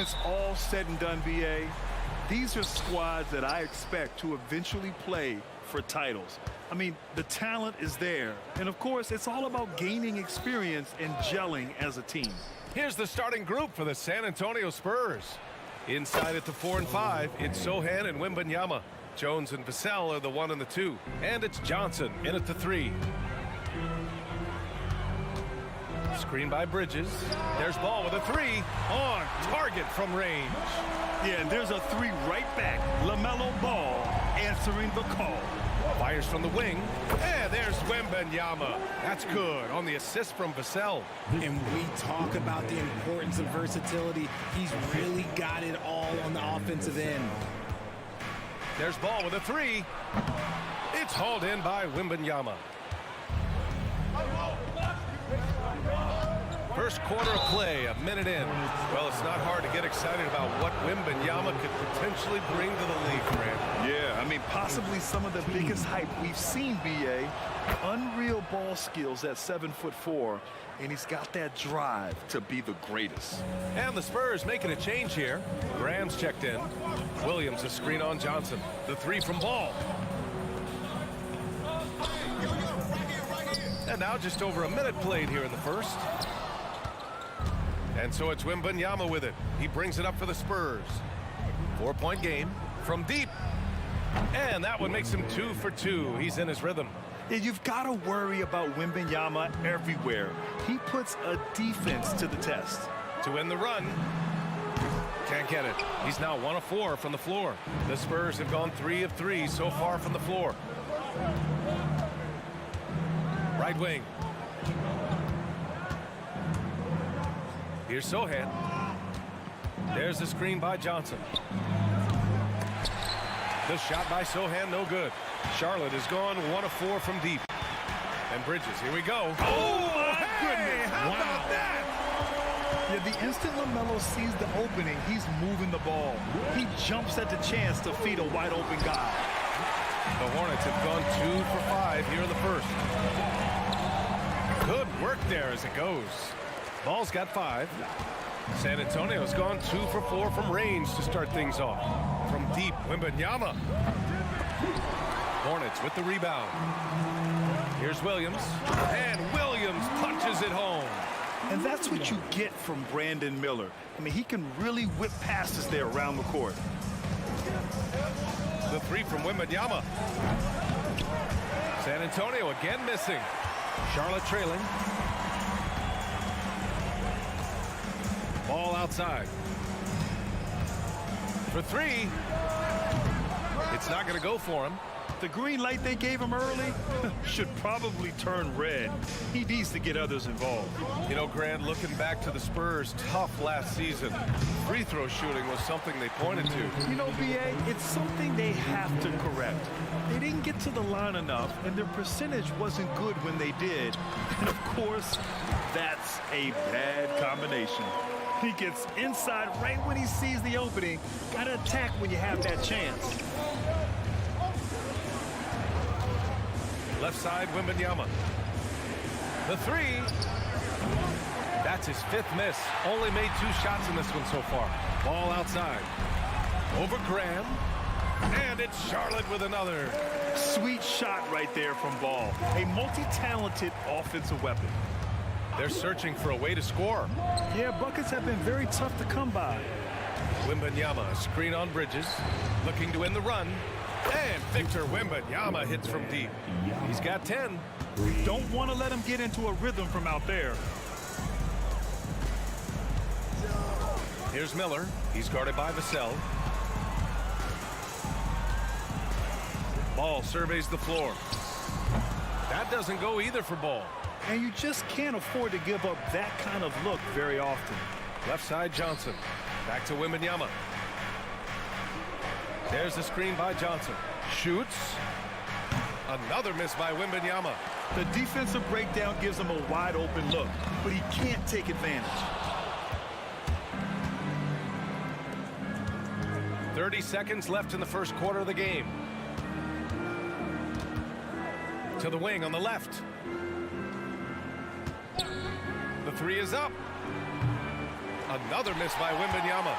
it's all said and done, BA, these are squads that I expect to eventually play for titles. I mean, the talent is there. And, of course, it's all about gaining experience and gelling as a team. Here's the starting group for the San Antonio Spurs. Inside at the 4 and 5, it's Sochan and Wembanyama. Jones and Vassell are the 1 and the 2. And it's Johnson in at the 3. Screen by Bridges. There's Ball with a 3 on target from range. Yeah, and there's a 3 right back. LaMelo Ball answering the call. Fires from the wing. And there's Wembanyama. That's good on the assist from Vassell. And we talk about the importance of versatility. He's really got it all on the offensive end. There's Ball with a 3. It's hauled in by Wembanyama. First quarter of play, a minute in. Well, it's not hard to get excited about what Wembanyama could potentially bring to the league, Grant. Yeah, I mean, possibly some of the biggest hype we've seen, BA. Unreal ball skills at 7'4", and he's got that drive to be the greatest. And the Spurs making a change here. Graham's checked in. Williams a screen on Johnson. The 3 from Ball. And now just over a minute played here in the first. And so it's Wembanyama with it. He brings it up for the Spurs. 4-point game from deep. And that one makes him 2 for 2. He's in his rhythm. Yeah, you've got to worry about Wembanyama everywhere. He puts a defense to the test. To win the run. Can't get it. He's now 1 of 4 from the floor. The Spurs have gone 3 of 3 so far from the floor. Right wing. Here's Sochan. There's the screen by Johnson. The shot by Sochan, no good. Charlotte has gone 1 of 4 from deep. And Bridges, here we go. Oh, my goodness. How about that? Yeah, the instant LaMelo sees the opening, he's moving the ball. He jumps at the chance to feed a wide open guy. The Hornets have gone 2 for 5 here in the first. Good work there as it goes. Ball's got 5. San Antonio's gone 2 for 4 from range to start things off. From deep, Wembanyama. Hornets with the rebound. Here's Williams. And Williams punches it home. And that's what you get from Brandon Miller. I mean, he can really whip passes there around the court. The 3 from Wembanyama. San Antonio again missing. Charlotte trailing. Ball outside. For 3. It's not going to go for him. The green light they gave him early should probably turn red. He needs to get others involved. You know, Grant, looking back to the Spurs' tough last season, free throw shooting was something they pointed to. You know, BA, it's something they have to correct. They didn't get to the line enough, and their percentage wasn't good when they did. And, of course, that's a bad combination. He gets inside right when he sees the opening. Got to attack when you have that chance. Left side, Wembanyama. The 3. That's his 5th miss. Only made 2 shots in this one so far. Ball outside. Over Graham. And it's Charlotte with another. Sweet shot right there from Ball. A multi-talented offensive weapon. They're searching for a way to score. Yeah, buckets have been very tough to come by. Wembanyama, a screen on Bridges. Looking to win the run. And Victor Wembanyama hits from deep. He's got 10. Don't want to let him get into a rhythm from out there. Here's Miller. He's guarded by Vassell. Ball surveys the floor. That doesn't go either for Ball. And you just can't afford to give up that kind of look very often. Left side, Johnson. Back to Wembanyama. There's the screen by Johnson. Shoots. Another miss by Wembanyama. The defensive breakdown gives him a wide open look, but he can't take advantage. 30 seconds left in the first quarter of the game. To the wing on the left. The 3 is up. Another miss by Wembanyama.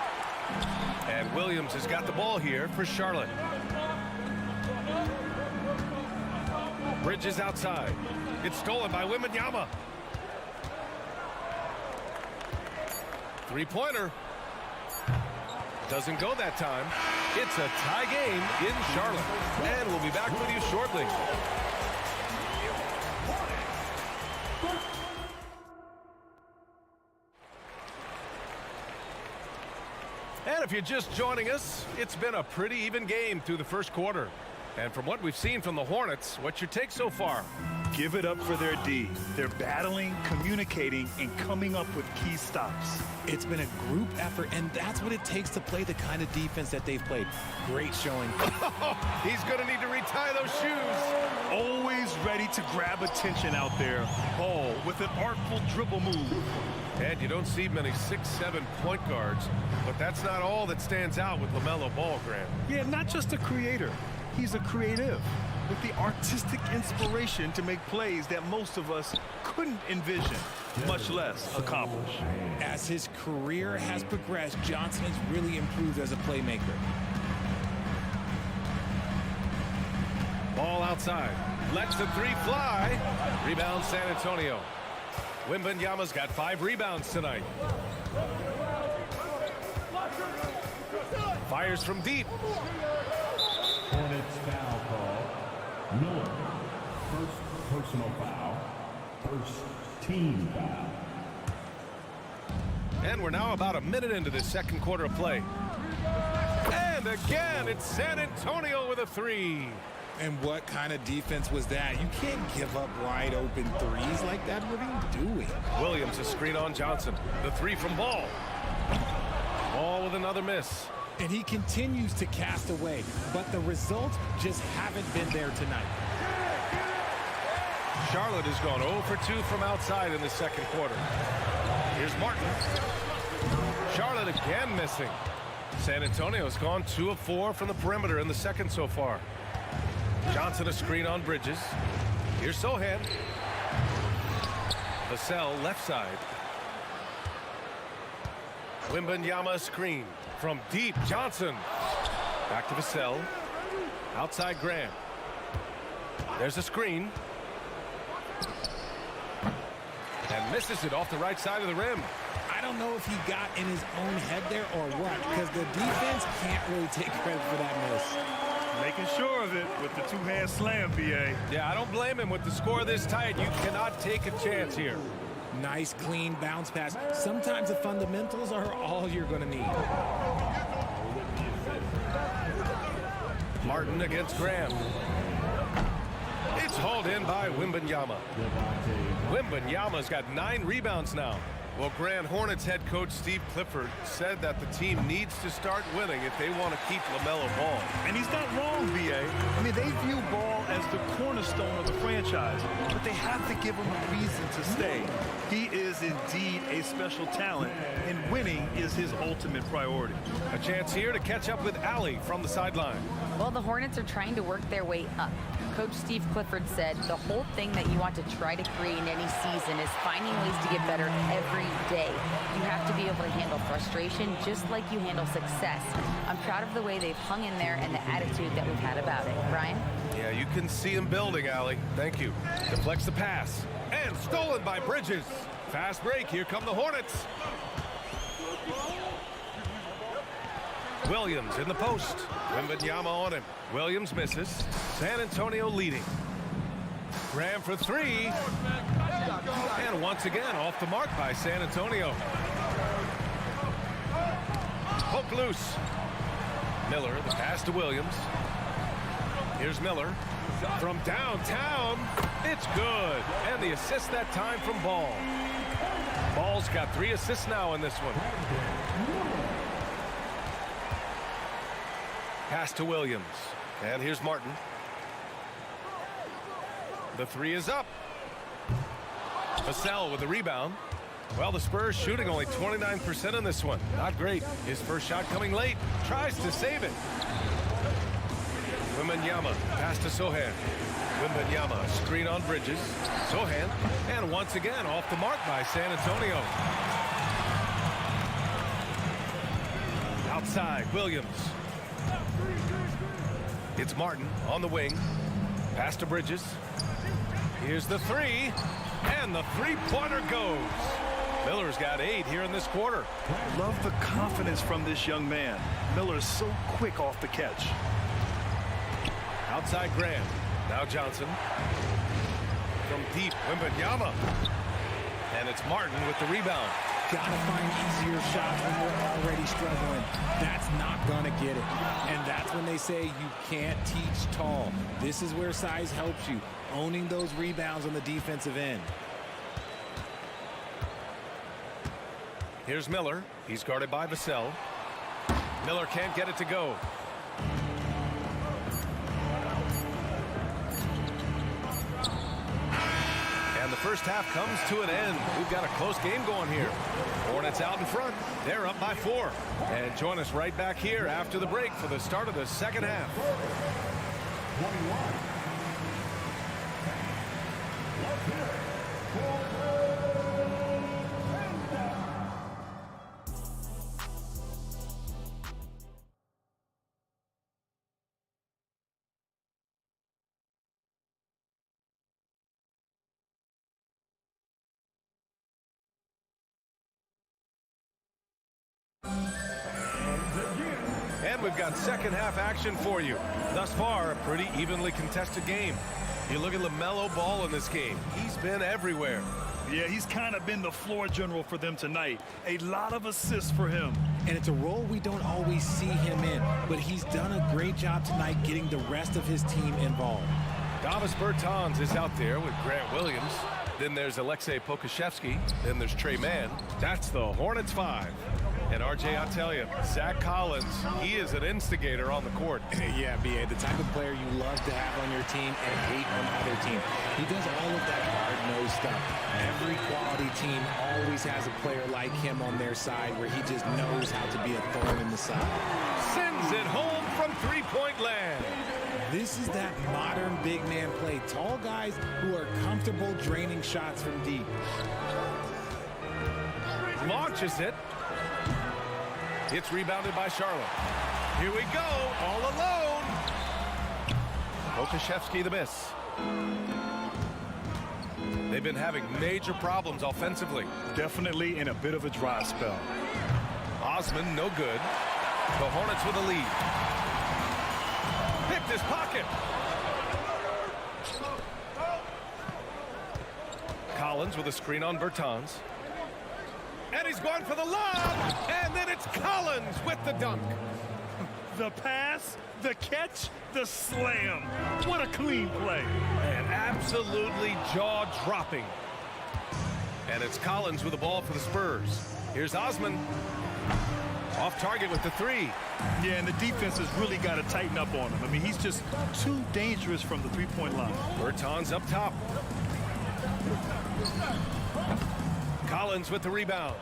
And Williams has got the ball here for Charlotte. Bridges outside. It's stolen by Wembanyama. Three-pointer. Doesn't go that time. It's a tie game in Charlotte. And we'll be back with you shortly. And if you're just joining us, it's been a pretty even game through the first quarter. And from what we've seen from the Hornets, what's your take so far? Give it up for their D. They're battling, communicating, and coming up with key stops. It's been a group effort, and that's what it takes to play the kind of defense that they've played. Great showing. He's going to need to retie those shoes. Always ready to grab attention out there. Ball with an artful dribble move. And you don't see many 6'7" point guards, but that's not all that stands out with LaMelo Ball, Grant. Yeah, not just a creator. He's a creative with the artistic inspiration to make plays that most of us couldn't envision, much less accomplish. As his career has progressed, Johnson has really improved as a playmaker. Ball outside. Lets the three fly. Rebound San Antonio. Wembanyama's got 5 rebounds tonight. Fires from deep. Hornets foul call. Miller. First personal foul. First team foul. And we're now about a minute into the second quarter of play. And again, it's San Antonio with a 3. And what kind of defense was that? You can't give up wide open threes like that. What are you doing? Williams a screen on Johnson. The 3 from Ball. Ball with another miss. And he continues to cast away, but the results just haven't been there tonight. Charlotte has gone 0 for 2 from outside in the second quarter. Here's Martin. Charlotte again missing. San Antonio's gone 2 of 4 from the perimeter in the second so far. Johnson a screen on Bridges. Here's Sohan. Vassell left side. Wembanyama screen from deep. Johnson. Back to Vassell. Outside Graham. There's a screen. And misses it off the right side of the rim. I don't know if he got in his own head there or what, because the defense can't really take credit for that miss. Making sure of it with the two-hand slam, BA. Yeah, I don't blame him. With the score this tight, you cannot take a chance here. Nice, clean bounce pass. Sometimes the fundamentals are all you're going to need. Martin against Graham. It's hauled in by Wembanyama. Wembanyama's got 9 rebounds now. Well, Grand Hornets head coach Steve Clifford said that the team needs to start winning if they want to keep LaMelo Ball. And he's not wrong, BA. I mean, they view Ball as the cornerstone of the franchise, but they have to give him a reason to stay. He is indeed a special talent, and winning is his ultimate priority. A chance here to catch up with Allie from the sideline. Well, the Hornets are trying to work their way up. Coach Steve Clifford said the whole thing that you want to try to create in any season is finding ways to get better every day. You have to be able to handle frustration just like you handle success. I'm proud of the way they've hung in there and the attitude that we've had about it. Brian? Yeah, you can see him building, Allie. Thank you. Deflects the pass. And stolen by Bridges. Fast break. Here come the Hornets. Williams in the post. Wembanyama on him. Williams misses. San Antonio leading. Graham for 3. And once again off the mark by San Antonio. Poke loose. Miller, the pass to Williams. Here's Miller. From downtown, it's good. And the assist that time from Ball. Ball's got 3 assists now in this one. Pass to Williams. And here's Martin. The 3 is up. Vassell with the rebound. Well, the Spurs shooting only 29% in this one. Not great. His first shot coming late. Tries to save it. Wembanyama. Pass to Sohan. Wembanyama. Screen on Bridges. Sohan. And once again off the mark by San Antonio. outside, Williams. It's Martin on the wing. Pass to Bridges. Here's the three. And the three-pointer goes. Miller's got 8 here in this quarter. Love the confidence from this young man. Miller's so quick off the catch. Outside Graham. Now Johnson. From deep, Wembanyama. And it's Martin with the rebound. Gotta find easier shots when you're already struggling. That's not gonna get it. And that's when they say you can't teach tall. This is where size helps you. Owning those rebounds on the defensive end. Here's Miller. He's guarded by Vassell. Miller can't get it to go. And the first half comes to an end. We've got a close game going here. Hornets out in front. They're up by 4. And join us right back here after the break for the start of the second half. 21. Let's hear it for And we've got second half action for you. Thus far, a pretty evenly contested game. You look at LaMelo Ball in this game. He's been everywhere. Yeah, he's kind of been the floor general for them tonight. A lot of assists for him. And it's a role we don't always see him in, but he's done a great job tonight getting the rest of his team involved. Davis Bertans is out there with Grant Williams. Then there's Alexei Pokusevski. Then there's Trey Mann. That's the Hornets 5. And RJ, I'll tell you, Zach Collins, he is an instigator on the court. Yeah, B.A., the type of player you love to have on your team and hate on other team. He does all of that hard-nosed stuff. Every quality team always has a player like him on their side where he just knows how to be a thorn in the side. Sends it home from three-point land. This is that modern big man play. Tall guys who are comfortable draining shots from deep. Launches it. It's rebounded by Charlotte. Here we go, all alone. Pokusevski the miss. They've been having major problems offensively. Definitely in a bit of a dry spell. Osman, no good. The Hornets with a lead. Picked his pocket. Collins with a screen on Bertans. And he's going for the lob. And then it's Collins with the dunk. The pass, the catch, the slam. What a clean play. And absolutely jaw-dropping. And it's Collins with the ball for the Spurs. Here's Osman. Off target with the 3. Yeah, and the defense has really got to tighten up on him. I mean, he's just too dangerous from the three-point line. Bertans up top. Collins with the rebound.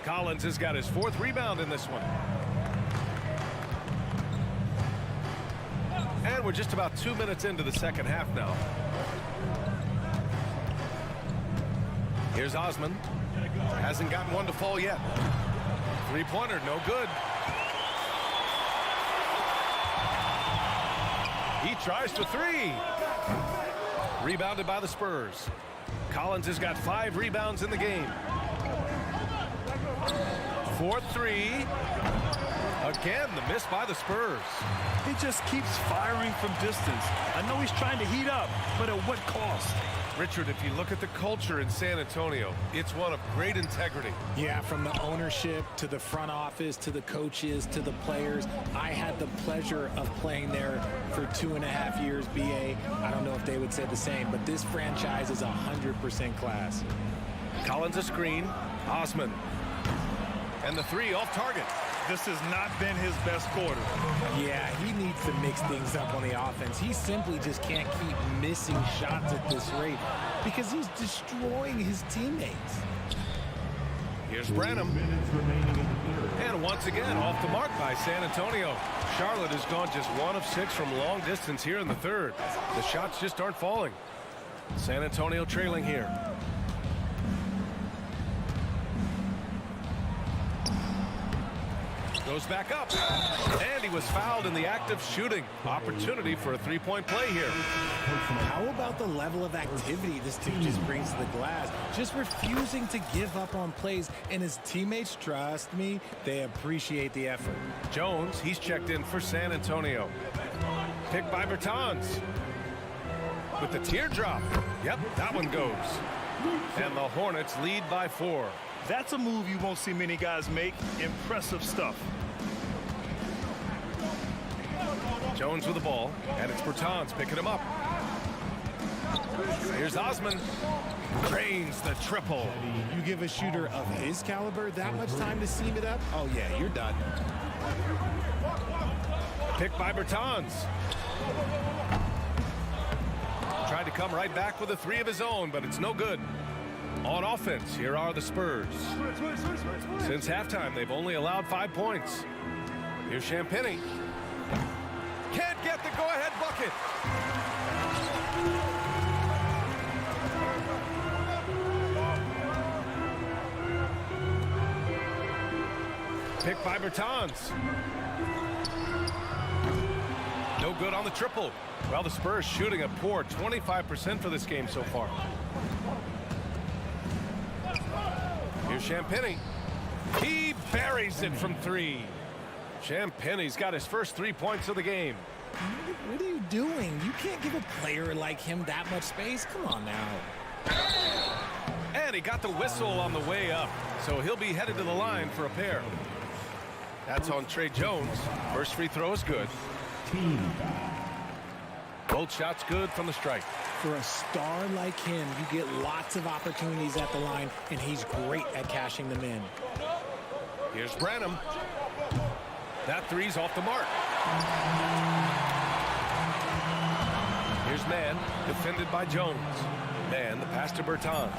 Collins has got his 4th rebound in this one. And we're just about 2 minutes into the second half now. Here's Osman. Hasn't gotten one to fall yet. Three-pointer, no good. He tries for 3. Rebounded by the Spurs. Collins has got 5 rebounds in the game. 4-3. Again, the miss by the Spurs. He just keeps firing from distance. I know he's trying to heat up, but at what cost? Richard, if you look at the culture in San Antonio, it's one of great integrity. Yeah, from the ownership to the front office to the coaches to the players. I had the pleasure of playing there for 2.5 years, BA. I don't know if they would say the same, but this franchise is 100% class. Collins a screen. Osman. And the 3 off target. This has not been his best quarter. Yeah, he needs to mix things up on the offense. He simply just can't keep missing shots at this rate because he's destroying his teammates. Here's Branham. And once again, off the mark by San Antonio. Charlotte has gone just 1 of 6 from long distance here in the 3rd. The shots just aren't falling. San Antonio trailing here. Goes back up. And he was fouled in the act of shooting. Opportunity for a three-point play here. How about the level of activity this dude just brings to the glass? Just refusing to give up on plays, and his teammates, trust me, they appreciate the effort. Jones, he's checked in for San Antonio. Picked by Bertans. With the teardrop. Yep, that one goes. And the Hornets lead by 4. That's a move you won't see many guys make. Impressive stuff. Jones with the ball, and it's Bertans picking him up. Here's Osman. Drains the triple. You give a shooter of his caliber that much time to seam it up? Oh, yeah, you're done. Picked by Bertans. Tried to come right back with a 3 of his own, but it's no good. On offense, here are the Spurs. Since halftime, they've only allowed 5 points. Here's Champagnie. Can't get the go-ahead bucket. Picked by Bertans. No good on the triple. Well, the Spurs shooting a poor 25% for this game so far. Here's Champagnie. He buries it from 3. Champagnie's got his first 3 points of the game. What are you doing? You can't give a player like him that much space. Come on now. And he got the whistle on the way up, so he'll be headed to the line for a pair. That's on Trey Jones. First free throw is good. Both shots good from the strike. For a star like him, you get lots of opportunities at the line, and he's great at cashing them in. Here's Branham. That 3's off the mark. Here's Mann, defended by Jones. Mann, the pass to Bertans.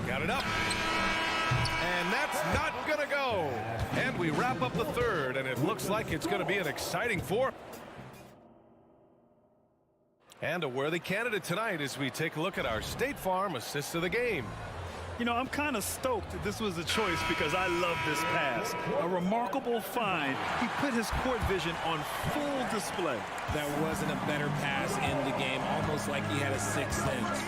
Got it up. And that's not going to go. And we wrap up the third, and it looks like it's going to be an exciting 4th. And a worthy candidate tonight as we take a look at our State Farm assist of the game. You know, I'm kind of stoked that this was a choice because I love this pass. A remarkable find. He put his court vision on full display. That wasn't a better pass in the game, almost like he had a sixth sense.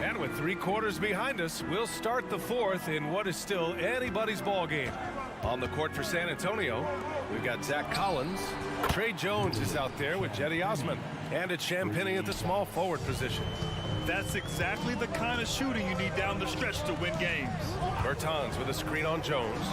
And with 3 quarters behind us, we'll start the 4th in what is still anybody's ball game. On the court for San Antonio, we've got Zach Collins. Trey Jones is out there with Jetty Osman. And it's Champagnie at the small forward position. That's exactly the kind of shooting you need down the stretch to win games. Bertans with a screen on Jones.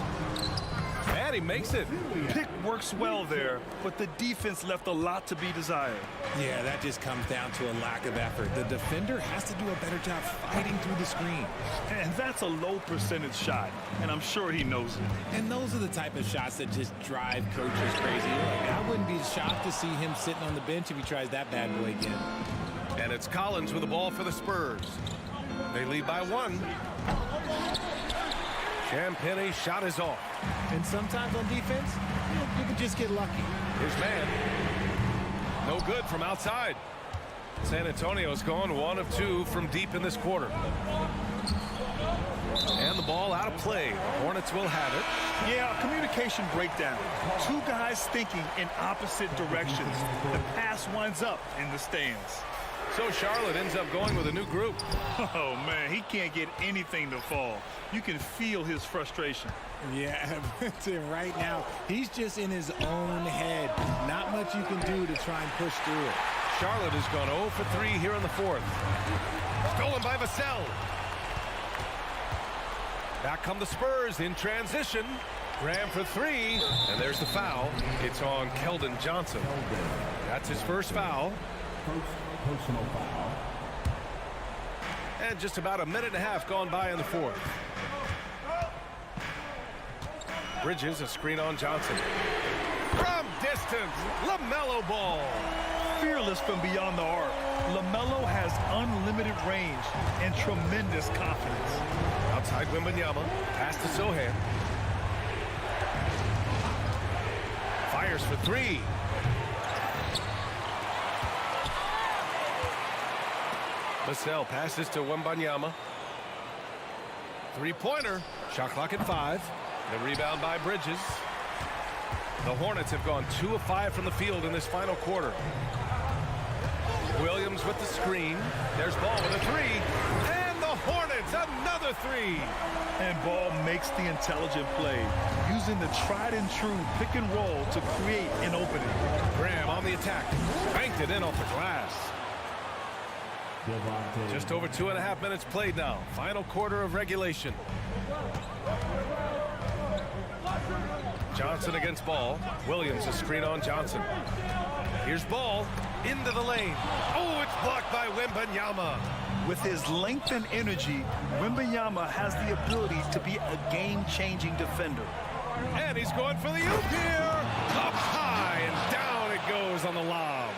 And he makes it. Pick works well there, but the defense left a lot to be desired. Yeah, that just comes down to a lack of effort. The defender has to do a better job fighting through the screen. And that's a low percentage shot, and I'm sure he knows it. And those are the type of shots that just drive coaches crazy. Look, I wouldn't be shocked to see him sitting on the bench if he tries that bad boy again. And it's Collins with the ball for the Spurs. They lead by 1. Champagnie shot is off. And sometimes on defense, you can just get lucky. Here's Mann. No good from outside. San Antonio's gone 1 of 2 from deep in this quarter. And the ball out of play. The Hornets will have it. Yeah, communication breakdown. 2 guys thinking in opposite directions. The pass winds up in the stands. So Charlotte ends up going with a new group. Oh, man, he can't get anything to fall. You can feel his frustration. Yeah, right now, he's just in his own head. Not much you can do to try and push through it. Charlotte has gone 0 for 3 here in the 4th. Stolen by Vassell. Back come the Spurs in transition. Graham for 3, and there's the foul. It's on Keldon Johnson. That's his first foul. Personal foul. And just about a minute and a half gone by in the 4th. Bridges, a screen on Johnson. From distance, LaMelo Ball. Fearless from beyond the arc, LaMelo has unlimited range and tremendous confidence. Outside Wembanyama, pass to Sohan. Fires for 3. Vassell passes to Wembanyama. Three-pointer. Shot clock at 5. The rebound by Bridges. The Hornets have gone 2 of 5 from the field in this final quarter. Williams with the screen. There's Ball with a 3. And the Hornets, another 3. And Ball makes the intelligent play, using the tried and true pick and roll to create an opening. Graham on the attack. Banked it in off the glass. Just over 2.5 minutes played now. Final quarter of regulation. Johnson against Ball. Williams a screen on Johnson. Here's Ball into the lane. Oh, it's blocked by Wembanyama. With his length and energy, Wembanyama has the ability to be a game-changing defender. And he's going for the oop here. Up high and down it goes on the lob.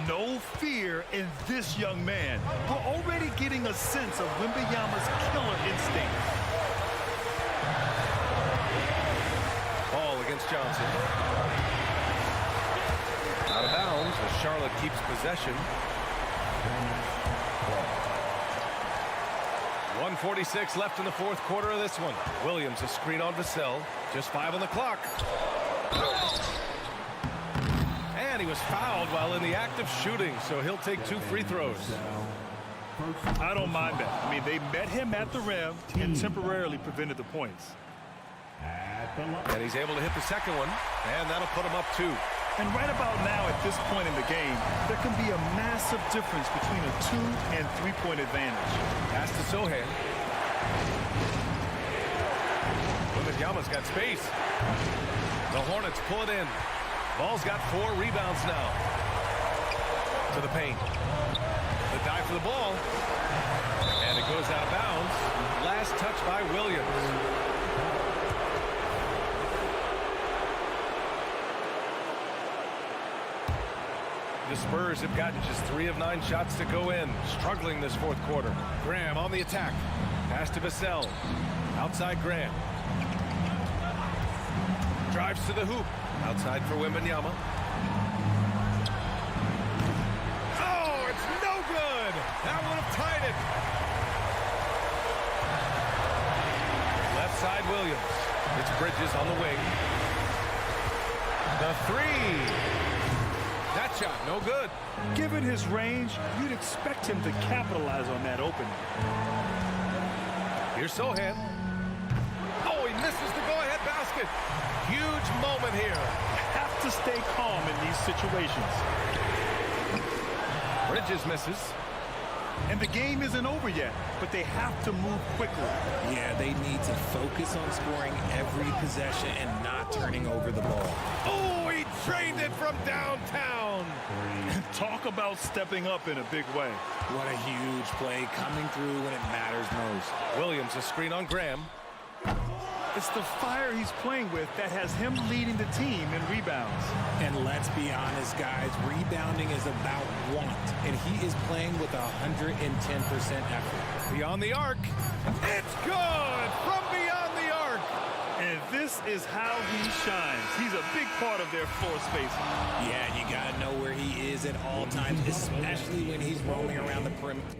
No fear in this young man. We're already getting a sense of Wembanyama's killer instinct. Ball against Johnson. Out of bounds as Charlotte keeps possession. 1:46 left in the fourth quarter of this one. Williams a screen on Vassell. Just 5 on the clock. And he was fouled while in the act of shooting, so he'll take 2 free throws. I don't mind that. I mean, they met him at the rim and temporarily prevented the points. And he's able to hit the second one, and that'll put him up 2. And right about now, at this point in the game, there can be a massive difference between a 2- and 3-point advantage. Pass to Sohan. Wembanyama's got space. The Hornets pull it in. Ball's got 4 rebounds now. To the paint. The dive for the ball. And it goes out of bounds. Last touch by Williams. The Spurs have gotten just 3 of 9 shots to go in. Struggling this fourth quarter. Graham on the attack. Pass to Vassell. Outside Graham. Drives to the hoop. Outside for Wembanyama. Oh, it's no good. That would have tied it. Left side Williams. It's Bridges on the wing. The 3. That shot, no good. Given his range, you'd expect him to capitalize on that opening. Here's Sohan. Oh, he misses the go-ahead basket. Huge moment here. Have to stay calm in these situations. Bridges misses. And the game isn't over yet, but they have to move quickly. Yeah, they need to focus on scoring every possession and not turning over the ball. Oh, he drained it from downtown. Talk about stepping up in a big way. What a huge play coming through when it matters most. Williams a screen on Graham. It's the fire he's playing with that has him leading the team in rebounds. And let's be honest, guys, rebounding is about want, and he is playing with 110% effort. Beyond the arc. It's good from beyond the arc. And this is how he shines. He's a big part of their floor spacing. Yeah, you got to know where he is at all times, especially when he's roaming around the perimeter.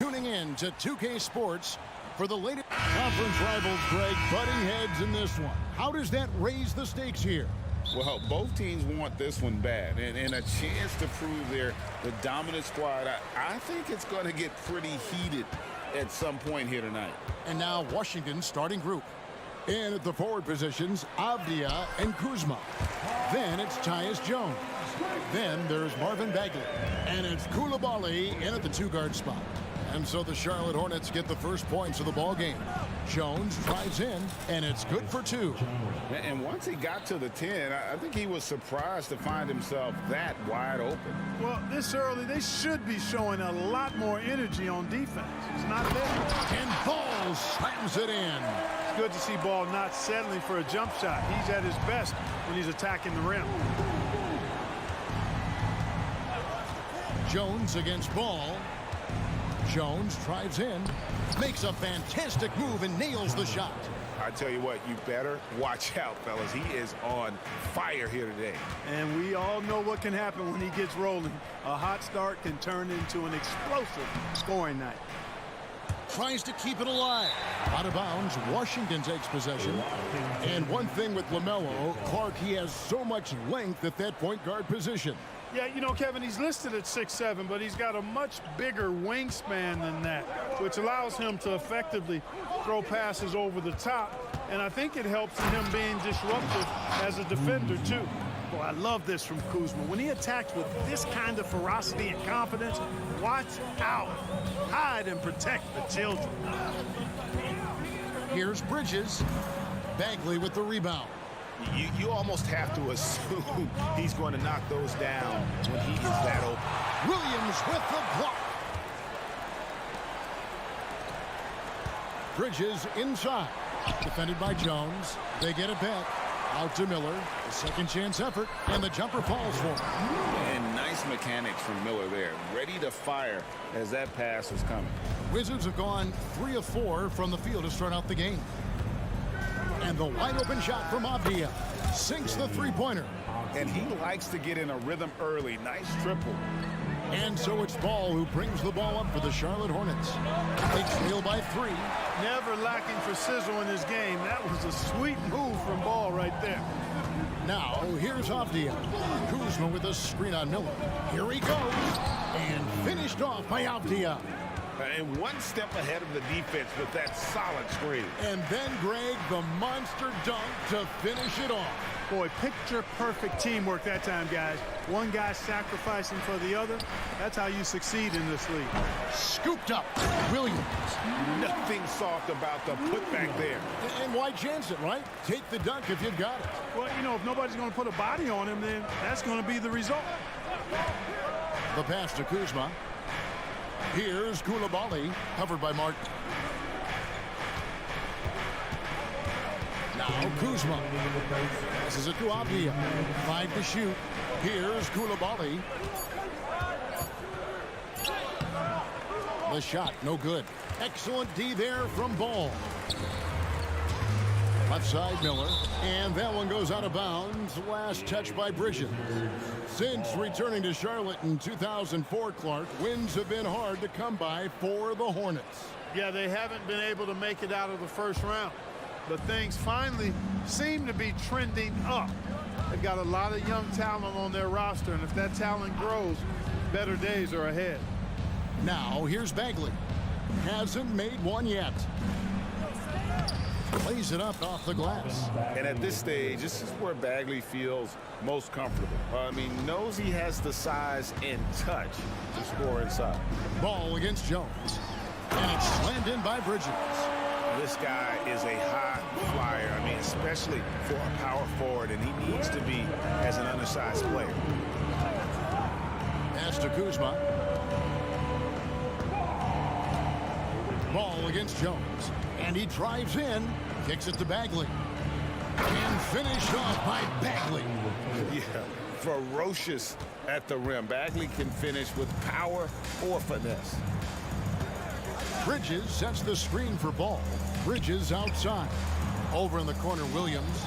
Tuning in to 2K Sports for the latest conference rivals, Greg, butting heads in this one. How does that raise the stakes here? Well, both teams want this one bad, and a chance to prove they're the dominant squad. I think it's going to get pretty heated at some point here tonight. And now Washington's starting group. In at the forward positions, Avdia and Kuzma. Then it's Tyus Jones. Then there's Marvin Bagley. And it's Koulibaly in at the two-guard spot. And so the Charlotte Hornets get the first points of the ball game. Jones drives in, and it's good for two. And once he got to the 10, I think he was surprised to find himself that wide open. Well, this early, they should be showing a lot more energy on defense. It's not there. And Ball slams it in. It's good to see Ball not settling for a jump shot. He's at his best when he's attacking the rim. Jones against Ball. Jones drives in, makes a fantastic move, and nails the shot. I tell you what, you better watch out, fellas. He is on fire here today. And we all know what can happen when he gets rolling. A hot start can turn into an explosive scoring night. Tries to keep it alive. Out of bounds, Washington takes possession. And one thing with LaMelo, Clark, he has so much length at that point guard position. Yeah, you know, Kevin, he's listed at 6'7", but he's got a much bigger wingspan than that, which allows him to effectively throw passes over the top. And I think it helps in him being disruptive as a defender, too. Boy, I love this from Kuzma. When he attacks with this kind of ferocity and confidence, watch out. Hide and protect the children. Here's Bridges. Bagley with the rebound. You almost have to assume he's going to knock those down when he is that open. Williams with the block. Bridges inside. Defended by Jones. They get it back. Out to Miller. The second chance effort. And the jumper falls for him. And nice mechanics from Miller there. Ready to fire as that pass was coming. Wizards have gone 3 of 4 from the field to start out the game. And the wide open shot from Avdia sinks the three-pointer. And he likes to get in a rhythm early. Nice triple. And so it's Ball who brings the ball up for the Charlotte Hornets. They trail by 3. Never lacking for sizzle in his game. That was a sweet move from Ball right there. Now here's Avdia. Kuzma with a screen on Miller. Here he goes. And finished off by Avdia. And one step ahead of the defense with that solid screen. And then, Greg, the monster dunk to finish it off. Boy, picture-perfect teamwork that time, guys. One guy sacrificing for the other. That's how you succeed in this league. Scooped up. Williams. Nothing soft about the putback there. And why chance it, right? Take the dunk if you've got it. Well, you know, if nobody's going to put a body on him, then that's going to be the result. The pass to Kuzma. Here's Koulibaly, covered by Martin. Now Kuzma. Passes it to Avdia. 5 to shoot. Here's Koulibaly. The shot, no good. Excellent D there from Ball. Left side, Miller. And that one goes out of bounds. Last touch by Bridges. Since returning to Charlotte in 2004, Clark, wins have been hard to come by for the Hornets. Yeah, they haven't been able to make it out of the first round. But things finally seem to be trending up. They've got a lot of young talent on their roster, and if that talent grows, better days are ahead. Now, here's Bagley. Hasn't made one yet. Plays it up off the glass. And at this stage, this is where Bagley feels most comfortable. Knows he has the size and touch to score inside. Ball against Jones. And it's slammed in by Bridges. This guy is a high flyer, especially for a power forward, and he needs to be as an undersized player. Pass to Kuzma. Ball against Jones. And he drives in, kicks it to Bagley. And finished off by Bagley. Yeah, ferocious at the rim. Bagley can finish with power or finesse. Bridges sets the screen for Ball. Bridges outside. Over in the corner, Williams.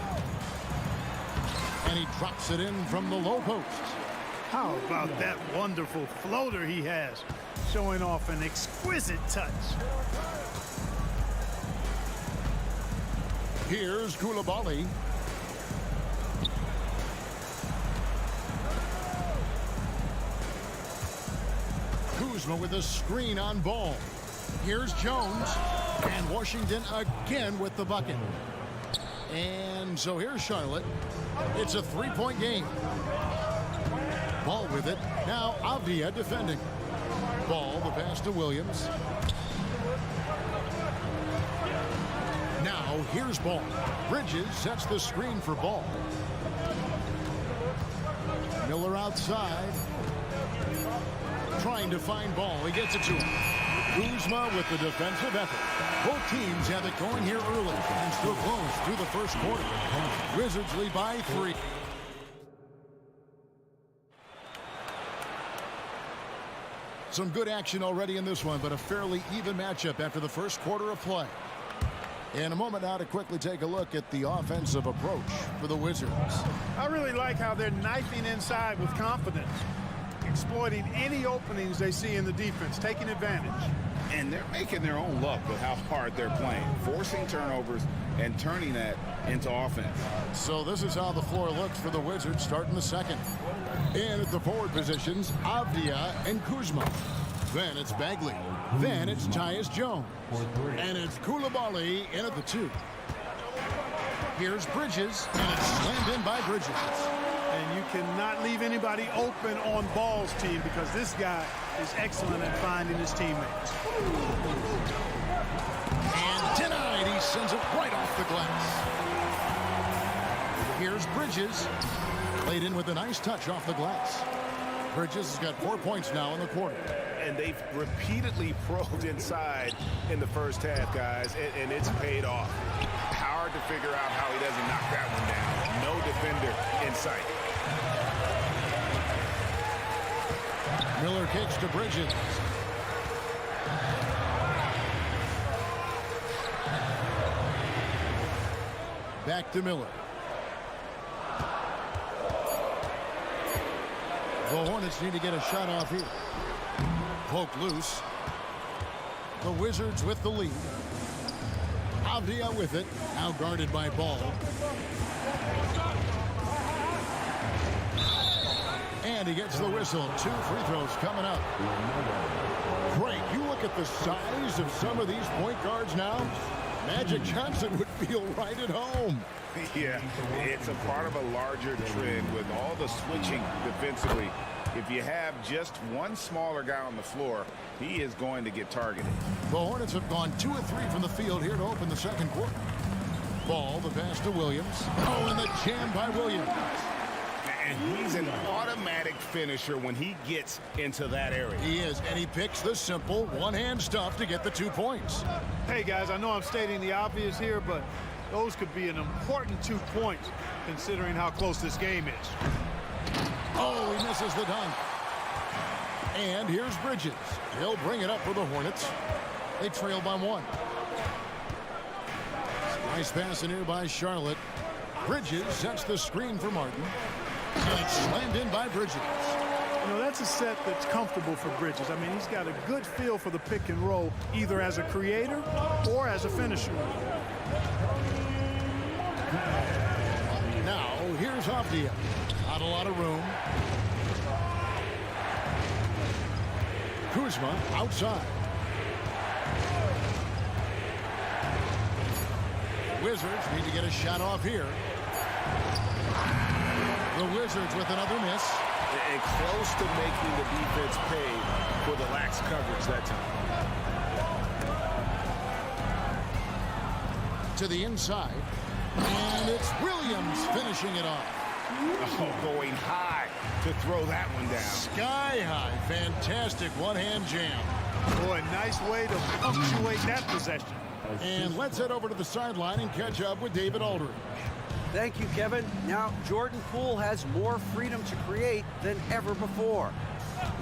And he drops it in from the low post. How about that wonderful floater he has, showing off an exquisite touch. Here's Koulibaly. Kuzma with a screen on Ball. Here's Jones. And Washington again with the bucket. And so here's Charlotte. It's a three-point game. Ball with it. Now Avdia defending. Ball, the pass to Williams. Now here's Ball. Bridges sets the screen for Ball. Miller outside. Trying to find Ball. He gets it to him. Kuzma with the defensive effort. Both teams have it going here early and still close through the first quarter. Wizards lead by 3. Some good action already in this one, but a fairly even matchup after the first quarter of play. In a moment now to quickly take a look at the offensive approach for the Wizards. I really like how they're knifing inside with confidence, exploiting any openings they see in the defense, taking advantage. And they're making their own luck with how hard they're playing, forcing turnovers and turning that into offense. So this is how the floor looks for the Wizards starting the second. And at the forward positions, Avdia and Kuzma. Then it's Bagley. Then it's Tyus Jones. And it's Koulibaly in at the 2. Here's Bridges, and it's slammed in by Bridges. And you cannot leave anybody open on Ball's team because this guy is excellent at finding his teammates. And denied. He sends it right off the glass. Here's Bridges. Laid in with a nice touch off the glass. Bridges has got 4 points now in the quarter. And they've repeatedly probed inside in the first half, guys, and it's paid off. Hard to figure out how he doesn't knock that one down. No defender in sight. Miller kicks to Bridges. Back to Miller. The Hornets need to get a shot off here. Poke loose. The Wizards with the lead. Avdia with it. Now guarded by Ball. And he gets the whistle. 2 free throws coming up. Great. You look at the size of some of these point guards now. Magic Johnson would feel right at home. Yeah, it's a part of a larger trend with all the switching defensively. If you have just one smaller guy on the floor, he is going to get targeted. The Hornets have gone 2 of 3 from the field here to open the second quarter. Ball, the pass to Williams. Oh, and the jam by Williams. And he's an automatic finisher when he gets into that area. He is, and he picks the simple one-hand stuff to get the 2 points. Hey, guys, I know I'm stating the obvious here, but those could be an important 2 points considering how close this game is. Oh, he misses the dunk. And here's Bridges. He'll bring it up for the Hornets. They trail by 1. Nice pass in here by Charlotte. Bridges sets the screen for Martin. And it's slammed in by Bridges. You know, that's a set that's comfortable for Bridges. I mean, he's got a good feel for the pick and roll, either as a creator or as a finisher. Now, here's Avdia. Not a lot of room. Kuzma outside. Wizards need to get a shot off here. The Wizards with another miss. And close to making the defense pay for the lax coverage that time. To the inside. And it's Williams finishing it off. Oh, going high to throw that one down. Sky high. Fantastic one-hand jam. Boy, nice way to punctuate that possession. And let's head over to the sideline and catch up with David Aldridge. Thank you, Kevin. Now, Jordan Poole has more freedom to create than ever before.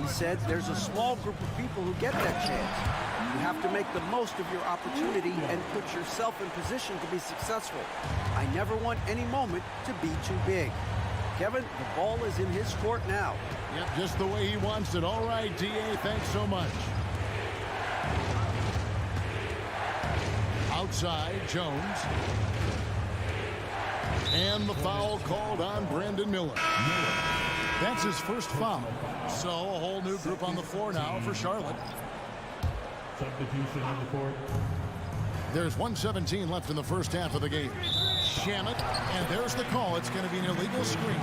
He said there's a small group of people who get that chance. You have to make the most of your opportunity and put yourself in position to be successful. I never want any moment to be too big. Kevin, the ball is in his court now. Yep, just the way he wants it. All right, D.A., thanks so much. Outside, Jones. And the foul called on Brandon Miller. That's his first foul. So a whole new group on the floor now for Charlotte. Substitution on the court. There's 1:17 left in the first half of the game. Shamet, and there's the call. It's going to be an illegal screen.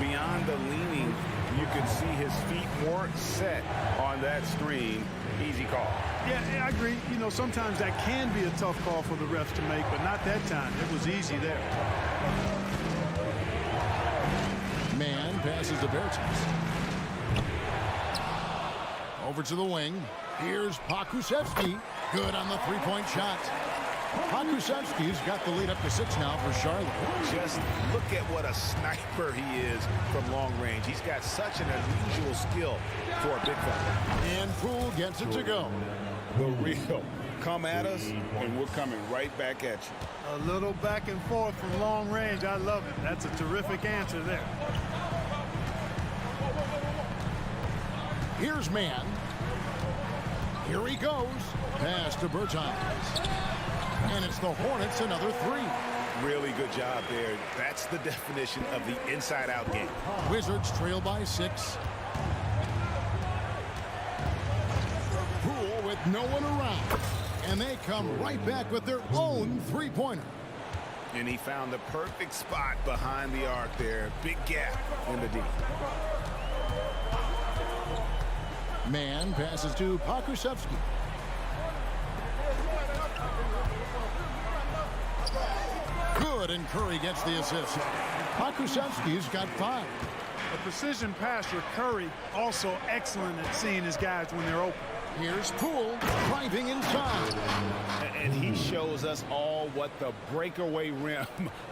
Beyond the leaning, you can see his feet weren't set on that screen. Easy call. Yeah, I agree. You know, sometimes that can be a tough call for the refs to make, but not that time. It was easy there. Man passes to Bertens. Over to the wing. Here's Pokusevski. Good on the three-point shot. Pokusevski's got the lead up to 6 now for Charlotte. Just look at what a sniper he is from long range. He's got such an unusual skill for a big fella. And Poole gets it to go. The real. Come at us, and we're coming right back at you. A little back and forth from long range. I love it. That's a terrific answer there. Here's Man. Here he goes. Pass to Bertans. And it's the Hornets, another 3. Really good job there. That's the definition of the inside-out game. Wizards trail by 6. Poole with no one around. And they come right back with their own three-pointer. And he found the perfect spot behind the arc there. Big gap in the D. Man passes to Pokusevski. Good, and Curry gets the assist. Pokusevski's got 5. A precision passer, Curry, also excellent at seeing his guys when they're open. Here's Poole driving inside. And he shows us all what the breakaway rim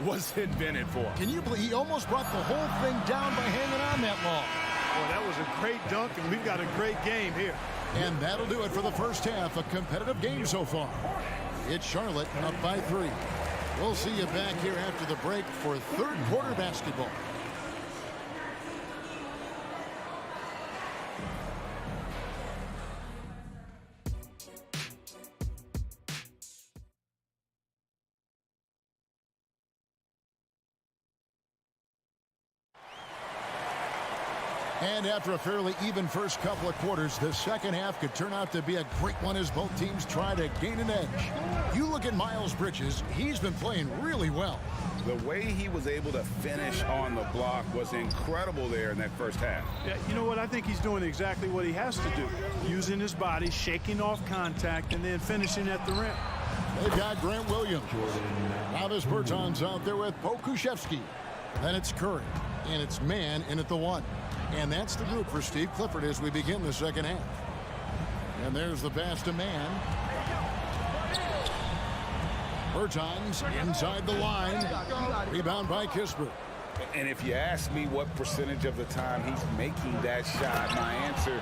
was invented for. Can you believe he almost brought the whole thing down by hanging on that long? Well, that was a great dunk, and we've got a great game here. And that'll do it for the first half. A competitive game so far. It's Charlotte up by 3. We'll see you back here after the break for third quarter basketball. And after a fairly even first couple of quarters, the second half could turn out to be a great one as both teams try to gain an edge. You look at Miles Bridges, he's been playing really well. The way he was able to finish on the block was incredible there in that first half. Yeah, you know what? I think he's doing exactly what he has to do. Using his body, shaking off contact, and then finishing at the rim. They've got Grant Williams. Now this Berton's out there with Pokuševski. Then it's Curry. And it's man in at the 1. And that's the group for Steve Clifford as we begin the second half. And there's the pass to man. Bertans inside the line. Rebound by Kispert. And if you ask me what percentage of the time he's making that shot, my answer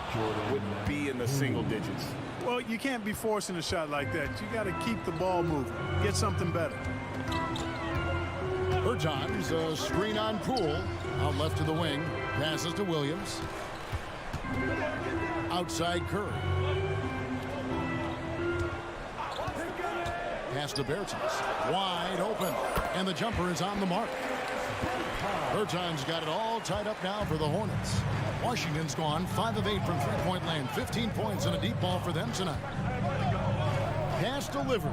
would be in the single digits. Well, you can't be forcing a shot like that. You got to keep the ball moving. Get something better. Bertans, a screen on Poole. Out left to the wing. Passes to Williams. Outside Curry. Pass to Bertans. Wide open. And the jumper is on the mark. Bertans got it all tied up now for the Hornets. Washington's gone 5 of 8 from three-point land. 15 points and a deep ball for them tonight. Pass delivers.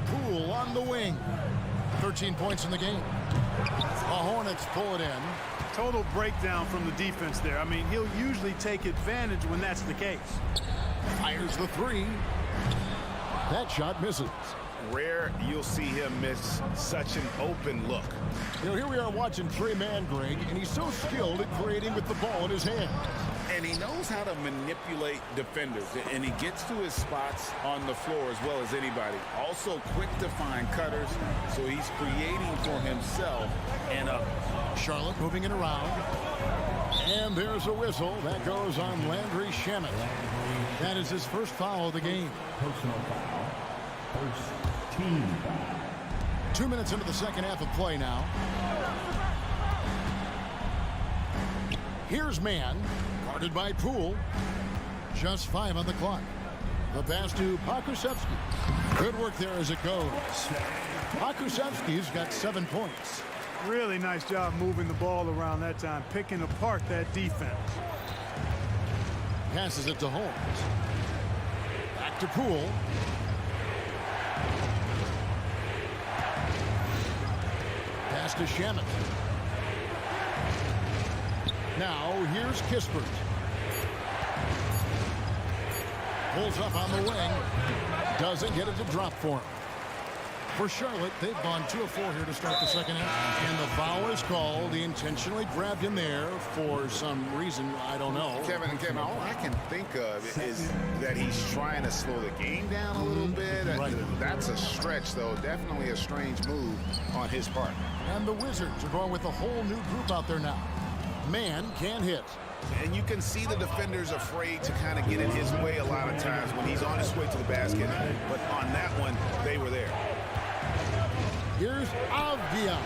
Poole on the wing. 13 points in the game. The Hornets pull it in. Total breakdown from the defense there. I mean, he'll usually take advantage when that's the case. Fires the 3. That shot misses. Rare you'll see him miss such an open look. You know, here we are watching Trey Mann, Greg, and he's so skilled at creating with the ball in his hand. And he knows how to manipulate defenders, and he gets to his spots on the floor as well as anybody. Also quick to find cutters, so he's creating for himself and others. Charlotte moving it around. And there's a whistle. That goes on Landry Shamet. That is his first foul of the game. Personal foul. First team foul. 2 minutes into the second half of play now. Here's Mann, guarded by Poole. Just 5 on the clock. The pass to Pokuševski. Good work there as it goes. Pokuševski's got 7 points. Really nice job moving the ball around that time, picking apart that defense. Passes it to Holmes. Back to Poole. Pass to Shamet. Now here's Kispert. Pulls up on the wing. Doesn't get it to drop for him. For Charlotte, they've gone 2 of 4 here to start the second half. And the foul is called. He intentionally grabbed him there for some reason. I don't know. Kevin, all I can think of is that he's trying to slow the game down a little bit. Right. That's a stretch, though. Definitely a strange move on his part. And the Wizards are going with a whole new group out there now. Man can't hit. And you can see the defenders afraid to kind of get in his way a lot of times when he's on his way to the basket. But on that one, they were there. Here's Avdia.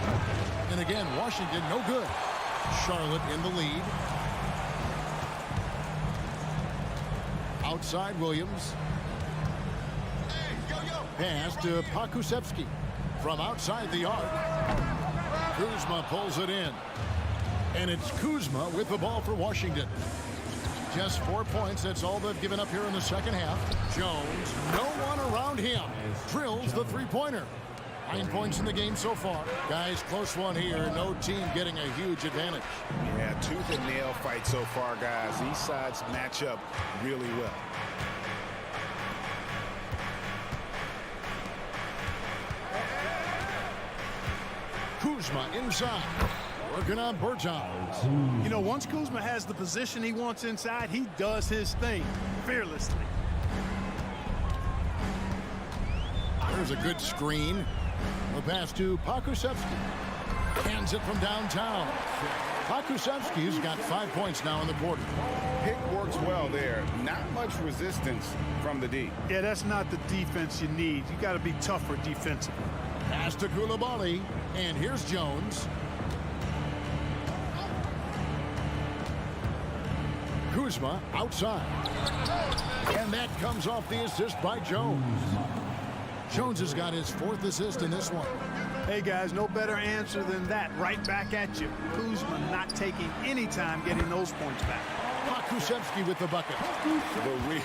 And again, Washington no good. Charlotte in the lead. Outside Williams. Pass to Pokuševski from outside the arc. Kuzma pulls it in. And it's Kuzma with the ball for Washington. Just 4 points. That's all they've given up here in the second half. Jones, no one around him. Drills the three-pointer. 9 points in the game so far. Guys, close one here. No team getting a huge advantage. Yeah, tooth and nail fight so far, guys. These sides match up really well. Kuzma inside. Working on Bertans. You know, once Kuzma has the position he wants inside, he does his thing fearlessly. There's a good screen. A pass to Pokuševski. Hands it from downtown. Pokuševski's got 5 points now in the quarter. Pick works well there. Not much resistance from the D. Yeah, that's not the defense you need. You got to be tougher defensively. Pass to Coulibaly. And here's Jones. Kuzma outside. And that comes off the assist by Jones. Jones has got his 4th assist in this one. Hey, guys, no better answer than that. Right back at you. Kuzma not taking any time getting those points back. Pokusevski with the bucket. The real.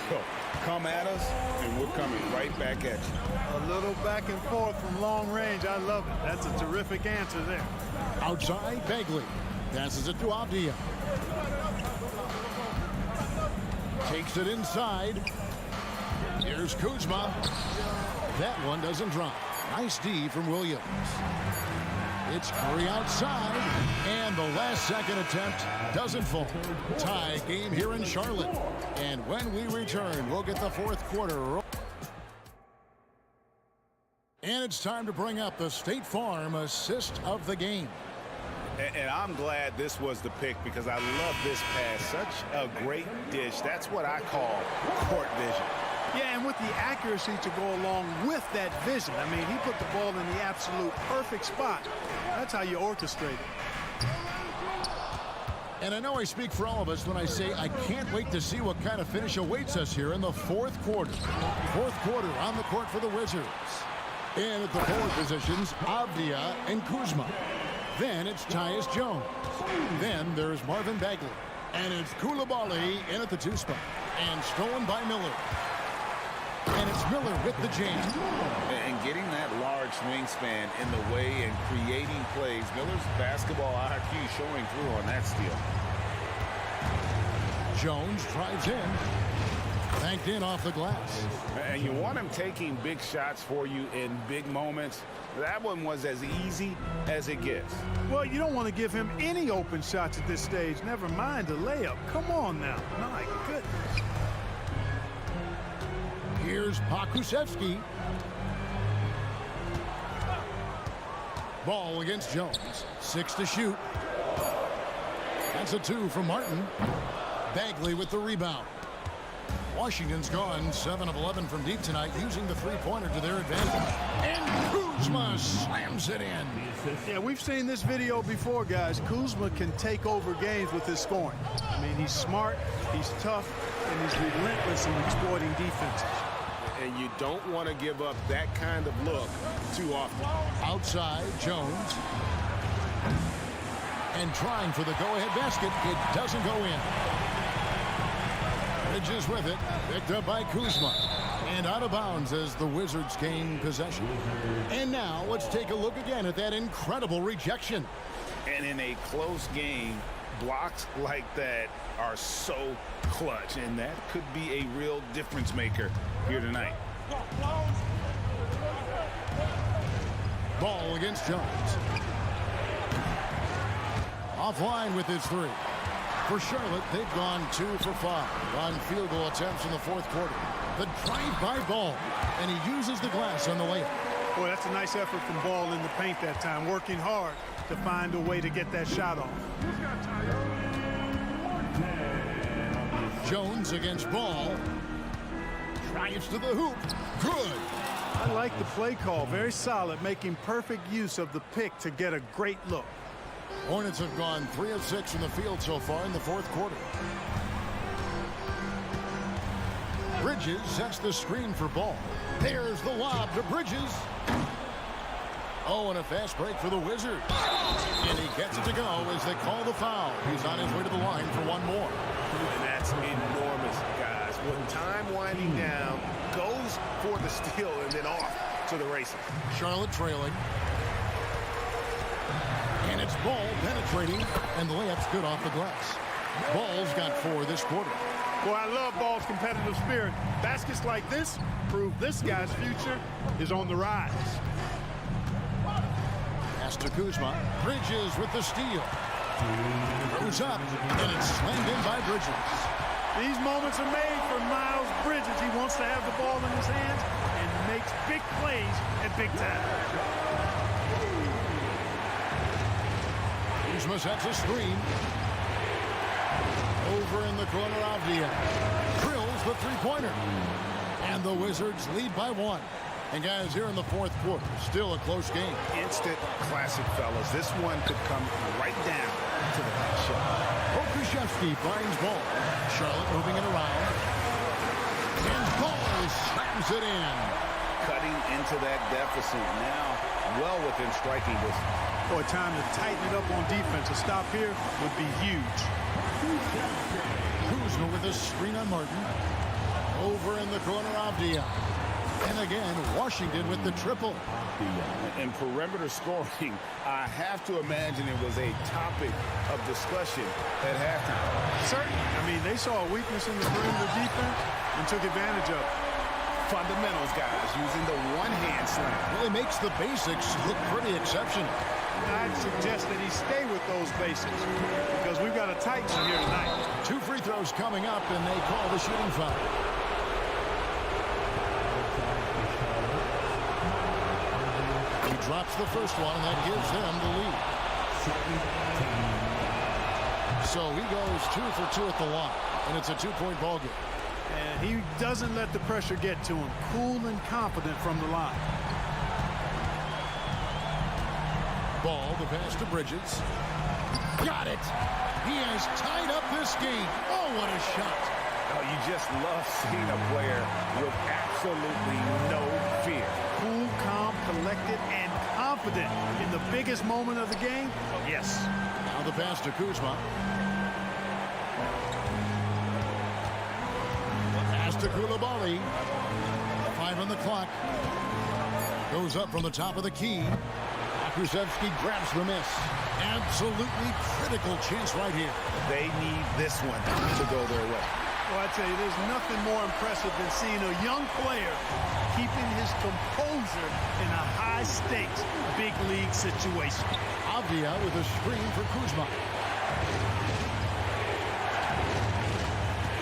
Come at us, and we're coming right back at you. A little back and forth from long range. I love it. That's a terrific answer there. Outside, Bagley. Passes it to Avdia. Takes it inside. Here's Kuzma. That one doesn't drop. Nice D from Williams. It's Curry outside, and the last second attempt doesn't fall. Tie game here in Charlotte. And when we return, we'll get the fourth quarter. And it's time to bring up the State Farm assist of the game. And I'm glad this was the pick because I love this pass. Such a great dish. That's what I call court vision. Yeah, and with the accuracy to go along with that vision. I mean, he put the ball in the absolute perfect spot. That's how you orchestrate it. And I know I speak for all of us when I say I can't wait to see what kind of finish awaits us here in the fourth quarter. Fourth quarter on the court for the Wizards. And at the forward positions, Avdia and Kuzma. Then it's Tyus Jones. Then there's Marvin Bagley. And it's Coulibaly in at the 2 spot. And stolen by Miller. And it's Miller with the jam. And getting that large wingspan in the way and creating plays. Miller's basketball IQ showing through on that steal. Jones drives in. Banked in off the glass. And you want him taking big shots for you in big moments. That one was as easy as it gets. Well, you don't want to give him any open shots at this stage. Never mind a layup. Come on now. My goodness. Here's Pokusevski. Ball against Jones. 6 to shoot. That's a 2 from Martin. Bagley with the rebound. Washington's gone 7 of 11 from deep tonight, using the three-pointer to their advantage. And Kuzma slams it in. Yeah, we've seen this video before, guys. Kuzma can take over games with his scoring. I mean, he's smart, he's tough, and he's relentless in exploiting defenses. And you don't want to give up that kind of look too often. Outside, Jones. And trying for the go-ahead basket. It doesn't go in. Bridges with it. Picked up by Kuzma. And out of bounds as the Wizards gain possession. And now let's take a look again at that incredible rejection. And in a close game, blocks like that are so clutch. And that could be a real difference maker here tonight. Ball against Jones. Offline with his 3. For Charlotte, they've gone 2 for 5 on field goal attempts in the fourth quarter. The drive-by Ball, and he uses the glass on the layup. Boy, that's a nice effort from Ball in the paint that time, working hard to find a way to get that shot off. Jones against Ball. Drives to the hoop. Good. I like the play call. Very solid, making perfect use of the pick to get a great look. Hornets have gone 3 of 6 from the field so far in the fourth quarter. Bridges sets the screen for Ball. There's the lob to Bridges. Oh, and a fast break for the Wizards. And he gets it to go as they call the foul. He's on his way to the line for one more. And that's enormous, guys. With time winding down, goes for the steal and then off to the races. Charlotte trailing. And it's Ball penetrating, and the layup's good off the glass. Ball's got 4 this quarter. Boy, I love Ball's competitive spirit. Baskets like this prove this guy's future is on the rise. Pass to Kuzma. Bridges with the steal. Goes up, and it's slammed in by Bridges. These moments are made for Miles Bridges. He wants to have the ball in his hands and makes big plays at big time. Kuzma sets a screen. Over in the corner, Avdia drills the three-pointer. And the Wizards lead by 1. And guys, here in the fourth quarter, still a close game. Instant classic, fellas. This one could come right down to the last shot. Pokusevski finds Ball. Charlotte moving it around. And Ball slams it in. Cutting into that deficit now, well within striking distance. or time to tighten it up on defense. A stop here would be huge. Kuzma with a screen on Martin. Over in the corner, Avdia. And again, Washington with the triple. And perimeter scoring, I have to imagine it was a topic of discussion at halftime. Certainly. I mean, they saw a weakness in the perimeter defense and took advantage of it. Fundamentals, guys, using the one-hand slam. Really makes the basics look pretty exceptional. I'd suggest that he stay with those basics because we've got a tight one here tonight. 2 free throws coming up, and they call the shooting foul. He drops the first one, and that gives them the lead. So he goes 2 for 2 at the line, and it's a 2-point ball game. And he doesn't let the pressure get to him. Cool and confident from the line. Ball, the pass to Bridges. Got it. He has tied up this game. Oh, what a shot. Oh, you just love seeing a player with absolutely no fear. Cool, calm, collected, and confident in the biggest moment of the game. Yes. Now the pass to Kuzma. The pass to Koulibaly. 5 on the clock. Goes up from the top of the key. Krzyzewski grabs the miss. Absolutely critical chance right here. They need this one to go their way. Well, I tell you, there's nothing more impressive than seeing a young player keeping his composure in a high-stakes, big league situation. Avdia with a screen for Kuzma.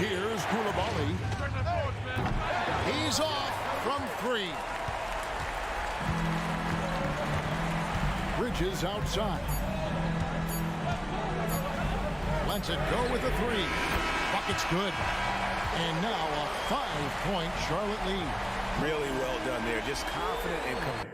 Here's Koulibaly. He's off from 3. Bridges outside. Lets it go with a 3. Bucket's good. And now a 5-point Charlotte lead. Really well done there. Just confident and confident.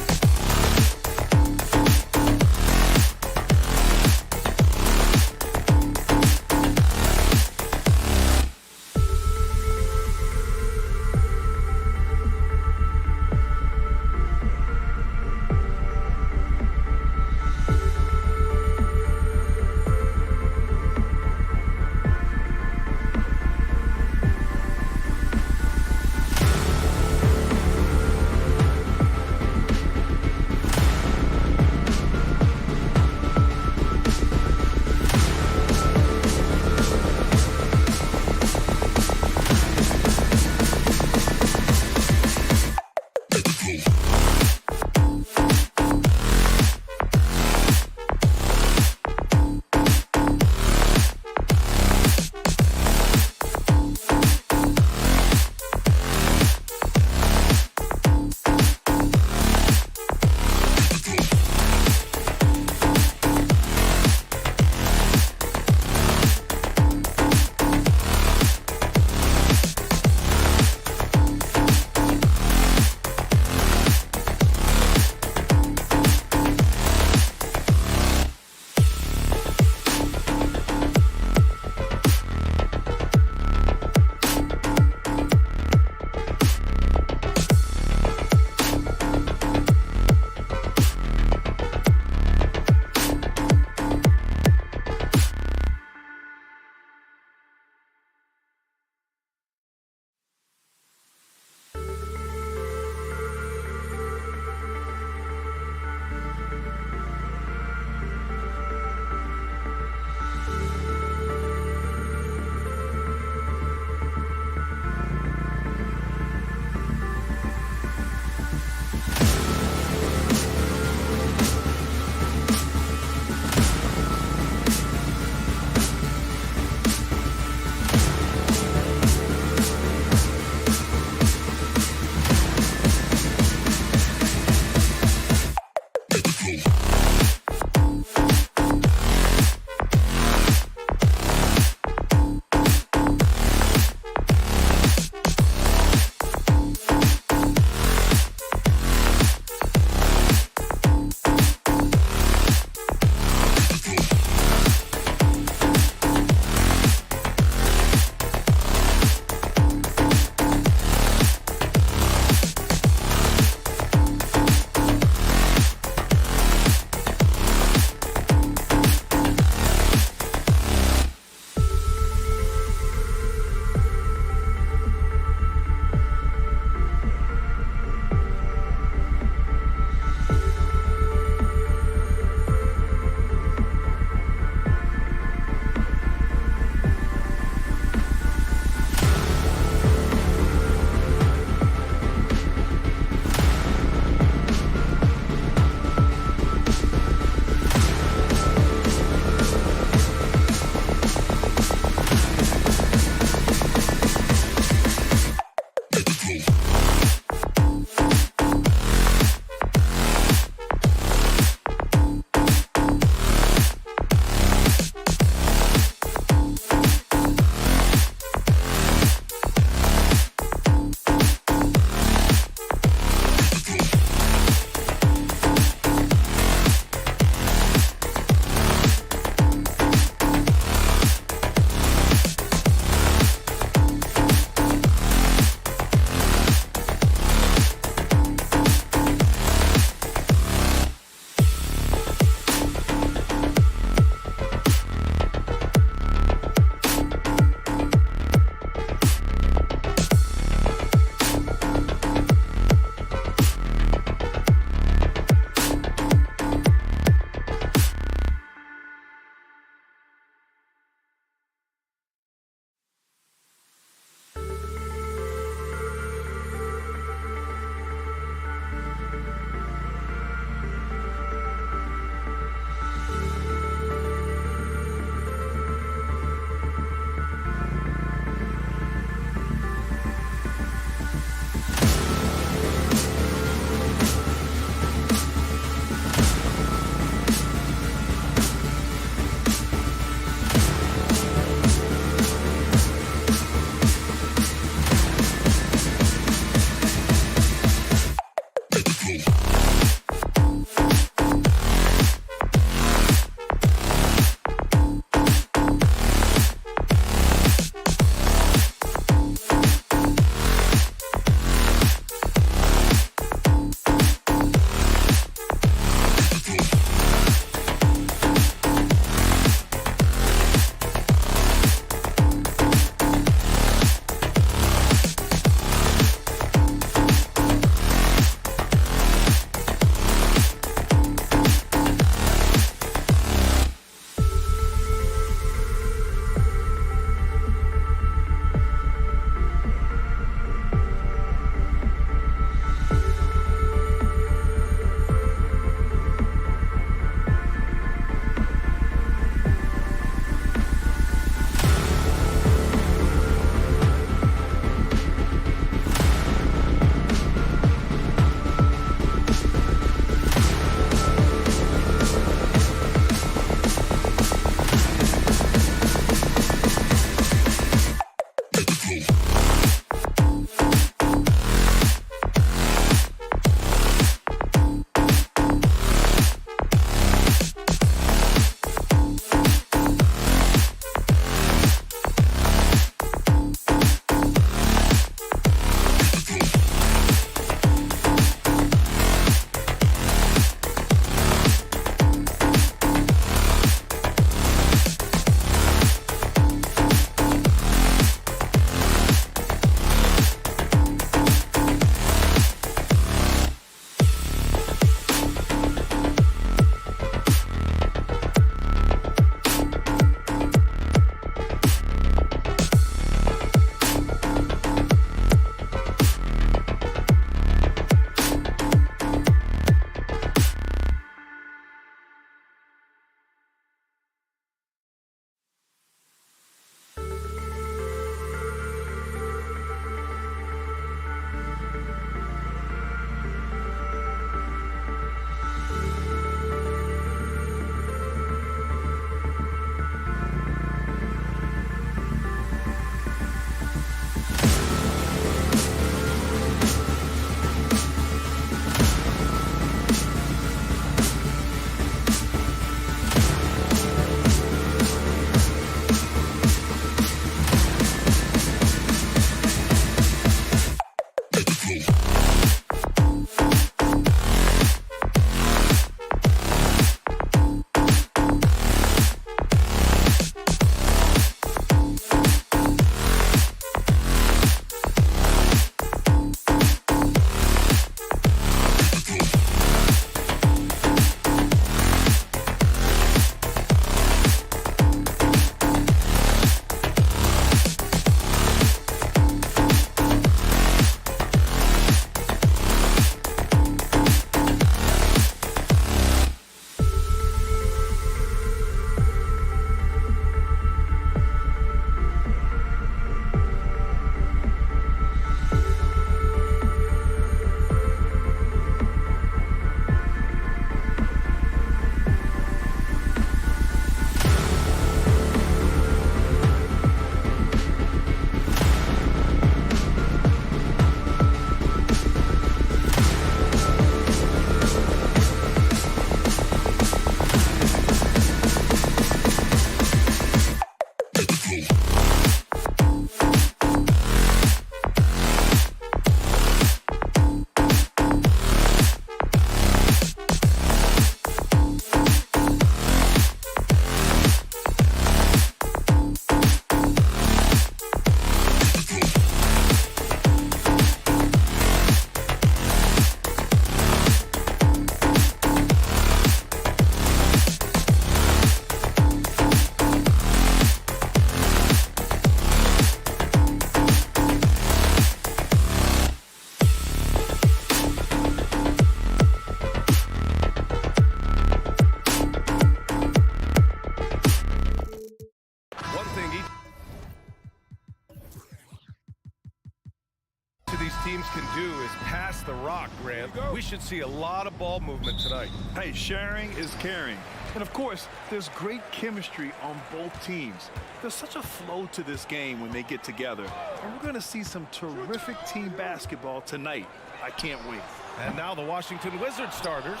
is pass the rock, Grant. We should see a lot of ball movement tonight. Hey, sharing is caring. And of course, there's great chemistry on both teams. There's such a flow to this game when they get together. And we're going to see some terrific team basketball tonight. I can't wait. And now the Washington Wizards starters.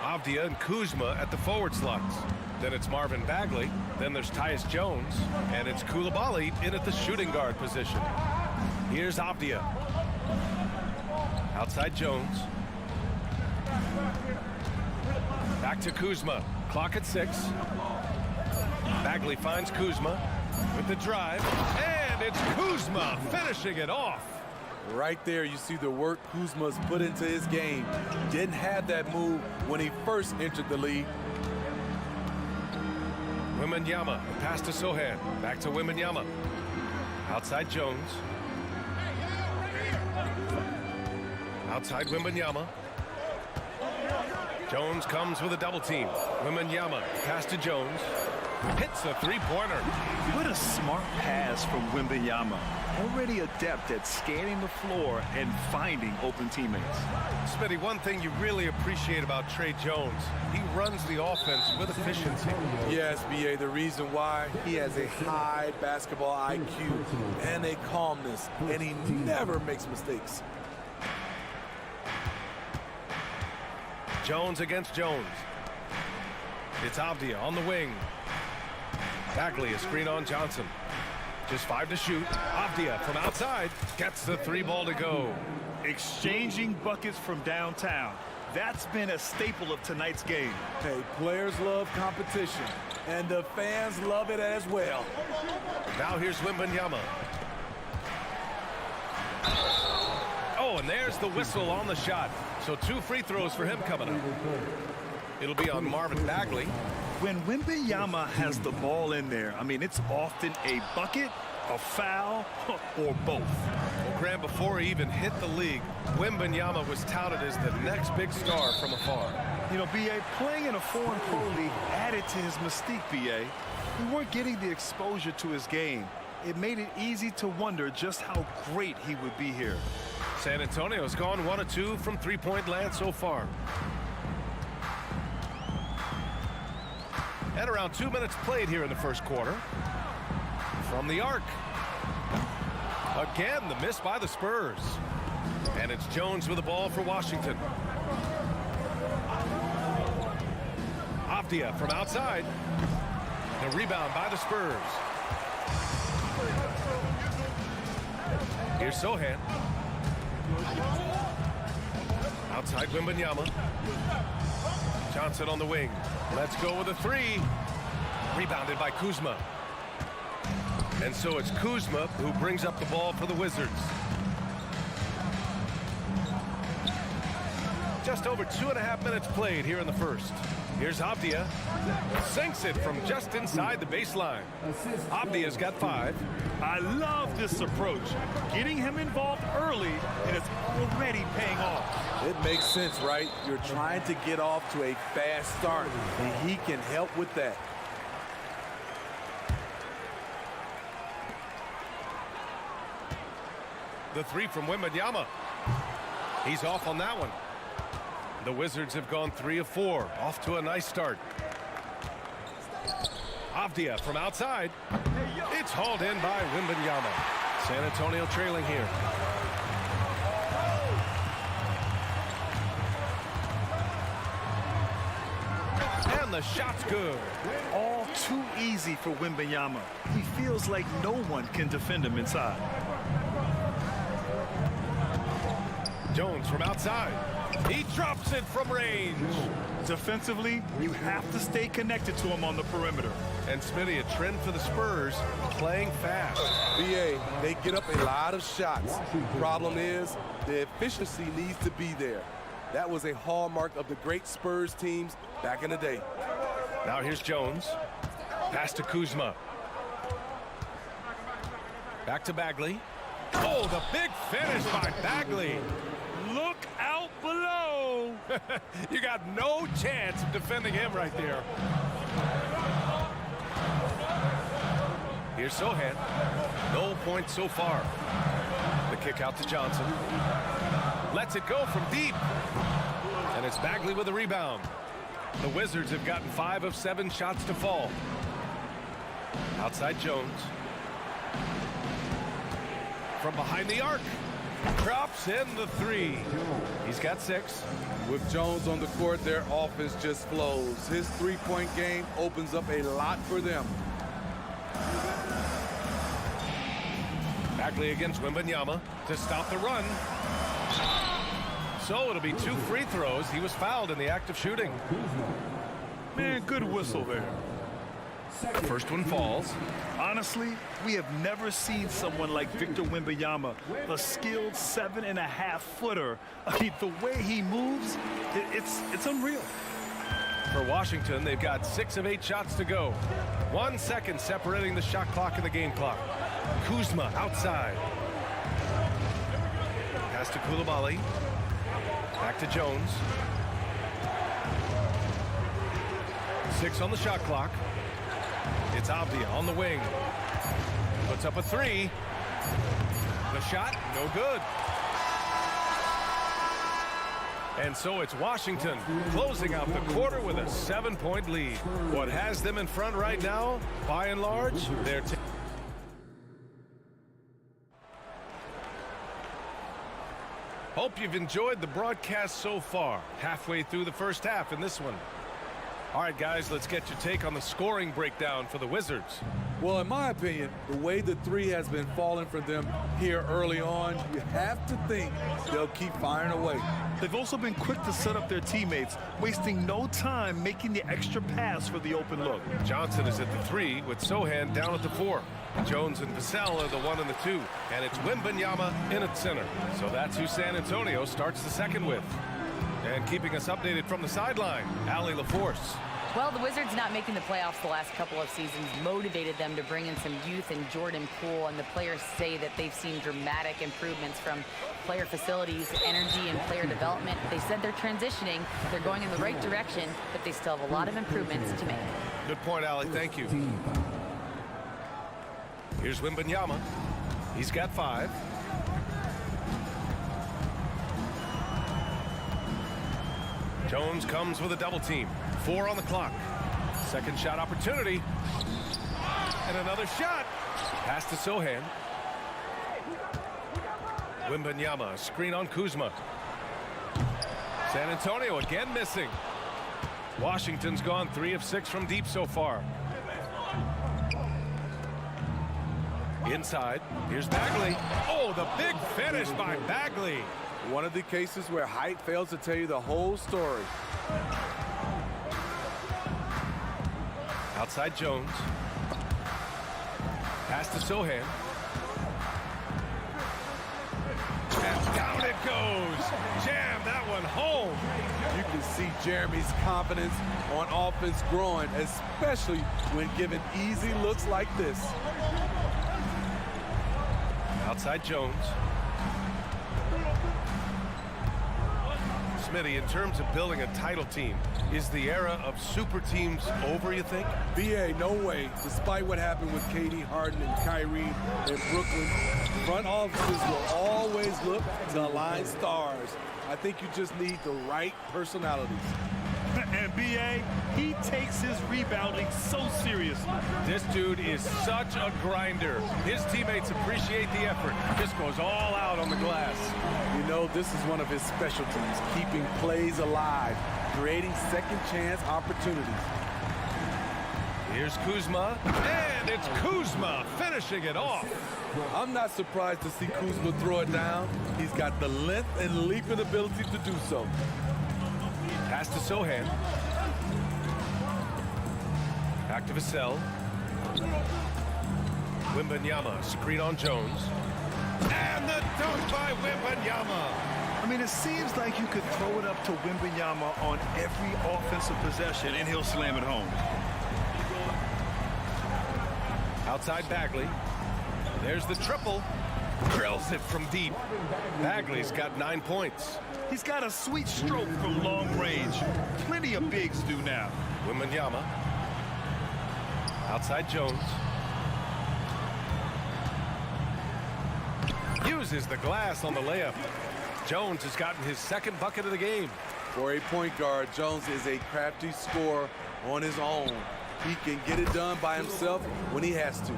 Avdia and Kuzma at the forward slots. Then it's Marvin Bagley. Then there's Tyus Jones. And it's Coulibaly in at the shooting guard position. Here's Avdia. Outside Jones. Back to Kuzma. Clock at 6. Bagley finds Kuzma with the drive. And it's Kuzma finishing it off. Right there, you see the work Kuzma's put into his game. Didn't have that move when he first entered the league. Wembanyama, pass to Sohan. Back to Wembanyama. Outside Jones. Outside Wembanyama. Jones comes with a double team. Wembanyama, pass to Jones. Hits a three-pointer. What a smart pass from Wembanyama. Already adept at scanning the floor and finding open teammates. Smitty, one thing you really appreciate about Tre Jones, he runs the offense with efficiency. Yes, B.A., the reason why he has a high basketball IQ and a calmness, and he never makes mistakes. Jones against Jones. It's Avdia on the wing. Bagley, a screen on Johnson. Just 5 to shoot. Avdia from outside gets the 3-ball to go. Exchanging buckets from downtown. That's been a staple of tonight's game. Hey, players love competition, and the fans love it as well. Now here's Wembanyama. Oh, and there's the whistle on the shot. So 2 free throws for him coming up. It'll be on Marvin Bagley. When Wembanyama has the ball in there, I mean, it's often a bucket, a foul, or both. Well, Grant, before he even hit the league, Wembanyama was touted as the next big star from afar. You know, B.A., playing in a foreign pro league added to his mystique, B.A. We weren't getting the exposure to his game. It made it easy to wonder just how great he would be here. San Antonio's gone 1 of 2 from three-point land so far. And around 2 minutes played here in the first quarter. From the arc. Again, the miss by the Spurs. And it's Jones with the ball for Washington. Avdia from outside. The rebound by the Spurs. Here's Sohan. Outside Wembanyama. Johnson on the wing. Let's go with a 3. Rebounded by Kuzma. And so it's Kuzma who brings up the ball for the Wizards. Just over 2.5 minutes played here in the first. Here's Avdia. Sinks it from just inside the baseline. Avdia's got 5. I love this approach. Getting him involved early, and it's already paying off. It makes sense, right? You're trying to get off to a fast start, and he can help with that. The 3 from Wembanyama. He's off on that one. The Wizards have gone 3 of 4. Off to a nice start. Avdia from outside. It's hauled in by Wembanyama. San Antonio trailing here. And the shot's good. All too easy for Wembanyama. He feels like no one can defend him inside. Jones from outside. He drops it from range. Defensively, you have to stay connected to him on the perimeter. And Smitty, a trend for the Spurs, playing fast. BA, they get up a lot of shots. Problem is, the efficiency needs to be there. That was a hallmark of the great Spurs teams back in the day. Now here's Jones. Pass to Kuzma. Back to Bagley. Oh, the big finish by Bagley. Look out below. You got no chance of defending him right there. Here's Sohan. No points so far. The kick out to Johnson. Lets it go from deep. And it's Bagley with the rebound. The Wizards have gotten 5 of 7 shots to fall. Outside Jones. From behind the arc. Drops in the 3. He's got 6. With Jones on the court, their offense just flows. His three-point game opens up a lot for them. Bagley against Wembanyama to stop the run. So it'll be 2 free throws. He was fouled in the act of shooting. Man, good whistle there. The first one falls. Honestly, we have never seen someone like Victor Wembanyama, a skilled 7.5-footer. I mean, the way he moves, it's unreal. For Washington, they've got 6 of 8 shots to go. 1 second separating the shot clock and the game clock. Kuzma outside. Pass to Coulibaly. Back to Jones. 6 on the shot clock. It's Avdia on the wing. Puts up a 3. The shot, no good. And so it's Washington closing out the quarter with a 7-point lead. What has them in front right now, by and large, they're Hope you've enjoyed the broadcast so far. Halfway through the first half in this one. All right, guys, let's get your take on the scoring breakdown for the Wizards. Well, in my opinion, the way the 3 has been falling for them here early on, you have to think they'll keep firing away. They've also been quick to set up their teammates, wasting no time making the extra pass for the open look. Johnson is at the 3 with Sohan down at the 4. Jones and Vassell are the 1 and the 2. And it's Wembanyama in at center. So that's who San Antonio starts the second with. And keeping us updated from the sideline, Allie LaForce. Well, the Wizards not making the playoffs the last couple of seasons motivated them to bring in some youth in Jordan Poole, and the players say that they've seen dramatic improvements from player facilities, energy, and player development. They said they're transitioning, they're going in the right direction, but they still have a lot of improvements to make. Good point, Allie. Thank you. Here's Wembanyama. He's got 5. Jones comes with a double team. 4 on the clock. Second shot opportunity. And another shot. Pass to Sohan. Wembanyama, screen on Kuzma. San Antonio again missing. Washington's gone 3 of 6 from deep so far. Inside, here's Bagley. Oh, the big finish by Bagley. One of the cases where height fails to tell you the whole story. Outside Jones. Pass to Sohan. And down it goes. Jam that one home. You can see Jeremy's confidence on offense growing, especially when given easy looks like this. Outside Jones. Smitty, in terms of building a title team, is the era of super teams over, you think? BA, no way. Despite what happened with KD, Harden, and Kyrie in Brooklyn, front offices will always look to align stars. I think you just need the right personalities. And B.A., he takes his rebounding so seriously. This dude is such a grinder. His teammates appreciate the effort. Just goes all out on the glass. You know, this is one of his specialties, keeping plays alive, creating second chance opportunities. Here's Kuzma, and it's Kuzma finishing it off. I'm not surprised to see Kuzma throw it down. He's got the length and leaping ability to do so. Pass to Sohan. Back to Vassell. Wembanyama, screen on Jones. And the dunk by Wembanyama. I mean, it seems like you could throw it up to Wembanyama on every offensive possession, and he'll slam it home. Outside Bagley. There's the triple. Drills it from deep. Bagley's got 9 points. He's got a sweet stroke from long range. Plenty of bigs do now. Wembanyama. Outside Jones. Uses the glass on the layup. Jones has gotten his second bucket of the game. For a point guard, Jones is a crafty scorer on his own. He can get it done by himself when he has to.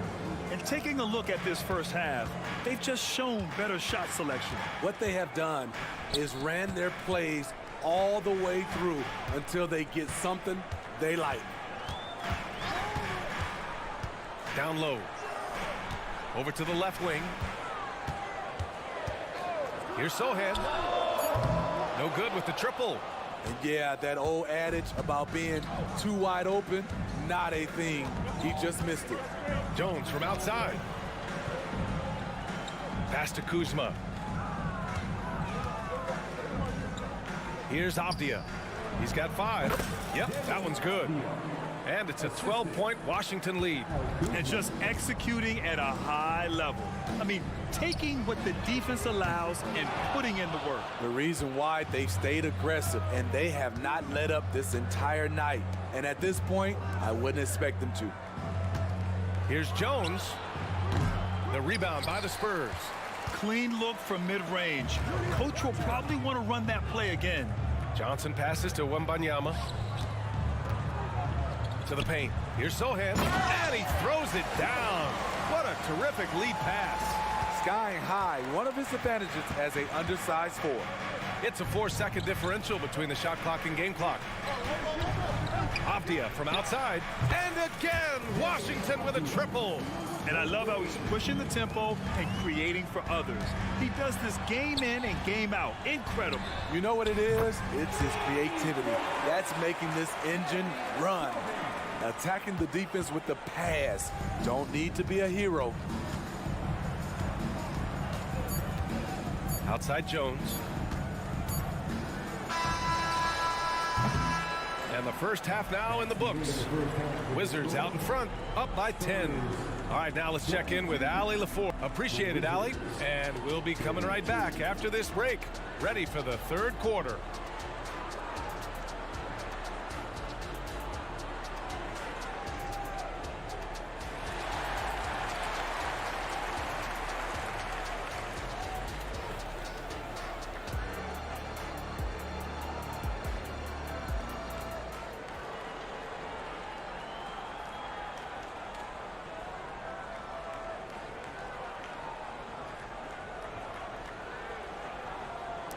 And taking a look at this first half, they've just shown better shot selection. What they have done is ran their plays all the way through until they get something they like. Down low. Over to the left wing. Here's Sohan. No good with the triple. And yeah, that old adage about being too wide open, not a thing. He just missed it. Jones from outside. Pass to Kuzma. Here's Avdia. He's got 5. Yep, that one's good. And it's a 12-point Washington lead. And just executing at a high level. I mean, taking what the defense allows and putting in the work. The reason why they stayed aggressive, and they have not let up this entire night. And at this point, I wouldn't expect them to. Here's Jones. The rebound by the Spurs. Clean look from mid-range. Coach will probably want to run that play again. Johnson passes to Wembanyama. To the paint. Here's Sohan. And he throws it down. What a terrific lead pass. Skying high, one of his advantages as an undersized 4. It's a 4-second differential between the shot clock and game clock. Avdia from outside. And again, Washington with a triple. And I love how he's pushing the tempo and creating for others. He does this game in and game out. Incredible. You know what it is? It's his creativity. That's making this engine run. Attacking the defense with the pass. Don't need to be a hero. Outside Jones. And the first half now in the books. Wizards out in front, up by 10. All right, now let's check in with Allie LaFour. Appreciate it, Allie. And we'll be coming right back after this break. Ready for the third quarter.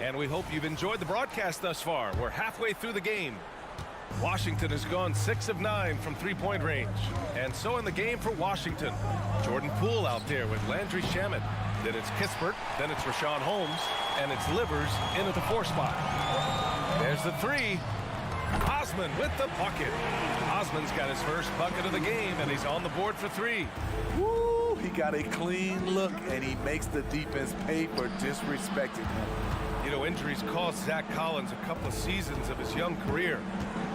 And we hope you've enjoyed the broadcast thus far. We're halfway through the game. Washington has gone 6 of 9 from three-point range. And so in the game for Washington, Jordan Poole out there with Landry Shamet. Then it's Kispert, then it's Rashawn Holmes, and it's Livers in at the 4 spot. There's the 3. Osman with the bucket. Osman's got his first bucket of the game, and he's on the board for 3. Woo! He got a clean look, and he makes the defense pay for disrespecting him. You know, injuries cost Zach Collins a couple of seasons of his young career.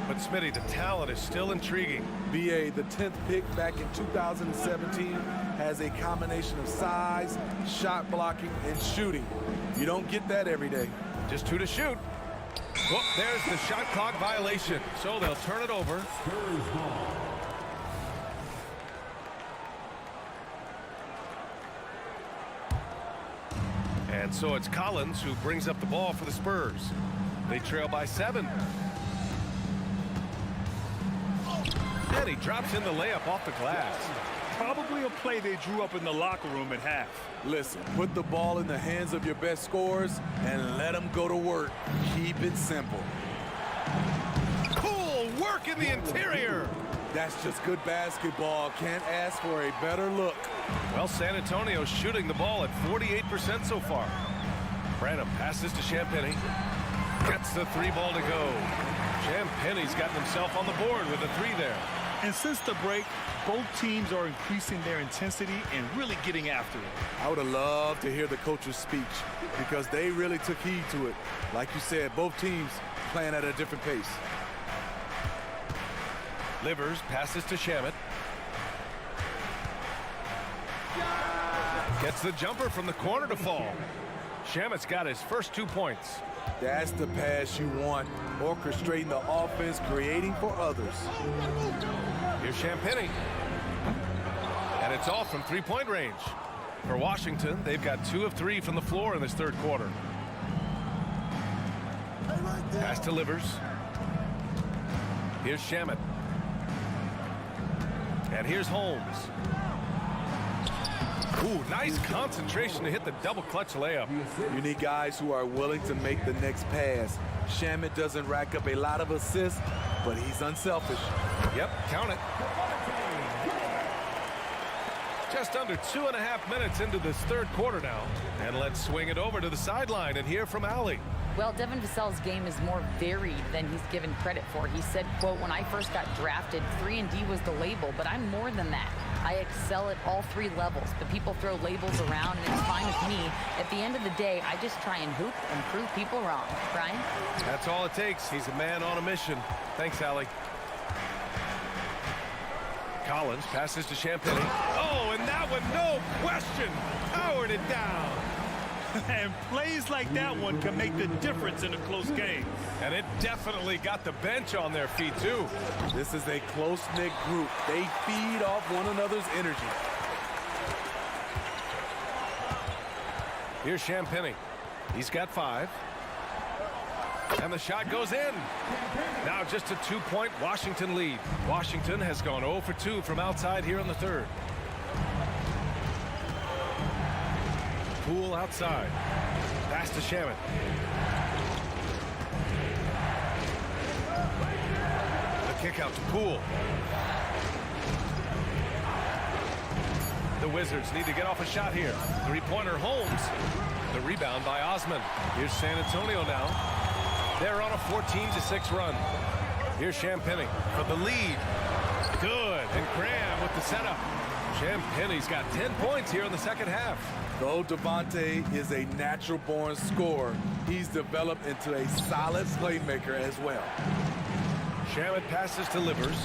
But Smitty, the talent is still intriguing. BA, the 10th pick back in 2017, has a combination of size, shot blocking, and shooting. You don't get that every day. Just 2 to shoot. Well, there's the shot clock violation. So they'll turn it over. And so it's Collins who brings up the ball for the Spurs. They trail by 7. And he drops in the layup off the glass. Probably a play they drew up in the locker room at half. Listen, put the ball in the hands of your best scorers and let them go to work. Keep it simple. Cool work in the interior. That's just good basketball. Can't ask for a better look. Well, San Antonio's shooting the ball at 48% so far. Branham passes to Champagny. Gets the 3 ball to go. Champagny's gotten himself on the board with a 3 there. And since the break, both teams are increasing their intensity and really getting after it. I would have loved to hear the coach's speech because they really took heed to it. Like you said, both teams playing at a different pace. Livers passes to Shamet. Gets the jumper from the corner to fall. Shamet's got his first 2 points. That's the pass you want. Orchestrating the offense, creating for others. Here's Champagny. And it's off from 3-point range. For Washington, they've got 2 of 3 from the floor in this third quarter. Pass delivers. Here's Shamet. And here's Holmes. Ooh, nice concentration to hit the double clutch layup. You need guys who are willing to make the next pass. Shamet doesn't rack up a lot of assists, but he's unselfish. Yep, count it. Just under 2.5 minutes into this third quarter now. And let's swing it over to the sideline and hear from Allie. Well, Devin Vassell's game is more varied than he's given credit for. He said, quote, when I first got drafted, 3-and-D was the label, but I'm more than that. I excel at all 3 levels, but people throw labels around, and it's fine with me. At the end of the day, I just try and hoop and prove people wrong. Brian? That's all it takes. He's a man on a mission. Thanks, Allie. Collins passes to Champagne. Oh, and that one, no question, powered it down. And plays like that one can make the difference in a close game. And it definitely got the bench on their feet, too. This is a close-knit group. They feed off one another's energy. Here's Champagne. He's got 5. And the shot goes in. Now just a 2-point Washington lead. Washington has gone 0 for 2 from outside here in the third. Poole outside. Pass to Shamet. The kick out to Poole. The Wizards need to get off a shot here. 3-pointer Holmes. The rebound by Osman. Here's San Antonio now. They're on a 14-6 run. Here's Champagne for the lead. Good. And Graham with the setup. Champagne's got 10 points here in the second half. Though Devontae is a natural-born scorer, he's developed into a solid playmaker as well. Shamet passes to Livers.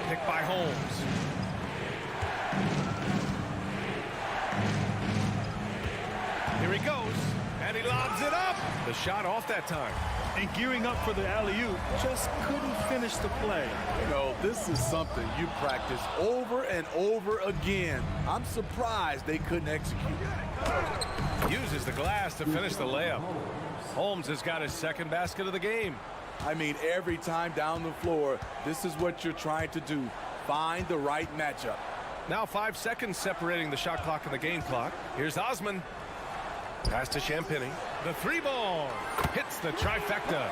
Picked by Holmes. Here he goes, and he lobs it up. The shot off that time. And gearing up for the alley-oop, just couldn't finish the play. You know, this is something you practice over and over again. I'm surprised they couldn't execute. Uses the glass to finish the layup. Holmes has got his second basket of the game. I mean, every time down the floor, this is what you're trying to do. Find the right matchup. Now 5 seconds separating the shot clock and the game clock. Here's Osman. Pass to Champagne. The 3-ball hits the trifecta.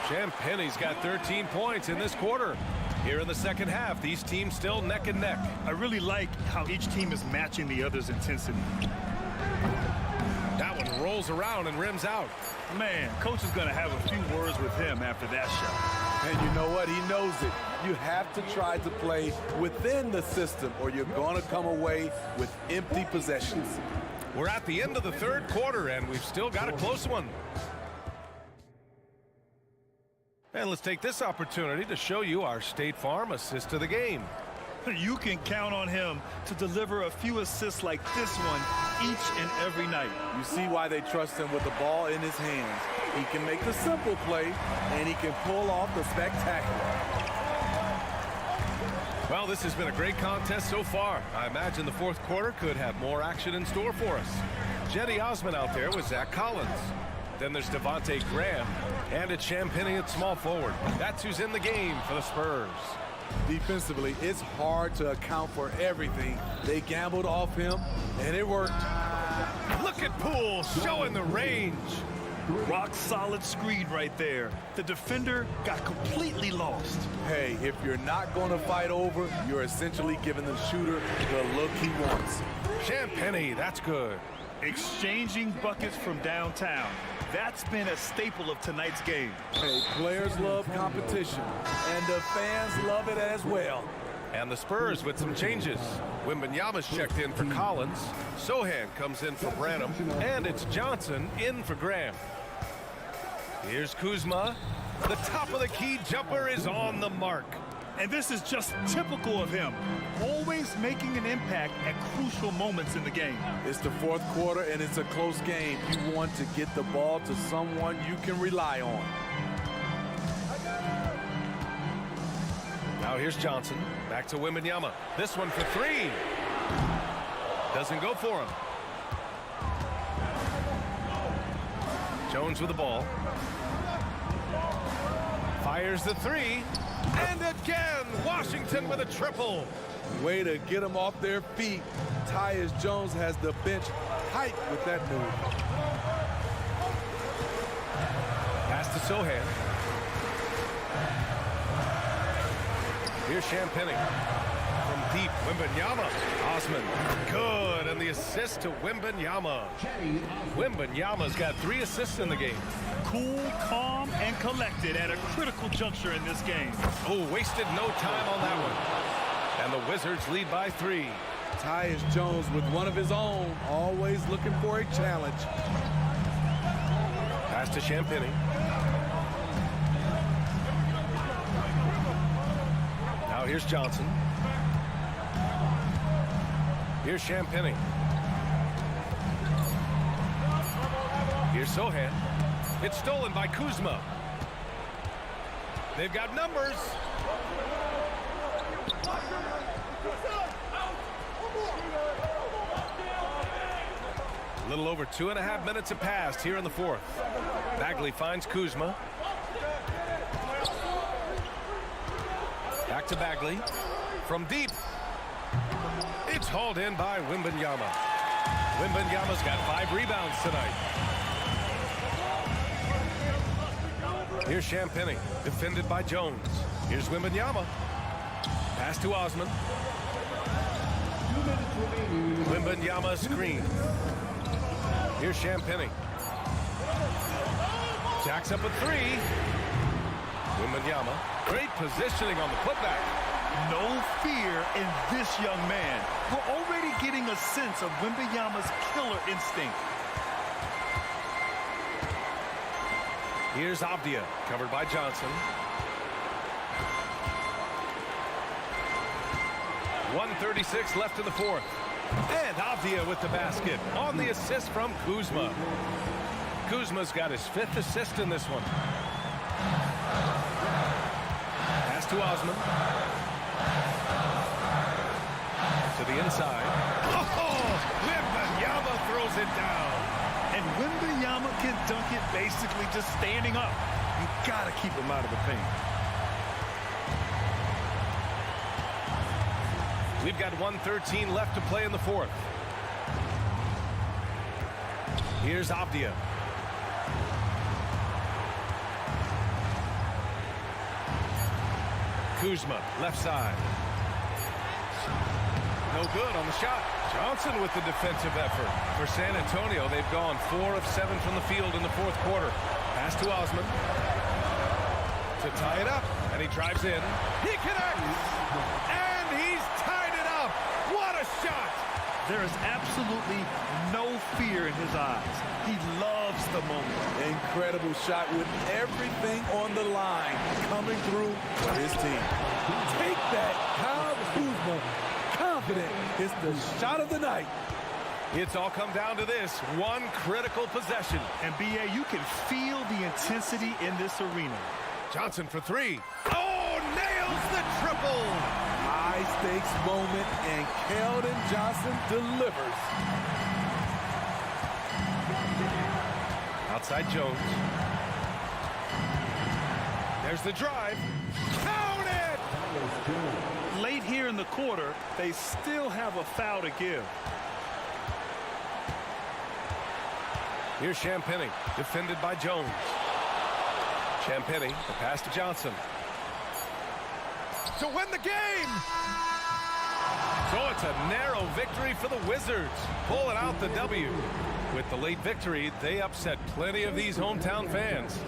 Champagne's got 13 points in this quarter. Here in the second half, these teams still neck and neck. I really like how each team is matching the other's intensity. That one rolls around and rims out. Man, coach is going to have a few words with him after that shot. And you know what? He knows it. You have to try to play within the system or you're going to come away with empty possessions. We're at the end of the third quarter, and we've still got a close one. And let's take this opportunity to show you our State Farm assist of the game. You can count on him to deliver a few assists like this one each and every night. You see why they trust him with the ball in his hands. He can make the simple play, and he can pull off the spectacular. Well, this has been a great contest so far. I imagine the fourth quarter could have more action in store for us. Jetty Osman out there with Zach Collins. Then there's Devontae Graham, and it's Champagne at small forward. That's who's in the game for the Spurs. Defensively, it's hard to account for everything. They gambled off him, and it worked. Look at Poole showing the range. Rock solid screen right there. The defender got completely lost. Hey, if you're not going to fight over, you're essentially giving the shooter the look he wants. Champagne, that's good. Exchanging buckets from downtown. That's been a staple of tonight's game. Hey, players love competition, and the fans love it as well. And the Spurs with some changes. Wembanyama's checked in for Collins. Sohan comes in for Branham. And it's Johnson in for Graham. Here's Kuzma. The top of the key jumper is on the mark. And this is just typical of him. Always making an impact at crucial moments in the game. It's the fourth quarter, and it's a close game. You want to get the ball to someone you can rely on. Now here's Johnson. Back to Wembanyama. This one for 3. Doesn't go for him. Jones with the ball. Fires the three. And again, Washington with a triple. Way to get them off their feet. Tyus Jones has the bench hype with that move. Pass to Sohan. Here's Champagny. From deep, Wembanyama. Osman. Good, and the assist to Wembanyama. Wembanyama's got 3 assists in the game. Cool, calm, and collected at a critical juncture in this game. Oh, wasted no time on that one. And the Wizards lead by 3. Tyus Jones with one of his own, always looking for a challenge. Pass to Champagny. Now here's Johnson. Here's Champagny. Here's Sohan. It's stolen by Kuzma. They've got numbers. A little over 2.5 minutes have passed here in the 4th. Bagley finds Kuzma. Back to Bagley. From deep. It's hauled in by Wembanyama. Wembanyama's got 5 rebounds tonight. Here's Champagny, defended by Jones. Here's Wembanyama. Pass to Osman. Wembanyama screen. Here's Champagny. Jacks up a 3. Wembanyama. Great positioning on the putback. No fear in this young man. We're already getting a sense of Wembanyama's killer instinct. Here's Avdia, covered by Johnson. 1:36 left in the 4th. And Avdia with the basket on the assist from Kuzma. Kuzma's got his 5th assist in this one. Pass to Osman. To the inside. Oh! Wembanyama throws it down. And Wembanyama can dunk it basically just standing up. You gotta keep him out of the paint. We've got 1:13 left to play in the 4th. Here's Avdia. Kuzma, left side. No good on the shot. Johnson with the defensive effort. For San Antonio, they've gone 4 of 7 from the field in the 4th quarter. Pass to Osman. To tie it up. And he drives in. He connects. And he's tied it up. What a shot. There is absolutely no fear in his eyes. He loves the moment. Incredible shot with everything on the line coming through for his team. Take that, Kyle Kuzma. Confident it's the shot of the night. It's all come down to this one critical possession. And B.A., you can feel the intensity in this arena. Johnson for 3. Oh, nails the triple. High-stakes moment, and Keldon Johnson delivers. Outside Jones. There's the drive. Count it! Late here in the quarter, they still have a foul to give. Here's Champagny, defended by Jones. Champagny, the pass to Johnson. To win the game! So it's a narrow victory for the Wizards, pulling out the W. With the late victory, they upset plenty of these hometown fans.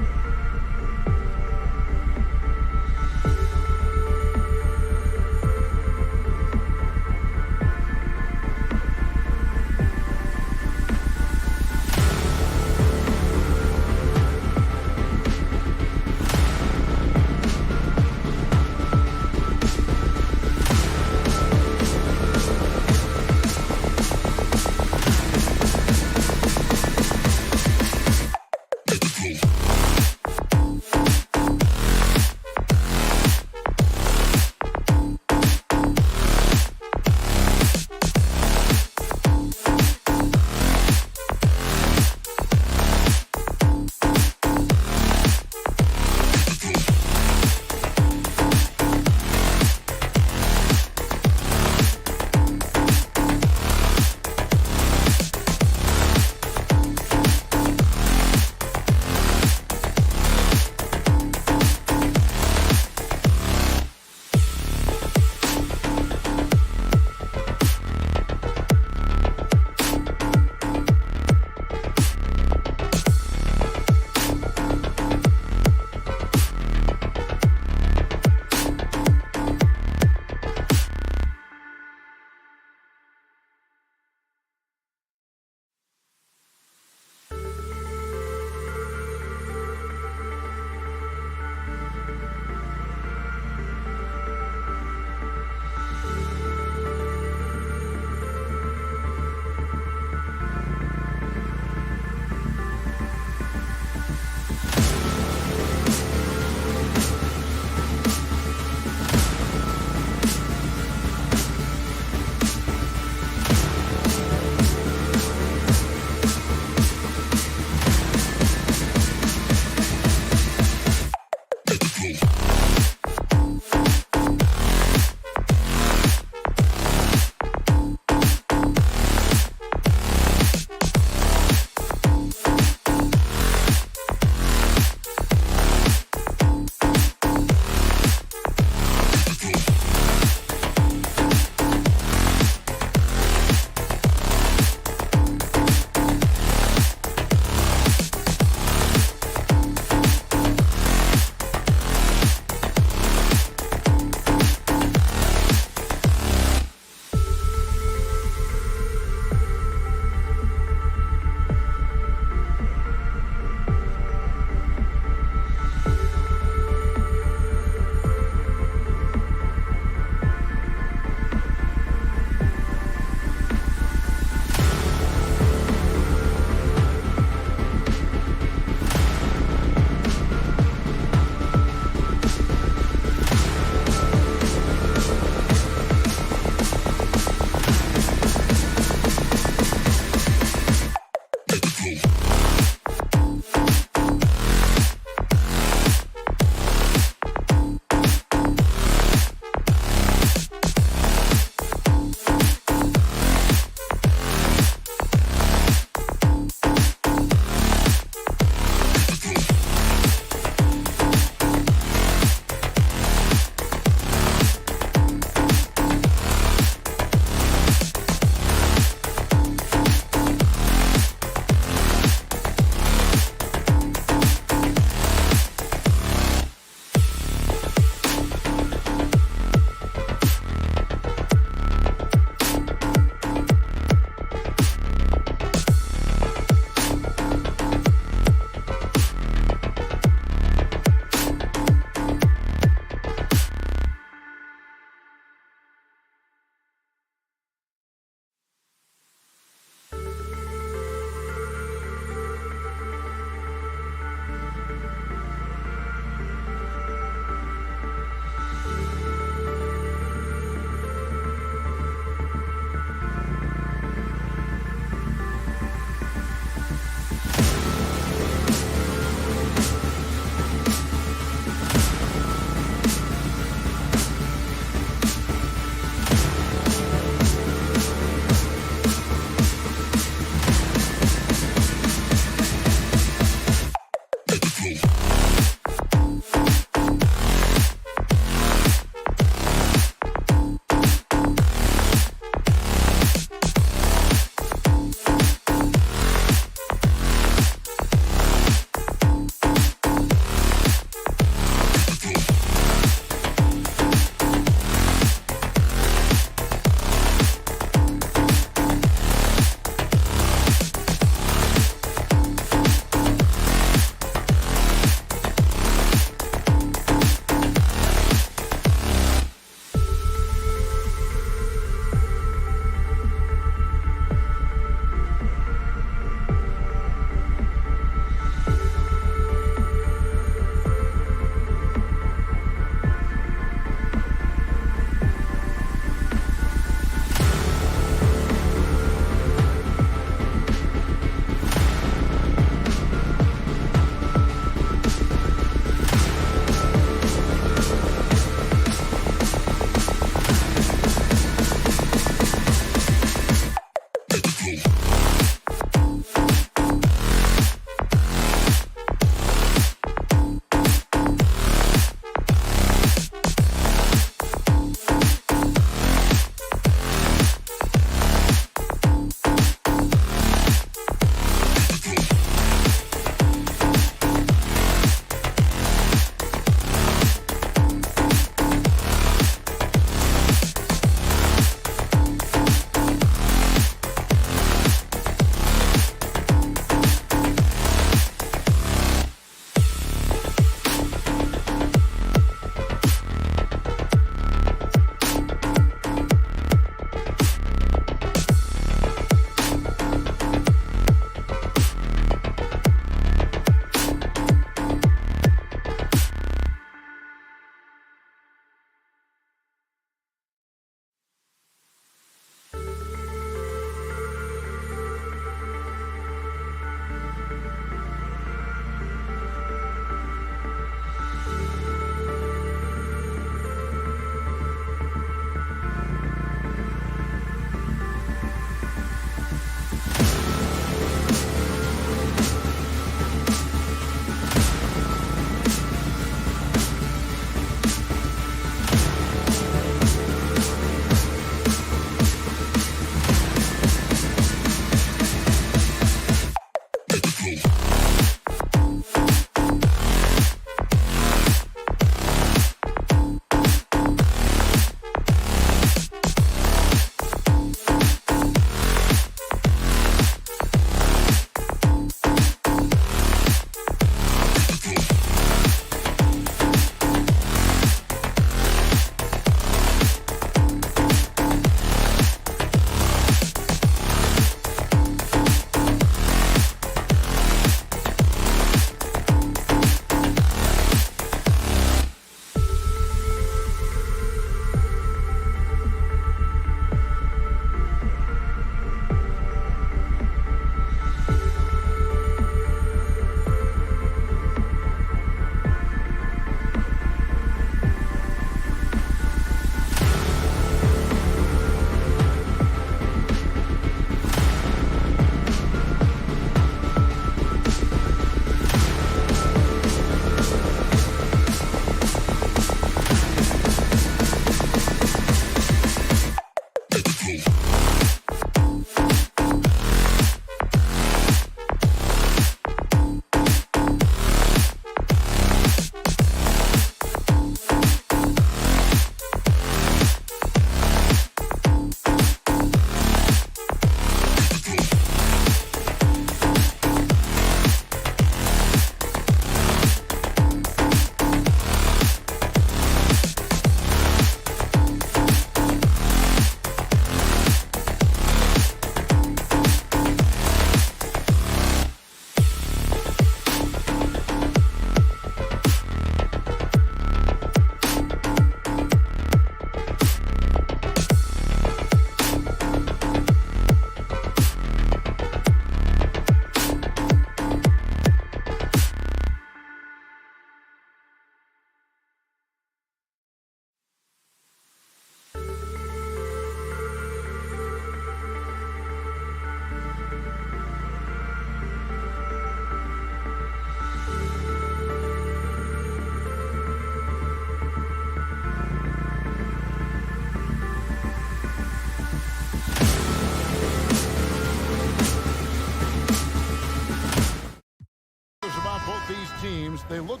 games, they look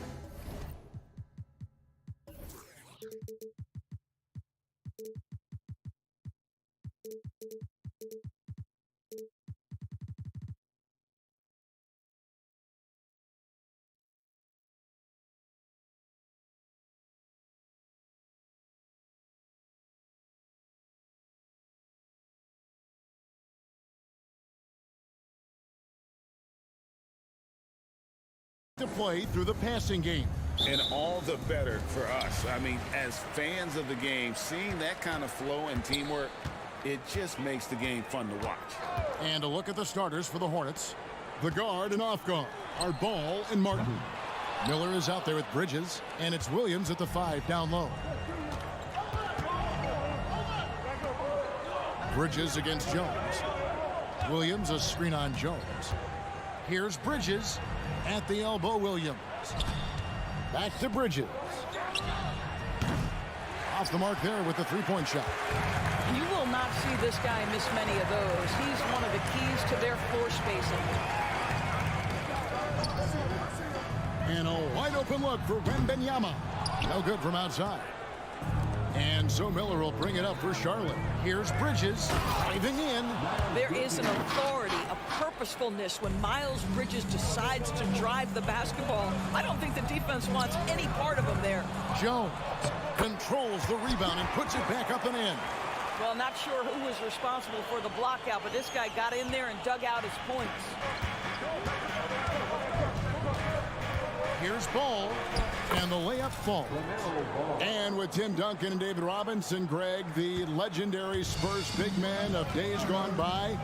to play through the passing game. And all the better for us. I mean, as fans of the game, seeing that kind of flow and teamwork, it just makes the game fun to watch. And a look at the starters for the Hornets. The guard and off guard are Ball and Martin. Miller is out there with Bridges, and it's Williams at the 5 down low. Bridges against Jones. Williams a screen on Jones. Here's Bridges at the elbow. Williams. Back to Bridges. Off the mark there with the three-point shot. You will not see this guy miss many of those. He's one of the keys to their floor spacing. And a wide open look for Wembanyama. No good from outside. And so Miller will bring it up for Charlotte. Here's Bridges diving in. There is an authority, a purposefulness when Miles Bridges decides to drive the basketball. I don't think the defense wants any part of him there. Jones controls the rebound and puts it back up and in. Well, not sure who was responsible for the block out, but this guy got in there and dug out his points. Here's Ball, and the layup falls. And with Tim Duncan and David Robinson, Greg, the legendary Spurs big man of days gone by,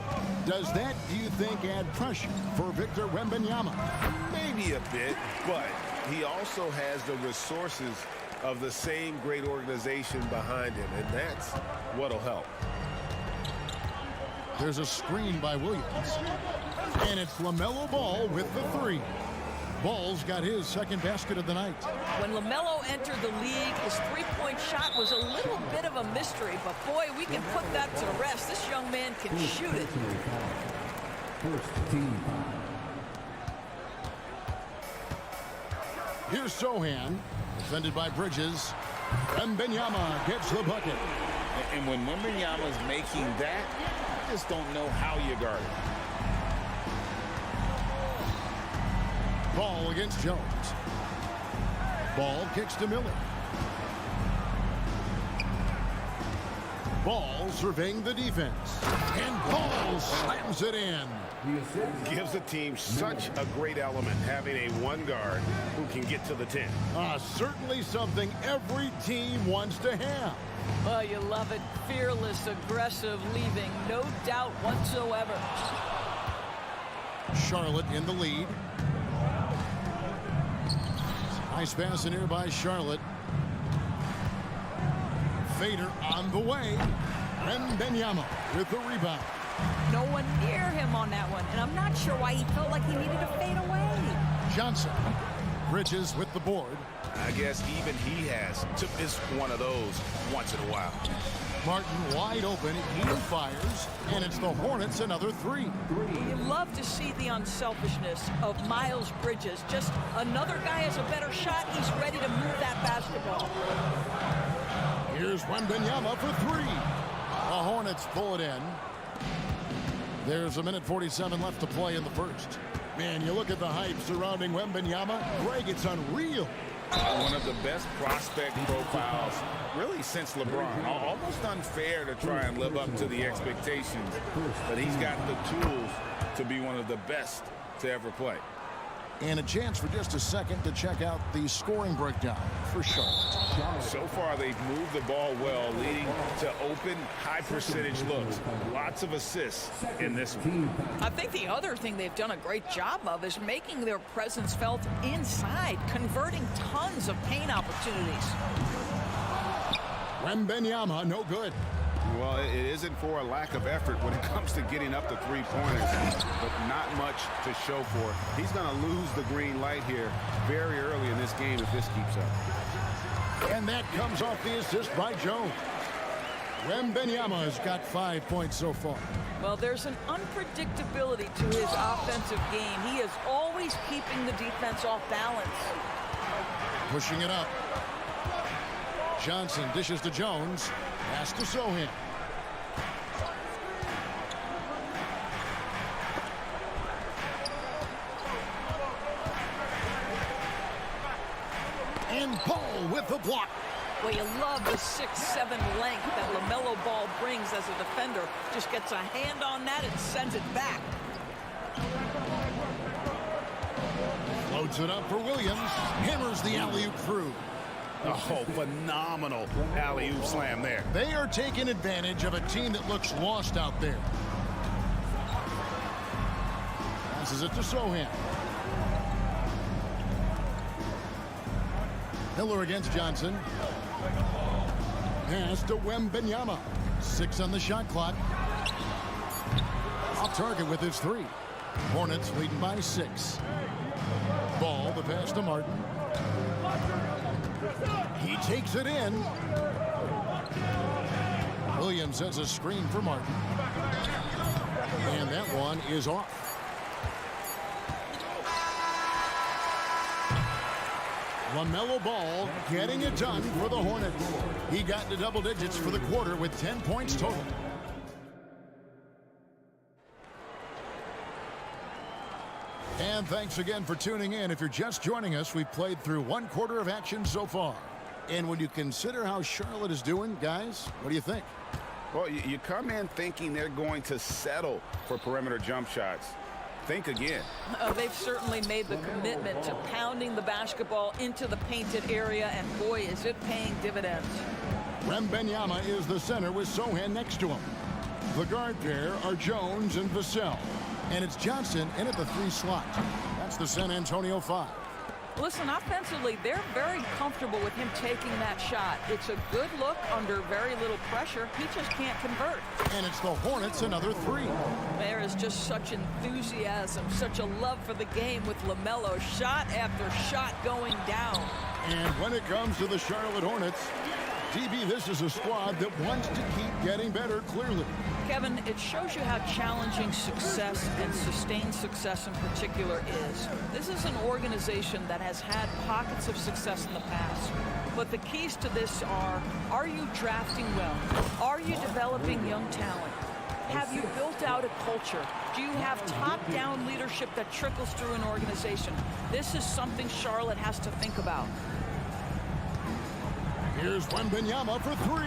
does that, do you think, add pressure for Victor Wembanyama? Maybe a bit, but he also has the resources of the same great organization behind him, and that's what'll help. There's a screen by Williams, and it's LaMelo Ball with the 3. Ball's got his second basket of the night. When LaMelo entered the league, his three-point shot was a little bit of a mystery, but boy, we can put that to rest. This young man can shoot it. Here's Sohan, defended by Bridges. Wembanyama gets the bucket. And when Wembanyama's making that, I just don't know how you guard it. Ball against Jones. Ball kicks to Miller. Ball surveying the defense. And Ball slams it in. Gives the team such a great element having a one guard who can get to the 10. Certainly something every team wants to have. Oh, you love it. Fearless, aggressive, leaving. No doubt whatsoever. Charlotte in the lead. Nice pass in here by Charlotte. Fader on the way. Wembanyama with the rebound. No one near him on that one, and I'm not sure why he felt like he needed to fade away. Johnson. Bridges with the board. I guess even he has to miss one of those once in a while. Martin wide open. He fires, and it's the Hornets another 3. You love to see the unselfishness of Miles Bridges. Just another guy has a better shot. He's ready to move that basketball. Here's Wembanyama for 3. The Hornets pull it in. There's a minute 47 left to play in the first. Man, you look at the hype surrounding Wembanyama. Greg, it's unreal. One of the best prospect profiles, really, since LeBron. Almost unfair to try and live up to the expectations, but he's got the tools to be one of the best to ever play. And a chance for just a second to check out the scoring breakdown for Charlotte. So far, they've moved the ball well, leading to open, high-percentage looks. Lots of assists in this one. I think the other thing they've done a great job of is making their presence felt inside, converting tons of paint opportunities. Wembanyama, no good. Well, it isn't for a lack of effort when it comes to getting up to three-pointers, but not much to show for it. He's going to lose the green light here very early in this game if this keeps up. And that comes off the assist by Jones. Wembanyama's got 5 points so far. Well, there's an unpredictability to his offensive game. He is always keeping the defense off balance. Pushing it up. Johnson dishes to Jones. Pass to Sohan. And Paul with the block. Well, you love the 6'7" length that LaMelo Ball brings as a defender. Just gets a hand on that and sends it back. Loads it up for Williams. Hammers the alley-oop through. Oh, phenomenal alley-oop slam there. They are taking advantage of a team that looks lost out there. Passes it to Sohan. Miller against Johnson. Pass to Wembanyama. 6 on the shot clock. Off target with his 3. Hornets leading by 6. Ball, the pass to Martin. He takes it in. Williams sets a screen for Martin. And that one is off. LaMelo Ball getting it done for the Hornets. He got into double digits for the quarter with 10 points total. And thanks again for tuning in. If you're just joining us, we've played through 1 quarter of action so far. And when you consider how Charlotte is doing, guys, what do you think? Well, you come in thinking they're going to settle for perimeter jump shots. Think again. They've certainly made the commitment to pounding the basketball into the painted area, and boy, is it paying dividends. Wembanyama is the center with Sohan next to him. The guard pair are Jones and Vassell. And it's Johnson in at the 3 slot. That's the San Antonio 5. Listen, offensively, they're very comfortable with him taking that shot. It's a good look under very little pressure. He just can't convert. And it's the Hornets another 3. There is just such enthusiasm, such a love for the game with LaMelo, shot after shot going down. And when it comes to the Charlotte Hornets, DB, this is a squad that wants to keep getting better, clearly. Kevin, it shows you how challenging success and sustained success in particular is. This is an organization that has had pockets of success in the past. But the keys to this are you drafting well? Are you developing young talent? Have you built out a culture? Do you have top-down leadership that trickles through an organization? This is something Charlotte has to think about. Here's Wembanyama for 3.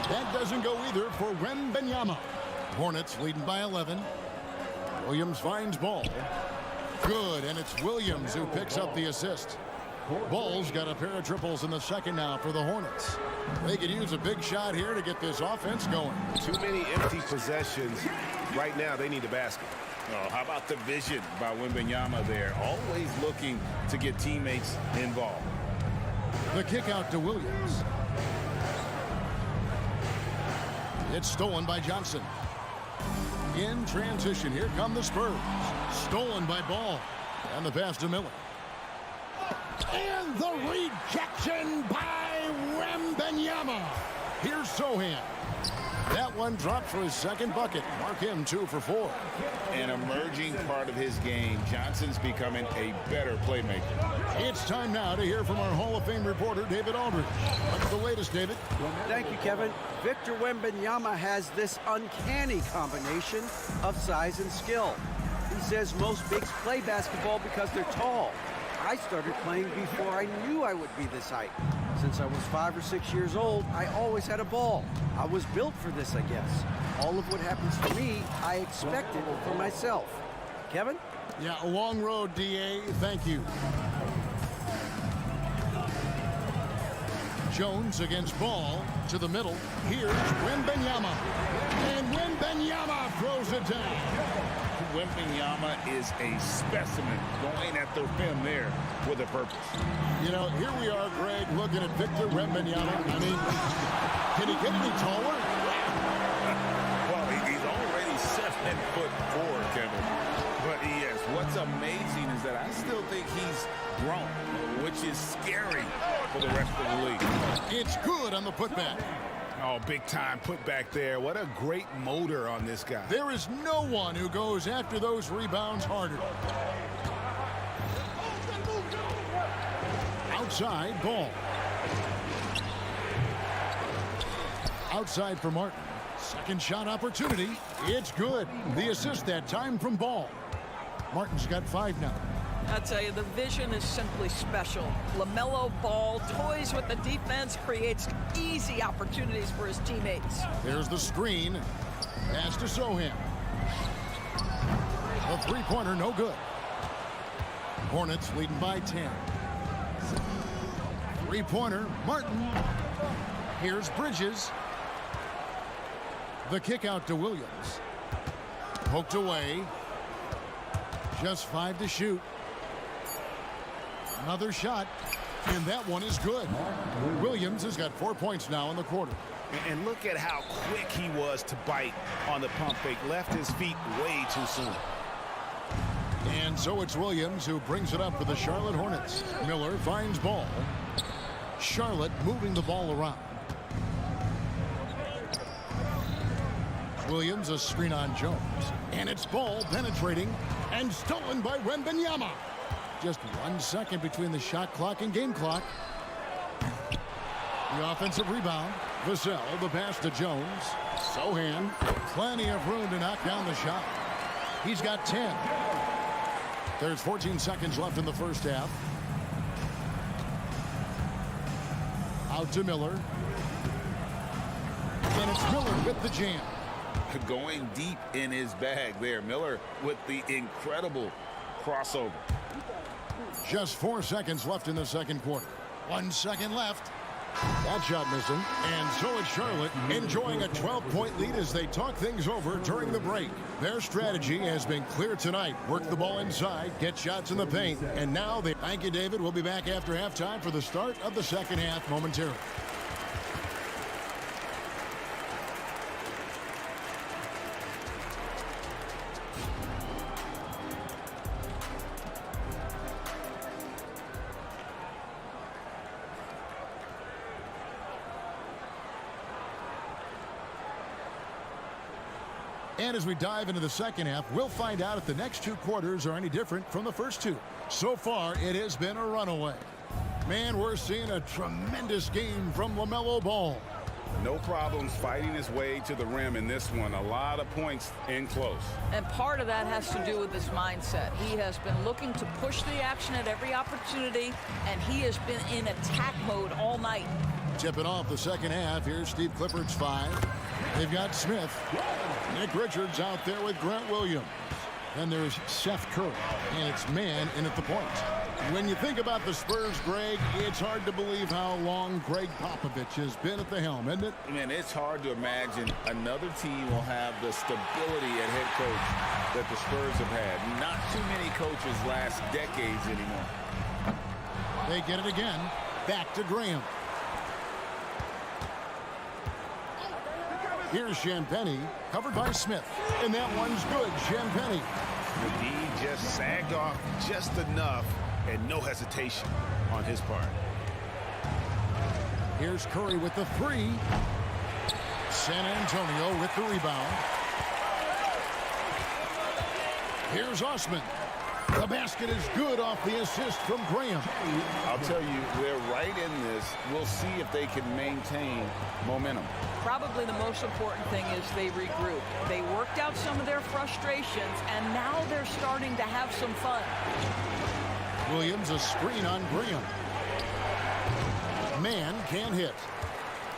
That doesn't go either for Wembanyama. Hornets leading by 11. Williams finds Ball. Good, and it's Williams who picks up the assist. Ball's got a pair of triples in the second now for the Hornets. They could use a big shot here to get this offense going. Too many empty possessions. Right now, they need the basket. Oh, how about the vision by Wembanyama there? Always looking to get teammates involved. The kick out to Williams. It's stolen by Johnson. In transition, here come the Spurs. Stolen by Ball. And the pass to Miller. And the rejection by Wembanyama. Here's Sohan. That one dropped for his second bucket. Mark him 2 for 4. An emerging part of his game. Johnson's becoming a better playmaker. It's time now to hear from our Hall of Fame reporter, David Aldridge. What's the latest, David? Thank you, Kevin. Victor Wembanyama has this uncanny combination of size and skill. He says most bigs play basketball because they're tall. I started playing before I knew I would be this height. Since I was 5 or 6 years old, I always had a ball. I was built for this, I guess. All of what happens to me, I expected for myself. Kevin? Yeah, a long road, D.A. Thank you. Jones against Ball to the middle. Here's Wembanyama. And Wembanyama throws it down. Wembanyama is a specimen, going at the rim there with a purpose. You know, here we are, Greg, looking at Victor Wembanyama. I mean, can he get any taller? Well, he's already 7'4", Kevin. But yes, what's amazing is that I still think he's grown, which is scary for the rest of the league. It's good on the putback. Oh, big time put back there. What a great motor on this guy. There is no one who goes after those rebounds harder. Outside ball. Outside for Martin. Second shot opportunity. It's good. The assist that time from Ball. Martin's got 5 now. I tell you, the vision is simply special. LaMelo Ball toys with the defense, creates easy opportunities for his teammates. There's the screen. Pass to Sohan. The three-pointer, no good. Hornets leading by 10. Three-pointer, Martin. Here's Bridges. The kick out to Williams. Poked away. Just 5 to shoot. Another shot, and that one is good. Williams has got 4 points now in the quarter. And look at how quick he was to bite on the pump fake. Left his feet way too soon. And so it's Williams who brings it up for the Charlotte Hornets. Miller finds Ball. Charlotte moving the ball around. Williams a screen on Jones. And it's Ball penetrating and stolen by Wembanyama. Just 1 second between the shot clock and game clock. The offensive rebound. Vassell, the pass to Jones. Sohan, plenty of room to knock down the shot. He's got 10. There's 14 seconds left in the first half. Out to Miller. And it's Miller with the jam. Going deep in his bag there. Miller with the incredible crossover. Just 4 seconds left in the second quarter. 1 second left. That shot missing. And so it's Charlotte enjoying a 12-point lead as they talk things over during the break. Their strategy has been clear tonight. Work the ball inside, get shots in the paint. And now they... Thank you, David. We'll be back after halftime for the start of the second half momentarily. And as we dive into the second half, we'll find out if the next 2 quarters are any different from the first 2. So far, it has been a runaway. Man, we're seeing a tremendous game from LaMelo Ball. No problems fighting his way to the rim in this one. A lot of points in close. And part of that has to do with his mindset. He has been looking to push the action at every opportunity, and he has been in attack mode all night. Tipping off the second half. Here's Steve Clifford's 5. They've got Smith. Nick Richards out there with Grant Williams. Then there's Seth Curry, and it's man in at the point. When you think about the Spurs, Greg, it's hard to believe how long Greg Popovich has been at the helm, isn't it? Man, it's hard to imagine another team will have the stability at head coach that the Spurs have had. Not too many coaches last decades anymore. They get it again. Back to Graham. Here's Champagnie, covered by Smith. And that one's good, Champagnie. McGee just sagged off just enough, and no hesitation on his part. Here's Curry with the 3. San Antonio with the rebound. Here's Osman. The basket is good off the assist from Graham. I'll tell you, they're right in this. We'll see if they can maintain momentum. Probably the most important thing is they regroup. They worked out some of their frustrations, and now they're starting to have some fun. Williams a screen on Graham. Man can't hit.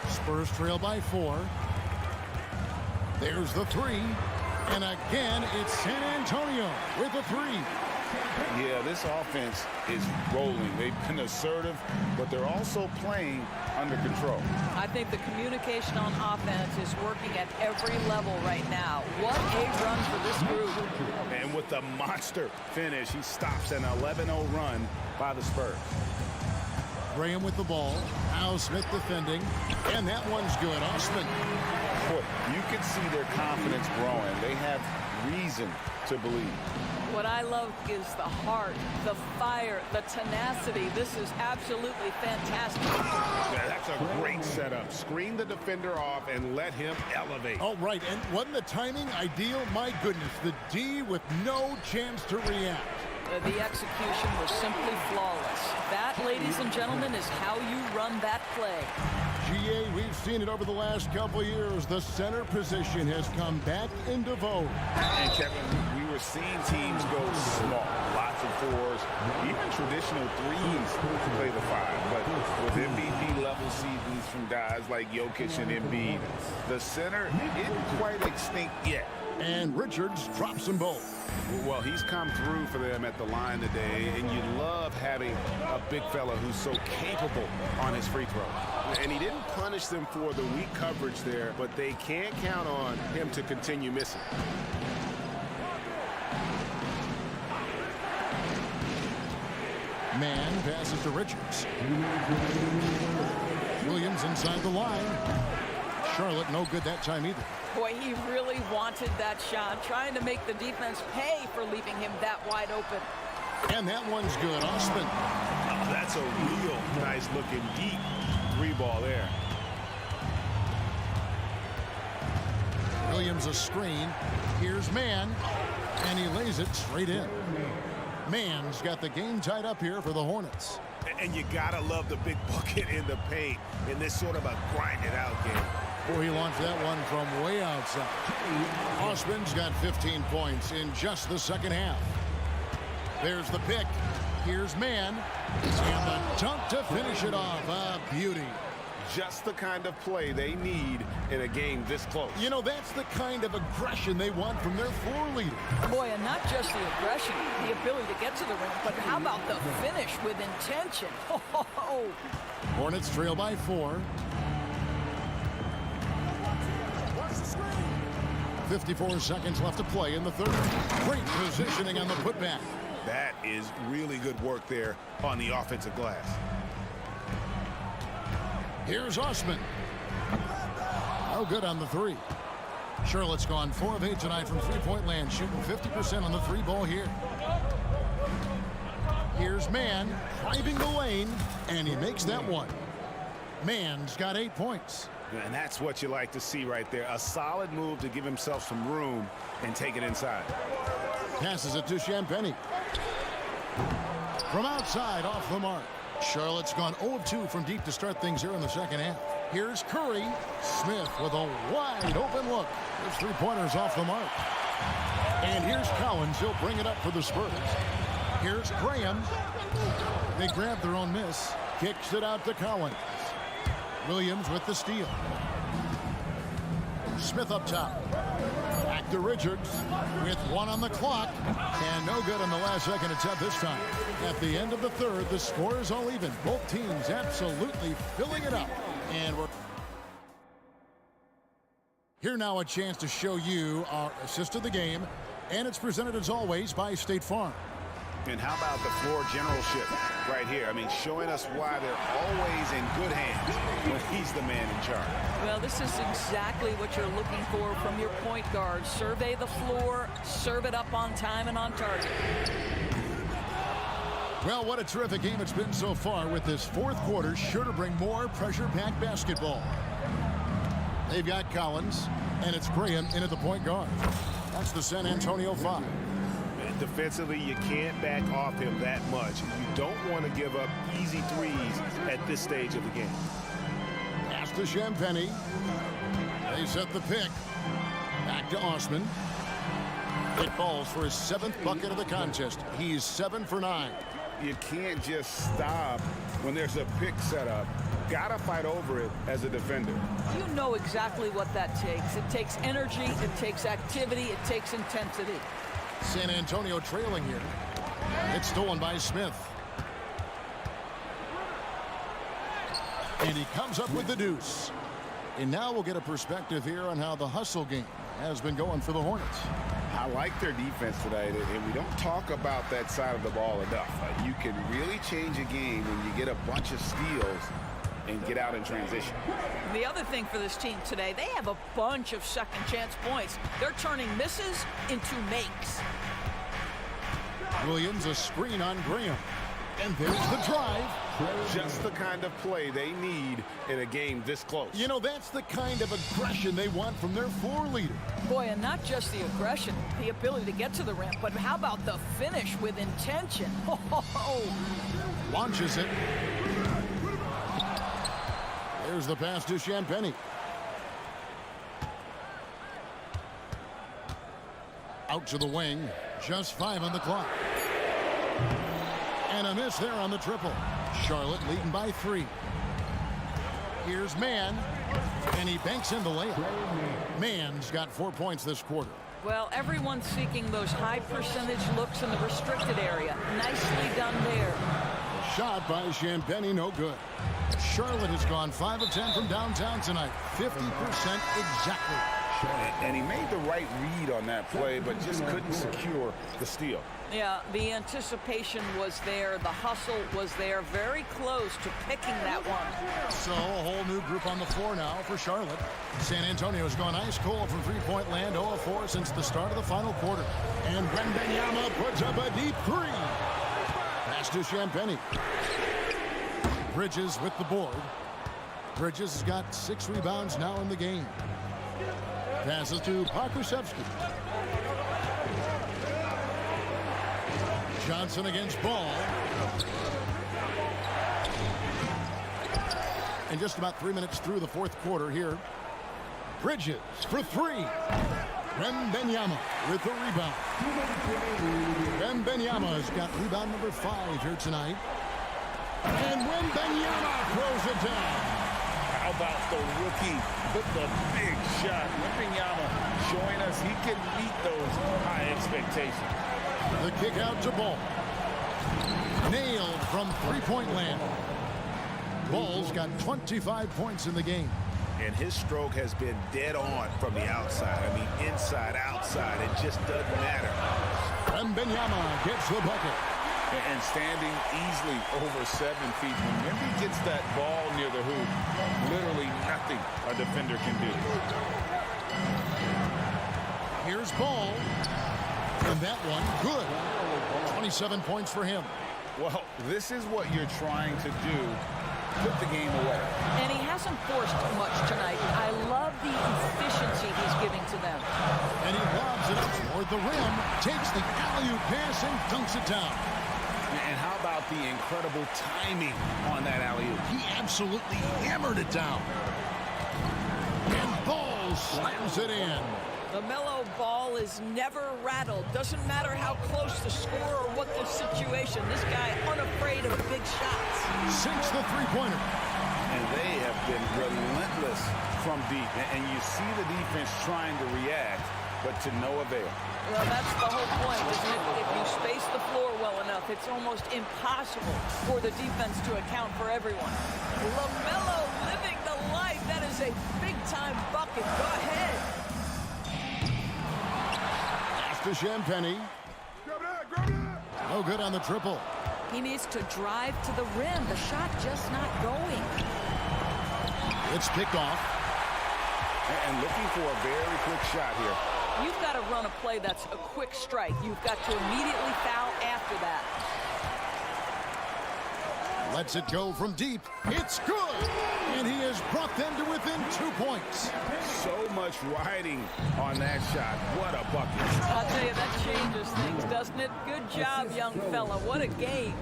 Spurs trail by 4. There's the 3. And again, it's San Antonio with a 3. Yeah, this offense is rolling. They've been assertive, but they're also playing under control. I think the communication on offense is working at every level right now. What a run for this group. And with the monster finish, he stops an 11-0 run by the Spurs. Graham with the ball. Now Smith defending. And that one's good. Osman. Boy, you can see their confidence growing. They have reason to believe. What I love is the heart, the fire, the tenacity. This is absolutely fantastic. Yeah, that's a great setup. Screen the defender off and let him elevate. All right, and wasn't the timing ideal? My goodness, the D with no chance to react. The execution was simply flawless. That, ladies and gentlemen, is how you run that play. GA, we've seen it over the last couple of years. The center position has come back into vogue. And Kevin, we were seeing teams go small, lots of fours, even traditional threes to play the five. But with MVP level seasons from guys like Jokic and Embiid, the center isn't quite extinct yet. And Richards drops them both. Well, he's come through for them at the line today, and you love having a big fella who's so capable on his free throw. And he didn't punish them for the weak coverage there, but they can't count on him to continue missing. Man passes to Richards. Williams inside the line. Charlotte no good that time either. Boy, he really wanted that shot, trying to make the defense pay for leaving him that wide open. And that one's good. Osman. Oh, that's a real nice looking deep three ball there. Williams a screen. Here's Mann. And he lays it straight in. Mann's got the game tied up here for the Hornets. And you gotta love the big bucket in the paint in this sort of a grinded out game. Boy, he launched that one from way outside. Osman's got 15 points in just the second half. There's the pick. Here's Mann. And the dunk to finish it off. A beauty. Just the kind of play they need in a game this close. You know, that's the kind of aggression they want from their floor leader. Boy, and not just the aggression, the ability to get to the rim, but how about the finish with intention? Hornets trail by 4. 54 seconds left to play in the third. Great positioning on the putback. That is really good work there on the offensive glass. Here's Osman. No good on the 3. Charlotte's gone 4 of 8 tonight from three-point land, shooting 50% on the 3 ball here. Here's Mann driving the lane, and he makes that one. Mann's got 8 points. And that's what you like to see right there. A solid move to give himself some room and take it inside. Passes it to Champagny. From outside, off the mark. Charlotte's gone 0 of 2 from deep to start things here in the second half. Here's Curry. Smith with a wide open look. His three-pointers off the mark. And here's Collins. He'll bring it up for the Spurs. Here's Graham. They grab their own miss. Kicks it out to Collins. Williams with the steal. Smith up top. Back to Richards with 1 on the clock. And no good on the last second attempt this time. At the end of the third, the score is all even. Both teams absolutely filling it up. And we're here now, a chance to show you our assist of the game. And it's presented as always by State Farm. And how about the floor generalship right here? I mean, showing us why they're always in good hands when he's the man in charge. Well, this is exactly what you're looking for from your point guard. Survey the floor, serve it up on time and on target. Well, what a terrific game it's been so far, with this fourth quarter sure to bring more pressure-packed basketball. They've got Collins, and it's Graham in at the point guard. That's the San Antonio 5. Defensively, you can't back off him that much. You don't want to give up easy threes at this stage of the game. Pass to Champagny. They set the pick. Back to Osman. It falls for his 7th bucket of the contest. He's 7 for 9. You can't just stop when there's a pick set up. Gotta fight over it as a defender. You know exactly what that takes. It takes energy, it takes activity, it takes intensity. San Antonio trailing here. It's stolen by Smith. And he comes up with the deuce. And now we'll get a perspective here on how the hustle game has been going for the Hornets. I like their defense today, and we don't talk about that side of the ball enough. You can really change a game when you get a bunch of steals and get out in transition. The other thing for this team today, they have a bunch of second chance points. They're turning misses into makes. Williams, a screen on Graham. And there's the drive. Just the kind of play they need in a game this close. You know, that's the kind of aggression they want from their floor leader. Boy, and not just the aggression, the ability to get to the rim, but how about the finish with intention? Launches it. There's the pass to Champagnie. Out to the wing. Just 5 on the clock. And a miss there on the triple. Charlotte leading by 3. Here's Mann. And he banks in the layup. Mann's got 4 points this quarter. Well, everyone's seeking those high percentage looks in the restricted area. Nicely done there. Shot by Champagnie, no good. Charlotte has gone 5 of 10 from downtown tonight. 50% exactly. And he made the right read on that play, but just couldn't secure the steal. Yeah, the anticipation was there. The hustle was there. Very close to picking that one. So a whole new group on the floor now for Charlotte. San Antonio's gone ice cold from three-point land, 0 of 4 since the start of the final quarter. And Wembanyama puts up a deep 3. Pass to Champagnie. Bridges with the board. Bridges has got 6 rebounds now in the game. Passes to Pokusevski. Johnson against Ball. And just about 3 minutes through the fourth quarter here. Bridges for 3. Wembanyama with the rebound. Wembanyama's got rebound number 5 here tonight. And Wembanyama throws it down. How about the rookie with the big shot? Wembanyama showing us he can meet those high expectations. The kick out to Ball. Nailed from three-point land. Ball's got 25 points in the game. And his stroke has been dead on from the outside. I mean, inside, outside, it just doesn't matter. Wembanyama gets the bucket. And standing easily over 7 feet. When he gets that ball near the hoop, literally nothing a defender can do. Here's Ball. And that one, good. 27 points for him. Well, this is what you're trying to do. Put the game away. And he hasn't forced much tonight. I love the efficiency he's giving to them. And he lobs it up toward the rim, takes the alley-oop pass and dunks it down. And how about the incredible timing on that alley-oop? He absolutely hammered it down. And Ball slams it in. The mellow Ball is never rattled. Doesn't matter how close the score or what the situation. This guy unafraid of big shots. Sinks the three-pointer. And they have been relentless from deep. And you see the defense trying to react, but to no avail. Well, that's the whole point, isn't it? If you space the floor well enough, it's almost impossible for the defense to account for everyone. LaMelo living the life. That is a big-time bucket. Go ahead. To Champagnie. No good on the triple. He needs to drive to the rim. The shot just not going. It's picked off. And looking for a very quick shot here. You've got to run a play that's a quick strike. You've got to immediately foul after that. Lets it go from deep. It's good. And he has brought them to within 2 points. So much riding on that shot. What a bucket. I'll tell you, that changes things, doesn't it? Good job, young fella. What a game.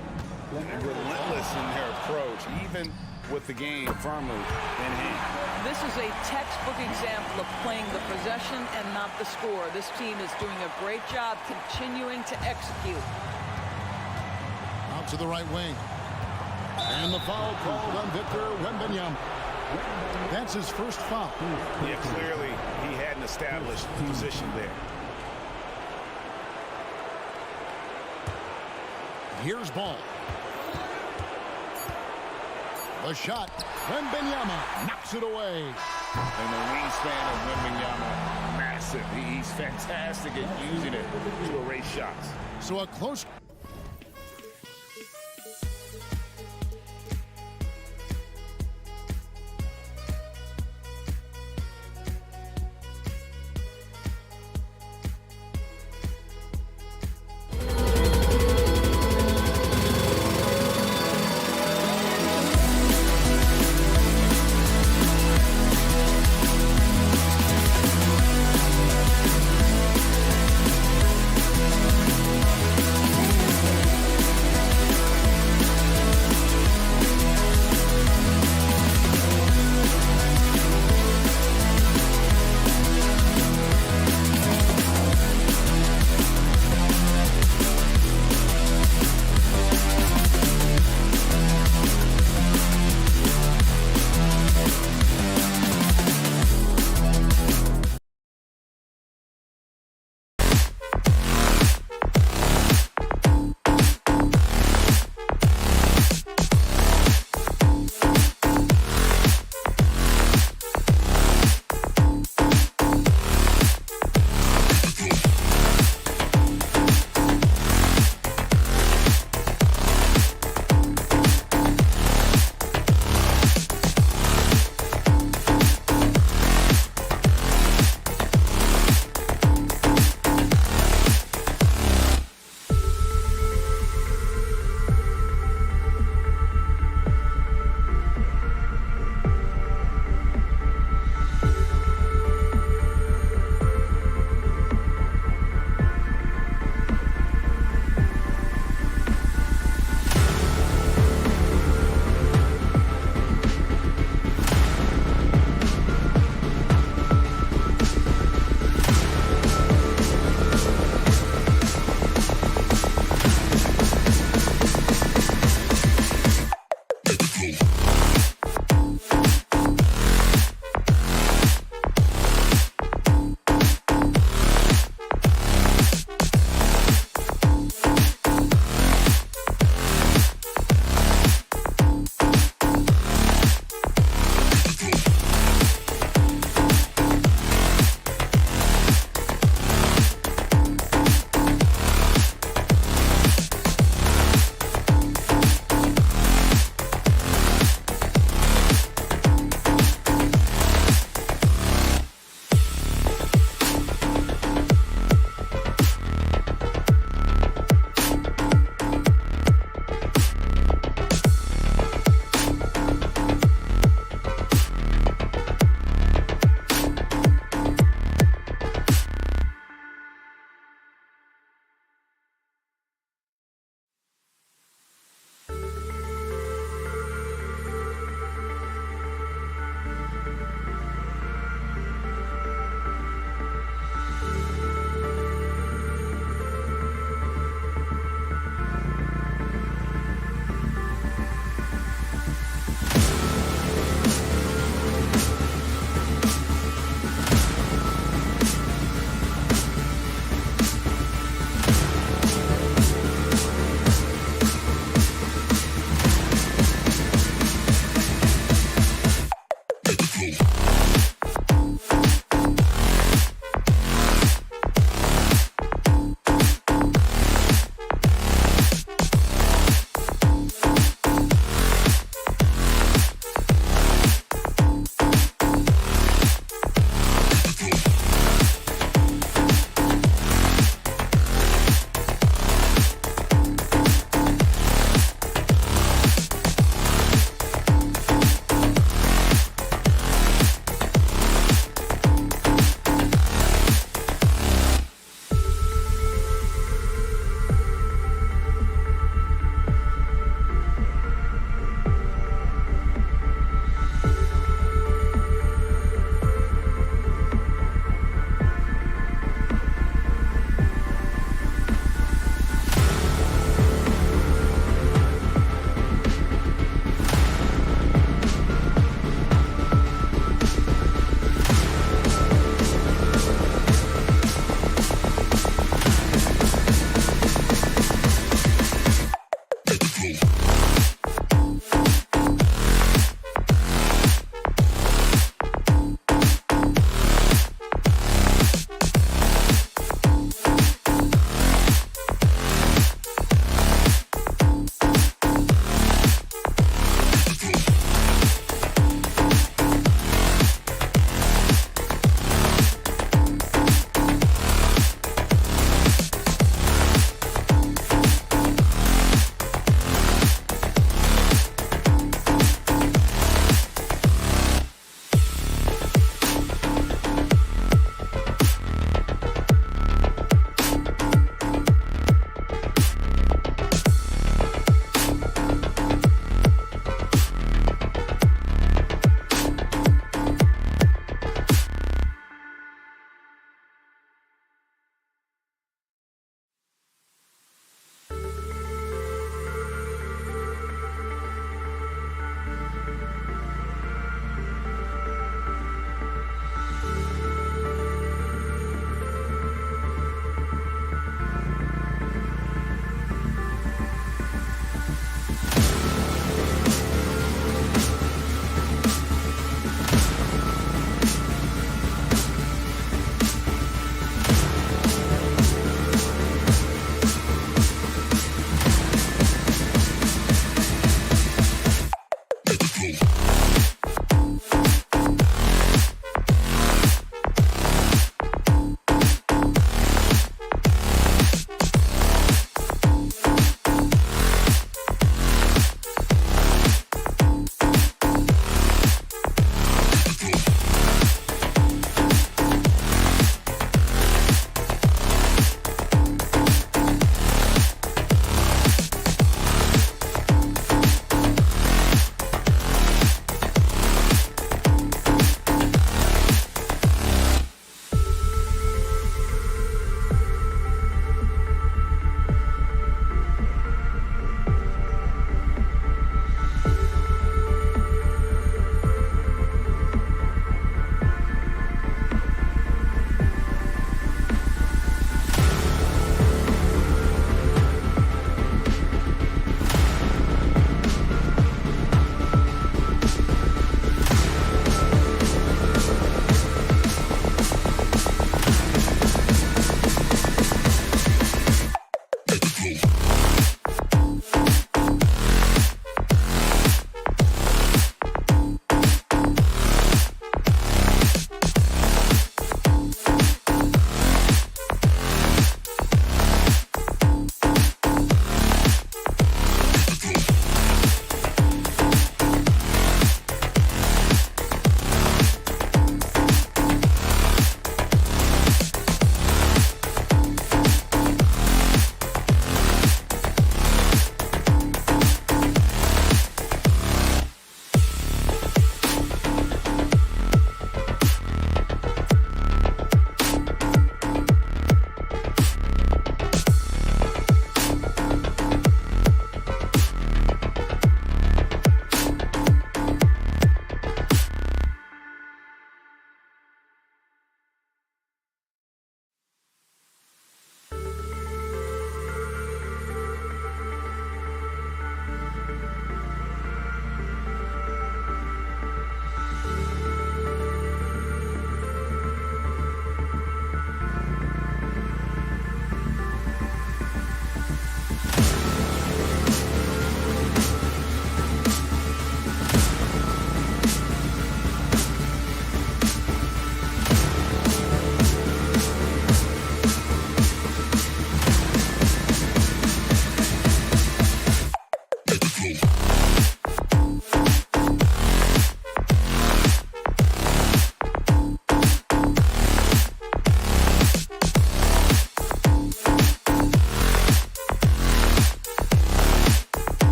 Relentless in their approach, even with the game firmly in hand. This is a textbook example of playing the possession and not the score. This team is doing a great job continuing to execute. Out to the right wing. And the foul called on Victor Wembanyama. That's his first foul. Yeah, clearly he had an established position there. Here's Ball. The shot. Wembanyama knocks it away. And the wingspan of Wembanyama, massive. He's fantastic at using it to erase shots. So a close...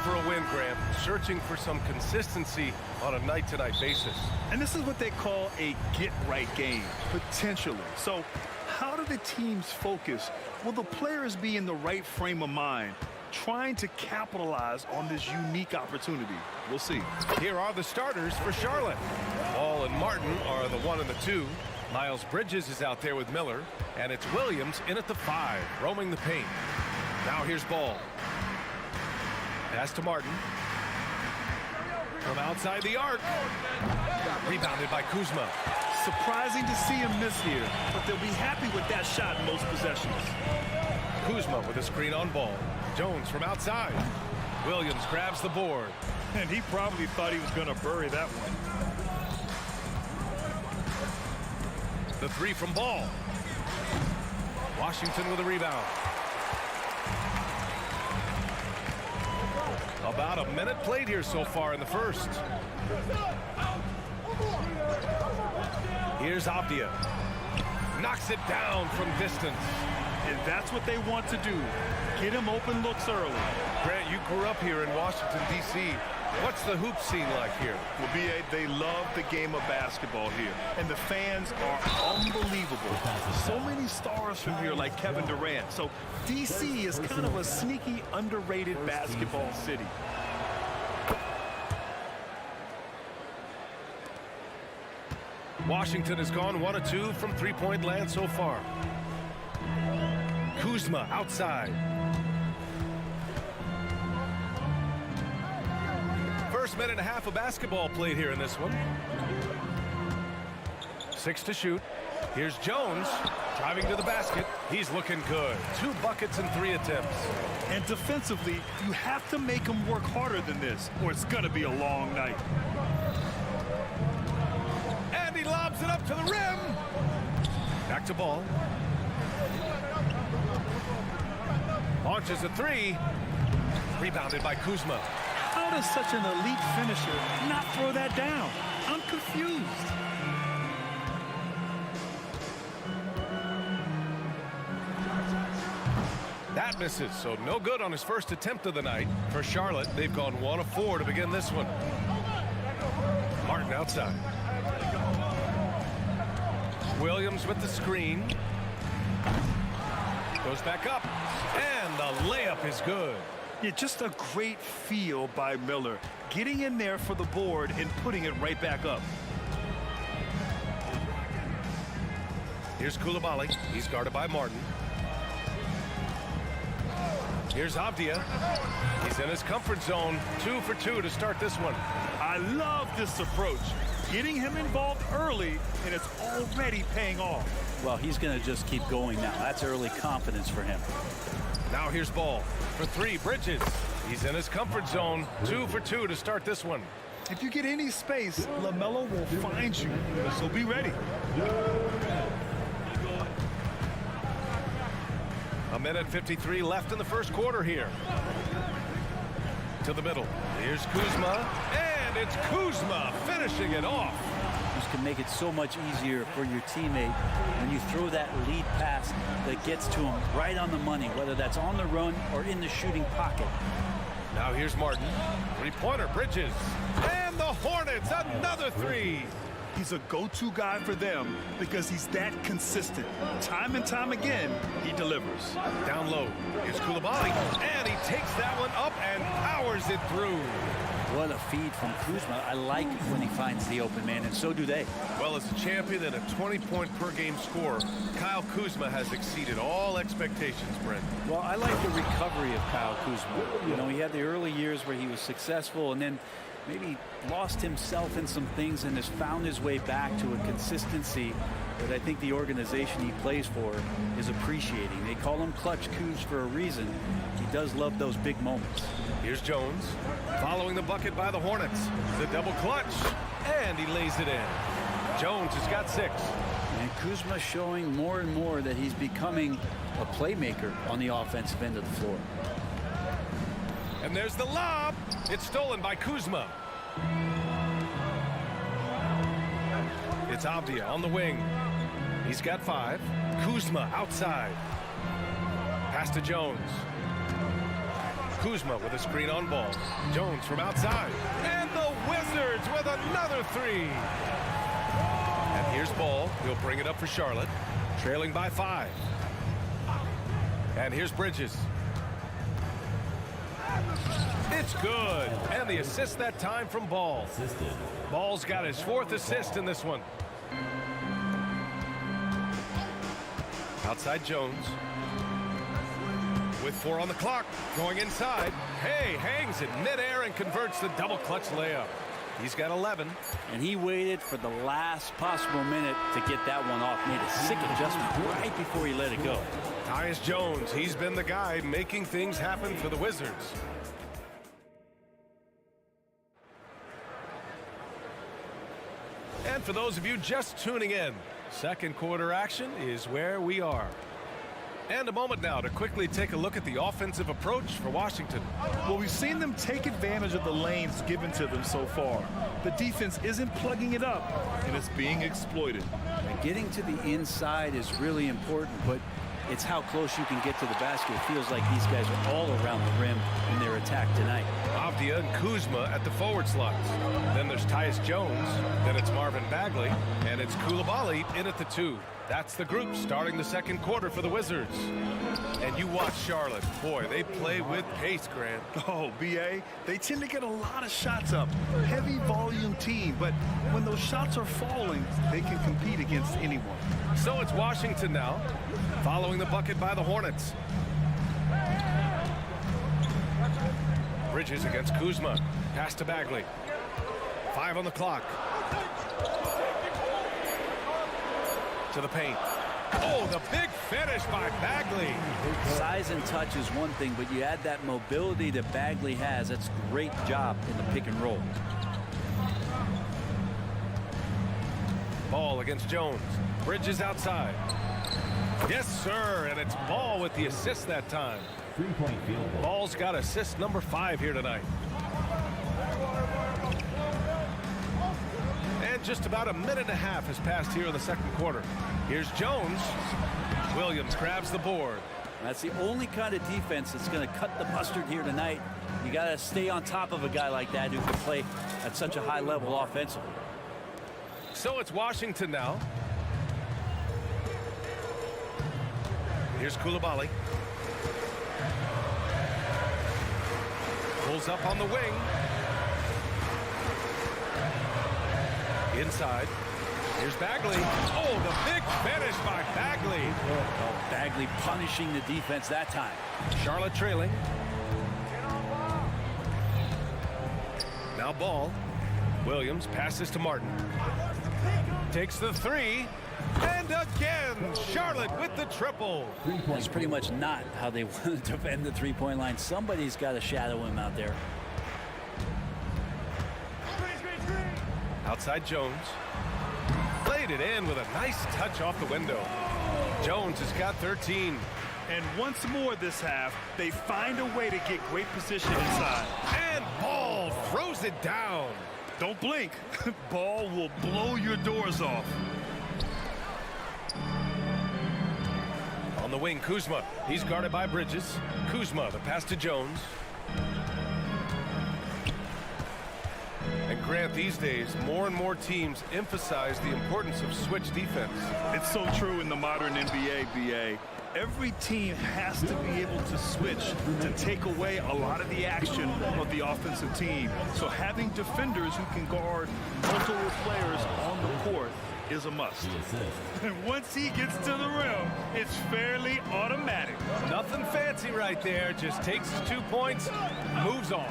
for a win, Graham. Searching for some consistency on a night-to-night basis. And this is what they call a get-right game, potentially. So how do the teams focus? Will the players be in the right frame of mind, trying to capitalize on this unique opportunity? We'll see. Here are the starters for Charlotte. Ball and Martin are the 1 and the 2. Miles Bridges is out there with Miller, and it's Williams in at the 5, roaming the paint. Now here's Ball. Pass to Martin. From outside the arc. Rebounded by Kuzma. Surprising to see him miss here, but they'll be happy with that shot in most possessions. Kuzma with a screen on Ball. Jones from outside. Williams grabs the board. And he probably thought he was going to bury that one. The 3 from Ball. Washington with a rebound. About a minute played here so far in the first. Here's Avdia. Knocks it down from distance. And that's what they want to do. Get him open looks early. Grant, you grew up here in Washington, D.C. What's the hoop scene like here? Well, B.A., they love the game of basketball here. And the fans are unbelievable. So many stars from here like Kevin Durant. So D.C. is kind of a sneaky, underrated basketball city. Washington has gone 1 of 2 from three-point land so far. Kuzma outside. First minute and a half of basketball played here in this one. 6 to shoot. Here's Jones driving to the basket. He's looking good. 2 buckets and 3 attempts. And defensively, you have to make him work harder than this, or it's going to be a long night. And he lobs it up to the rim. Back to Ball. Launches a 3. Rebounded by Kuzma. How does such an elite finisher not throw that down? I'm confused. That misses, so no good on his first attempt of the night. For Charlotte, they've gone 1 of 4 to begin this one. Martin outside. Williams with the screen. Goes back up, and the layup is good. Yeah, just a great feel by Miller. Getting in there for the board and putting it right back up. Here's Koulibaly. He's guarded by Martin. Here's Avdia. He's in his comfort zone. 2 for 2 to start this one. I love this approach. Getting him involved early, and it's already paying off. Well, he's going to just keep going now. That's early confidence for him. Now here's Ball. For 3, Bridges. He's in his comfort zone. 2 for 2 to start this one. If you get any space, LaMelo will find you, so be ready. A minute 53 left in the first quarter here. To the middle. Here's Kuzma, and it's Kuzma finishing it off. This can make it so much easier for your teammate when you throw that lead pass that gets to him right on the money, whether that's on the run or in the shooting pocket. Now here's Martin. 3-pointer, Bridges. And the Hornets, another 3. He's a go-to guy for them because he's that consistent. Time and time again, he delivers. Down low. Here's Koulibaly, and he takes that one up and powers it through. What a feed from Kuzma. I like when he finds the open man, and so do they. Well, as a champion and a 20-point-per-game scorer, Kyle Kuzma has exceeded all expectations, Brent. Well, I like the recovery of Kyle Kuzma. You know, he had the early years where he was successful and then maybe lost himself in some things and has found his way back to a consistency that I think the organization he plays for is appreciating. They call him Clutch Kuz for a reason. He does love those big moments. Here's Jones, following the bucket by the Hornets. The double clutch, and he lays it in. Jones has got 6. And Kuzma showing more and more that he's becoming a playmaker on the offensive end of the floor. And there's the lob. It's stolen by Kuzma. It's Avdia on the wing. He's got 5. Kuzma outside. Pass to Jones. Kuzma with a screen on ball. Jones from outside. And the Wizards with another three. And here's Ball. He'll bring it up for Charlotte. Trailing by 5. And here's Bridges. It's good. And the assist that time from Ball. Ball's got his 4th assist in this one. Outside Jones. With 4 on the clock. Going inside. Hey, hangs it midair and converts the double clutch layup. He's got 11. And he waited for the last possible minute to get that one off. Made a sick adjustment right before he let it go. Tyus Jones, he's been the guy making things happen for the Wizards. And for those of you just tuning in, second quarter action is where we are. And a moment now to quickly take a look at the offensive approach for Washington. Well, we've seen them take advantage of the lanes given to them so far. The defense isn't plugging it up, and it's being exploited. And getting to the inside is really important, but it's how close you can get to the basket. It feels like these guys are all around the rim in their attack tonight. Avdia and Kuzma at the forward slots. Then there's Tyus Jones. Then it's Marvin Bagley. And it's Coulibaly in at the 2. That's the group starting the second quarter for the Wizards. And you watch Charlotte. Boy, they play with pace, Grant. Oh, B.A., they tend to get a lot of shots up. Heavy volume team, but when those shots are falling, they can compete against anyone. So it's Washington now, following the bucket by the Hornets. Bridges against Kuzma. Pass to Bagley. 5 on the clock. To the paint. Oh, the big finish by Bagley. Size and touch is one thing, but you add that mobility that Bagley has. That's a great job in the pick and roll. Ball against Jones. Bridges outside. Yes, sir, and it's Ball with the assist that time. Ball's got assist number 5 here tonight. And just about a minute and a half has passed here in the second quarter. Here's Jones. Williams grabs the board. That's the only kind of defense that's going to cut the mustard here tonight. You got to stay on top of a guy like that who can play at such a high level offensively. So it's Washington now. Here's Coulibaly. Pulls up on the wing. Inside. Here's Bagley. Oh, the big finish by Bagley. Oh, Bagley punishing the defense that time. Charlotte trailing. Now Ball. Williams passes to Martin. Takes the 3. And again, Charlotte with the triple. That's pretty much not how they want to defend the three-point line. Somebody's got to shadow him out there. Outside Jones. Played it in with a nice touch off the window. Jones has got 13. And once more this half, they find a way to get great position inside. And Ball throws it down. Don't blink. Ball will blow your doors off. On the wing, Kuzma. He's guarded by Bridges. Kuzma, the pass to Jones. And Grant, these days, more and more teams emphasize the importance of switch defense. It's so true in the modern NBA, BA. Every team has to be able to switch to take away a lot of the action of the offensive team. So having defenders who can guard multiple players on the court is a must. And once he gets to the rim, it's fairly automatic. Nothing fancy right there. Just takes his 2 points, moves on.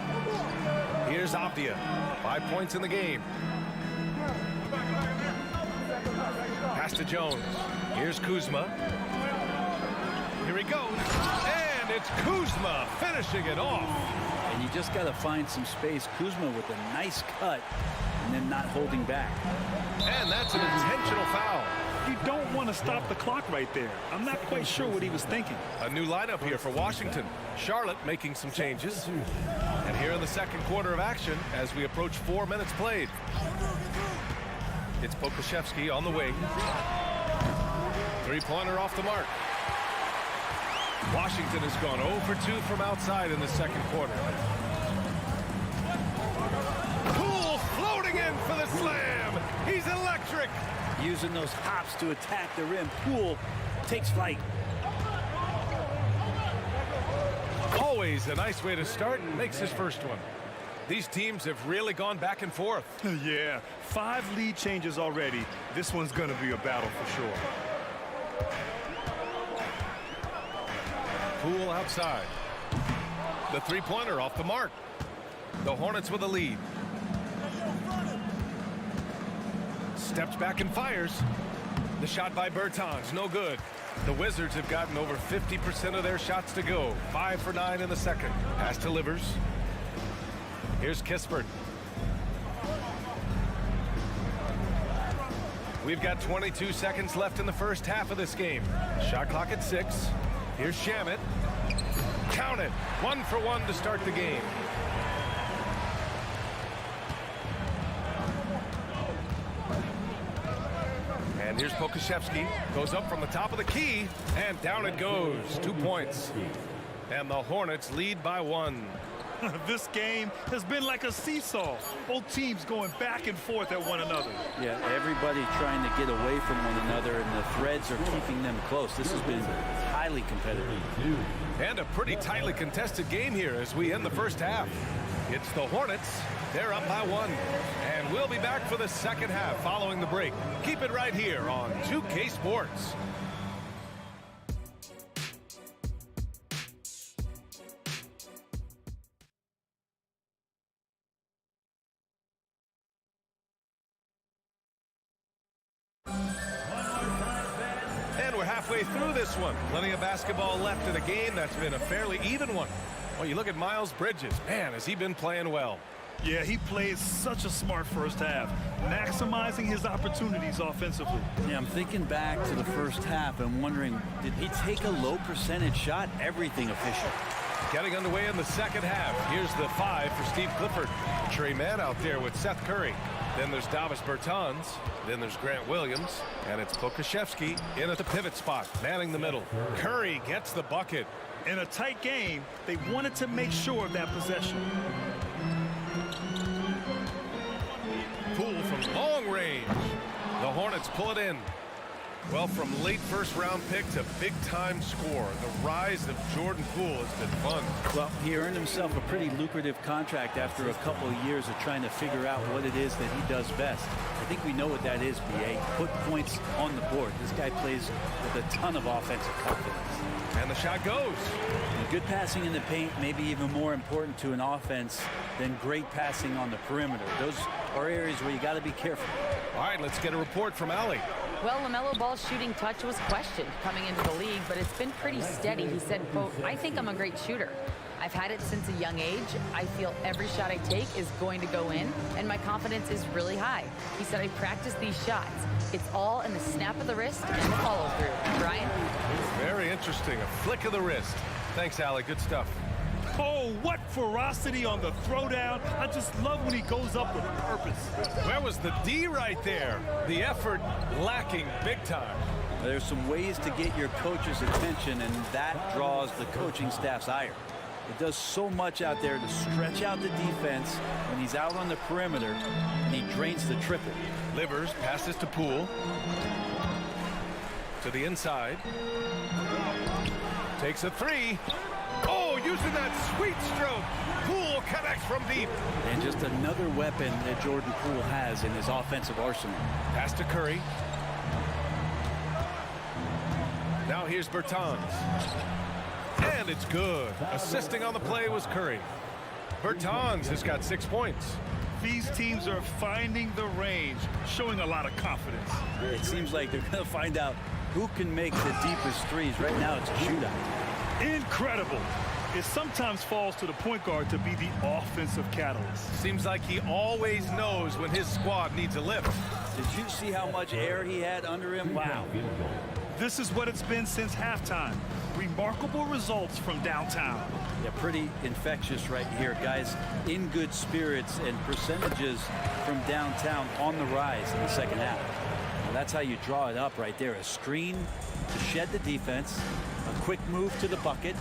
Here's Avdia. 5 points in the game. Pass to Jones. Here's Kuzma. Here he goes. And it's Kuzma finishing it off. And you just got to find some space. Kuzma with a nice cut and then not holding back. And that's an intentional foul. You don't want to stop the clock right there. I'm not quite sure what he was thinking. A new lineup here for Washington. Charlotte making some changes. And here in the second quarter of action as we approach 4 minutes played. It's Pokusevski on the wing. Three-pointer off the mark. Washington has gone 0 for 2 from outside in the second quarter. Poole floating in for the slam. He's electric. Using those hops to attack the rim. Poole takes flight. Always a nice way to start and makes his first one. These teams have really gone back and forth. Yeah, 5 lead changes already. This one's going to be a battle for sure. Poole outside. The three-pointer off the mark. The Hornets with a lead. Steps back and fires. The shot by Bertans, no good. The Wizards have gotten over 50% of their shots to go. 5 for 9 in the second. Pass to Livers. Here's Kispert. We've got 22 seconds left in the first half of this game. Shot clock at 6. Here's Shamet. Count it. 1 for 1 to start the game. And here's Pokusevski. Goes up from the top of the key. And down it goes. 2 points. And the Hornets lead by 1. This game has been like a seesaw. Both teams going back and forth at one another. Yeah, everybody trying to get away from one another, and the threads are keeping them close. This has been highly competitive. And a pretty tightly contested game here as we end the first half. It's the Hornets. They're up by 1. And we'll be back for the second half following the break. Keep it right here on 2K Sports. Halfway through this one. Plenty of basketball left in a game that's been a fairly even one. Well, you look at Miles Bridges. Man, has he been playing well. Yeah, he played such a smart first half, maximizing his opportunities offensively. Yeah, I'm thinking back to the first half and wondering, did he take a low percentage shot? Everything official. Getting underway in the second half. Here's the 5 for Steve Clifford. Trey Mann out there with Seth Curry. Then there's Davis Bertans. Then there's Grant Williams. And it's Pokusevski in at the pivot spot, manning the middle. Curry gets the bucket. In a tight game, they wanted to make sure of that possession. Poole from long range. The Hornets pull it in. Well, from late first-round pick to big-time scorer, the rise of Jordan Poole has been fun. Well, he earned himself a pretty lucrative contract after a couple of years of trying to figure out what it is that he does best. I think we know what that is, B.A. Put points on the board. This guy plays with a ton of offensive confidence. And the shot goes. And good passing in the paint may be even more important to an offense than great passing on the perimeter. Those are areas where you got to be careful. All right, let's get a report from Allie. Well, LaMelo Ball's shooting touch was questioned coming into the league, but it's been pretty steady. He said, quote, "I think I'm a great shooter. I've had it since a young age. I feel every shot I take is going to go in, and my confidence is really high." He said, "I practice these shots. It's all in the snap of the wrist and the follow through." Brian? Very interesting. A flick of the wrist. Thanks, Allie. Good stuff. Oh, what ferocity on the throwdown. I just love when he goes up with purpose. Where was the D right there? The effort lacking big time. There's some ways to get your coach's attention, and that draws the coaching staff's ire. It does so much out there to stretch out the defense when he's out on the perimeter, and he drains the triple. Livers passes to Poole. To the inside. Takes a 3. Oh, using that sweet stroke. Poole connects from deep. And just another weapon that Jordan Poole has in his offensive arsenal. Pass to Curry. Now here's Bertans. And it's good. Assisting on the play was Curry. Bertans has got 6 points. These teams are finding the range, showing a lot of confidence. It seems like they're going to find out who can make the deepest threes. Right now, it's a shootout. Incredible. It sometimes falls to the point guard to be the offensive catalyst. Seems like he always knows when his squad needs a lift. Did you see how much air he had under him? Wow. This is what it's been since halftime. Remarkable results from downtown. Yeah, pretty infectious right here, guys. In good spirits, and percentages from downtown on the rise in the second half. Well, that's how you draw it up right there. A screen to shed the defense, a quick move to the bucket,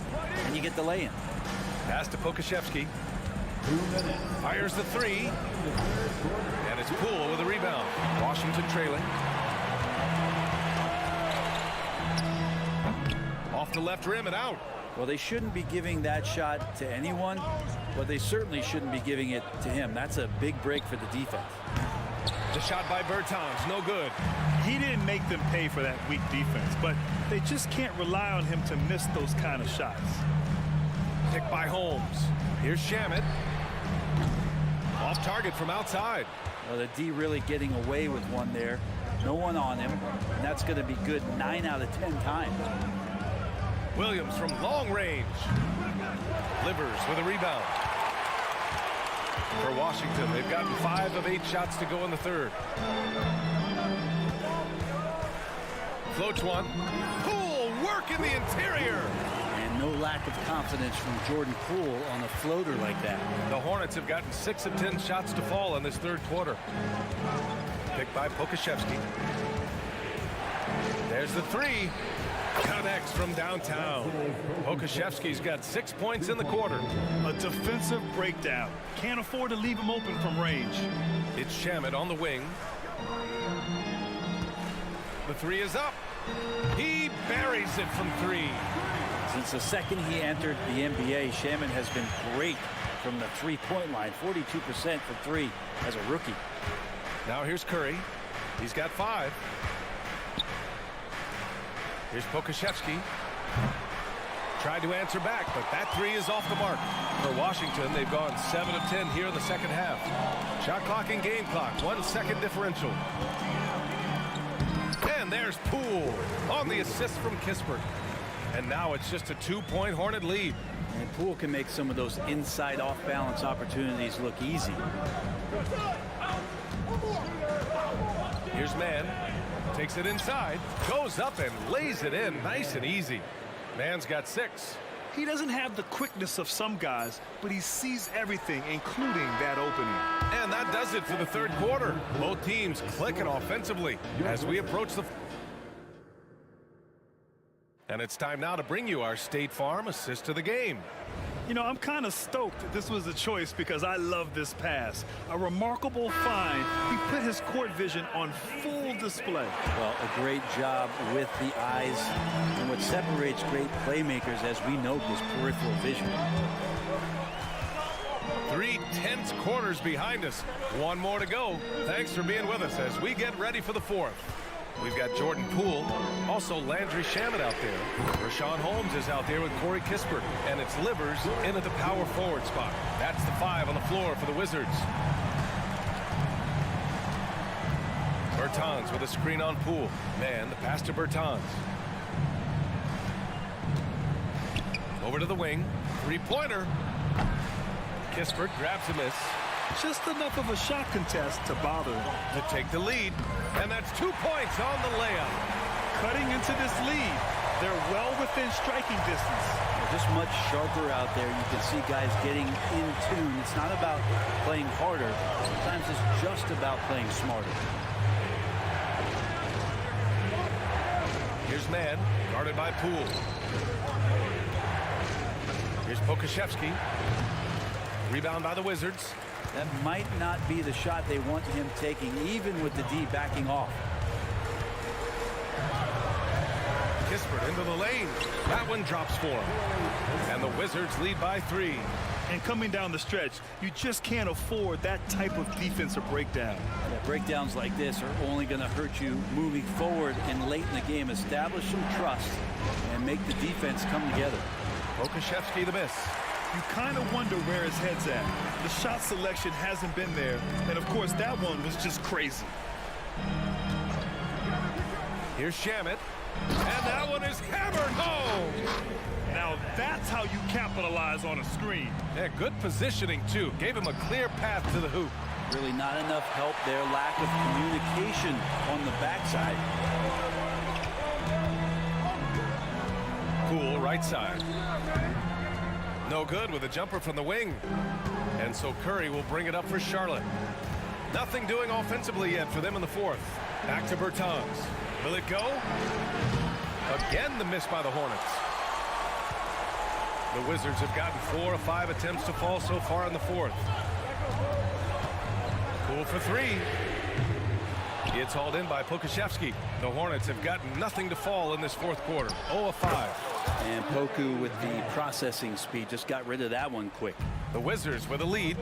and you get the lay-in. Pass to Pokuševski. Fires the three. And it's Poole with a rebound. Washington trailing. Off the left rim and out. Well, they shouldn't be giving that shot to anyone, but they certainly shouldn't be giving it to him. That's a big break for the defense. The shot by Bertans, no good. He didn't make them pay for that weak defense, but they just can't rely on him to miss those kind of shots. Pick by Holmes. Here's Shamet. Off target from outside. Well, the D really getting away with one there. No one on him, and that's going to be good 9 out of 10 times. Williams from long range. Livers with a rebound. For Washington, they've gotten 5 of 8 shots to go in the third. Floats one. Poole work in the interior. And no lack of confidence from Jordan Poole on a floater like that. The Hornets have gotten 6 of 10 shots to fall in this third quarter. Picked by Pokuševski. There's the three. Connects from downtown. Pokuševski's got 6 points in the quarter. A defensive breakdown. Can't afford to leave him open from range. It's Shamet on the wing. The three is up. He buries it from 3. Since the second he entered the NBA, Shamet has been great from the three-point line. 42% for 3 as a rookie. Now here's Curry. He's got 5. Here's Pokuševski. Tried to answer back, but that 3 is off the mark. For Washington, they've gone 7 of 10 here in the second half. Shot clock and game clock, 1 second differential. And there's Poole on the assist from Kispert. And now it's just a 2-point Hornet lead. And Poole can make some of those inside off-balance opportunities look easy. Here's Mann. Takes it inside, goes up and lays it in nice and easy. Mann's got 6. He doesn't have the quickness of some guys, but he sees everything, including that opening. And that does it for the third quarter. Both teams clicking offensively as we approach the... And it's time now to bring you our State Farm assist of the game. You know, I'm kind of stoked this was a choice because I love this pass. A remarkable find. He put his court vision on full display. Well, a great job with the eyes. And what separates great playmakers, as we know, is peripheral vision. 3 tense quarters behind us. 1 more to go. Thanks for being with us as we get ready for the 4th. We've got Jordan Poole, also Landry Shamet out there. Rashawn Holmes is out there with Corey Kispert, and it's Livers in at the power forward spot. That's the 5 on the floor for the Wizards. Bertans with a screen on Poole. Man, the pass to Bertans. Over to the wing. 3-pointer. Kispert grabs a miss. Just enough of a shot contest to bother him. To take the lead. And that's 2 points on the layup. Cutting into this lead. They're well within striking distance. They're just much sharper out there. You can see guys getting in tune. It's not about playing harder. Sometimes it's just about playing smarter. Here's Mann, guarded by Poole. Here's Pokuševski. Rebound by the Wizards. That might not be the shot they want him taking, even with the D backing off. Kispert into the lane. That one drops for him. And the Wizards lead by 3. And coming down the stretch, you just can't afford that type of defensive breakdown. Yeah, breakdowns like this are only going to hurt you moving forward and late in the game. Establish some trust and make the defense come together. Pokuševski the miss. You kind of wonder where his head's at. The shot selection hasn't been there. And, of course, that one was just crazy. Here's Shamet. And that one is hammered home. Now, that's how you capitalize on a screen. Yeah, good positioning, too. Gave him a clear path to the hoop. Really not enough help there. Lack of communication on the backside. Poole, right side. No good with a jumper from the wing. And so Curry will bring it up for Charlotte. Nothing doing offensively yet for them in the 4th. Back to Bertans. Will it go? Again, the miss by the Hornets. The Wizards have gotten 4 of 5 attempts to fall so far in the fourth. Cool for 3. It's hauled in by Pokashevsky. The Hornets have gotten nothing to fall in this fourth quarter. 0 of 5. And Poku with the processing speed just got rid of that one quick. The Wizards with a lead.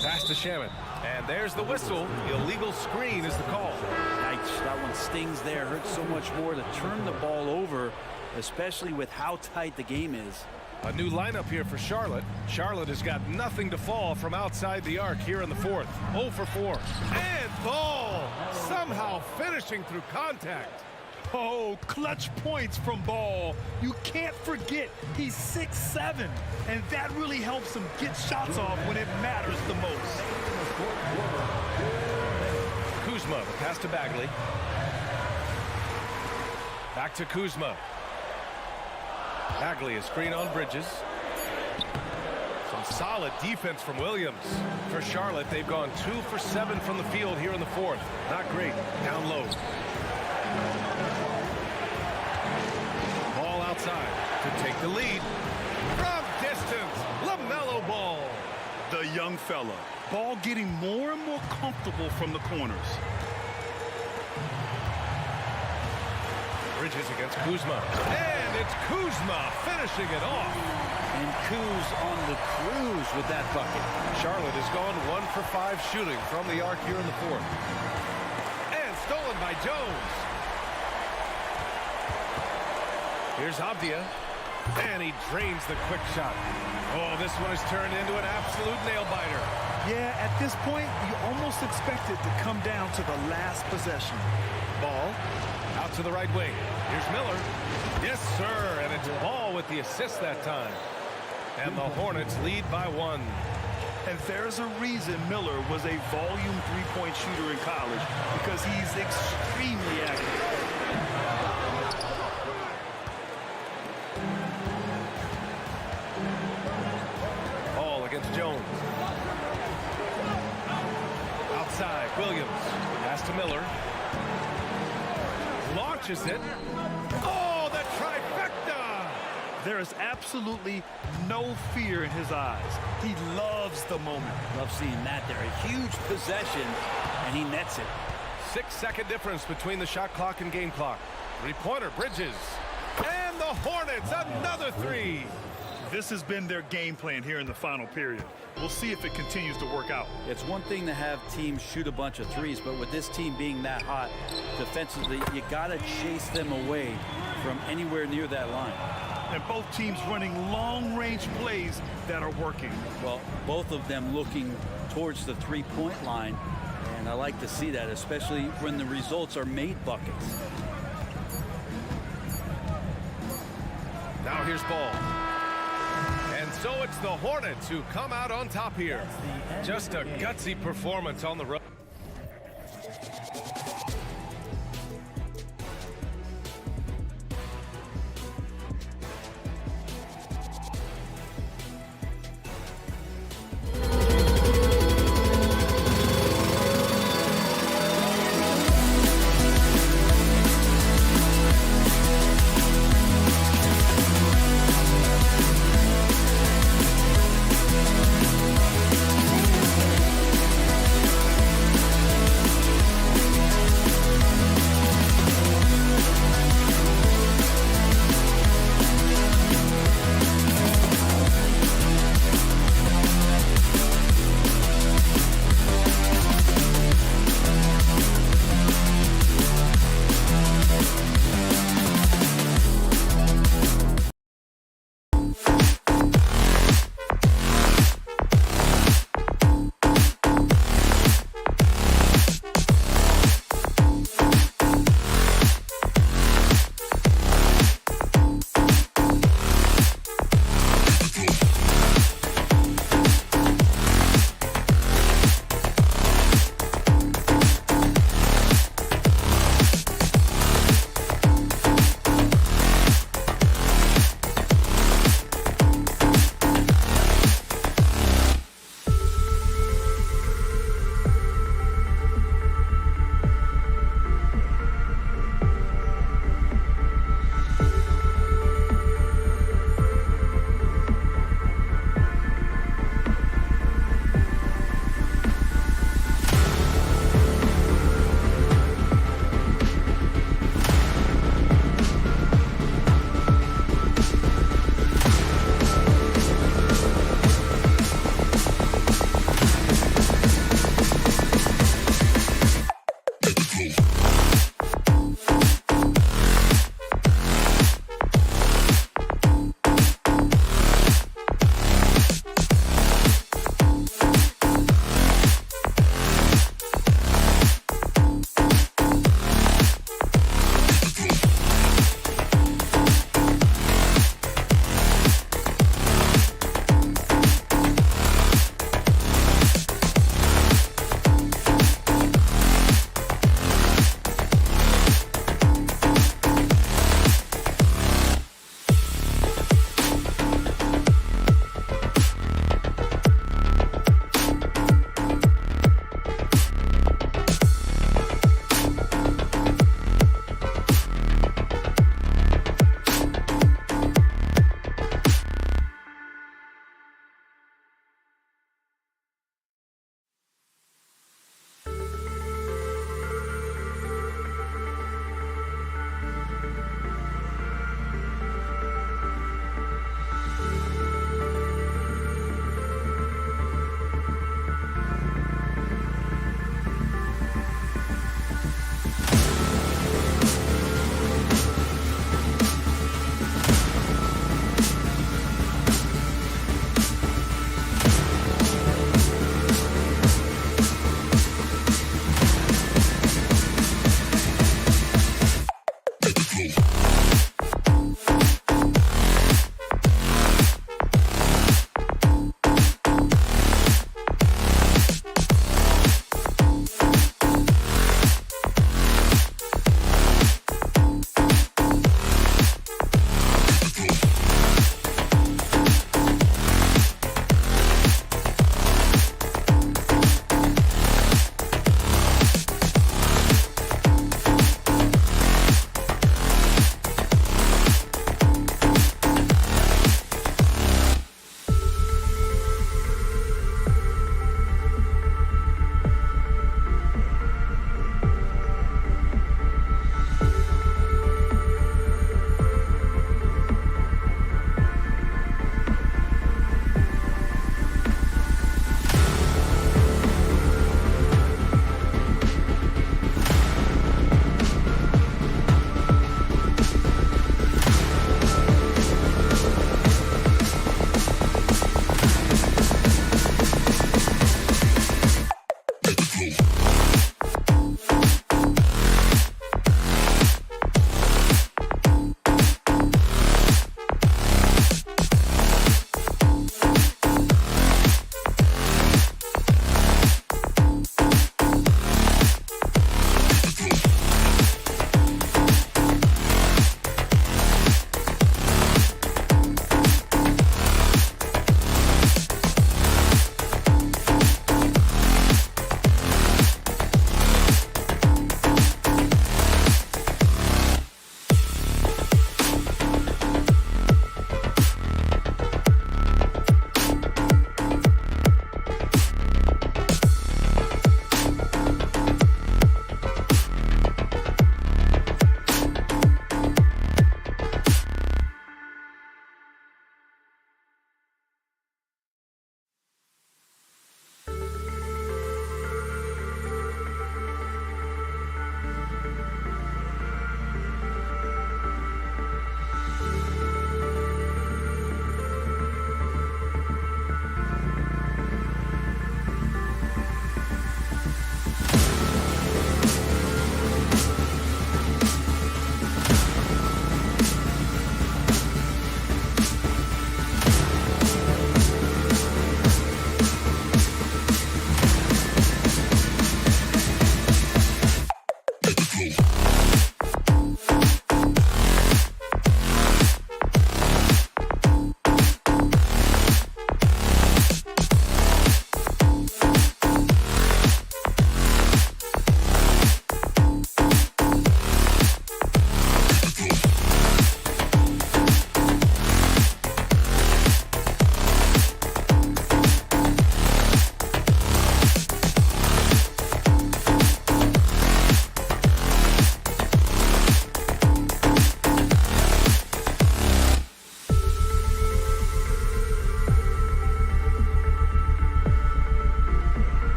Pass to Shaman. And there's the whistle. Illegal screen is the call. Yikes, that one stings there. Hurts so much more to turn the ball over, especially with how tight the game is. A new lineup here for Charlotte. Charlotte has got nothing to fall from outside the arc here in the fourth. 0 for 4. And Ball somehow finishing through contact. Oh, clutch points from Ball. You can't forget he's 6'7", and that really helps him get shots off when it matters the most. Kuzma, the pass to Bagley. Back to Kuzma. Bagley, a screen on Bridges. Some solid defense from Williams. For Charlotte, they've gone 2 for 7 from the field here in the fourth. Not great. Down low. Ball outside to take the lead. From distance, LaMelo Ball. The young fella. Ball getting more and more comfortable from the corners. Bridges against Kuzma. And it's Kuzma finishing it off. And Kuz on the cruise with that bucket. Charlotte has gone 1 for 5 shooting from the arc here in the fourth. And stolen by Jones. Here's Avdia. And he drains the quick shot. Oh, this one has turned into an absolute nail-biter. Yeah, at this point, you almost expect it to come down to the last possession. Ball. Out to the right wing. Here's Miller. Yes, sir. And it's Ball with the assist that time. And the Hornets lead by 1. And there's a reason Miller was a volume three-point shooter in college, because he's extremely accurate. Ball against Jones. Outside, Williams. Pass to Miller. Launches it. Oh, the trifecta! There is absolutely no fear in his eyes. He loves the moment. Love seeing that there. A huge possession, and he nets it. 6-second difference between the shot clock and game clock. Three-pointer, Bridges. And the Hornets, another 3. This has been their game plan here in the final period. We'll see if it continues to work out. It's one thing to have teams shoot a bunch of threes, but with this team being that hot defensively, you got to chase them away from anywhere near that line. And both teams running long-range plays that are working. Well, both of them looking towards the three-point line, and I like to see that, especially when the results are made buckets. Now here's Ball. And so it's the Hornets who come out on top here. Just a gutsy performance on the road.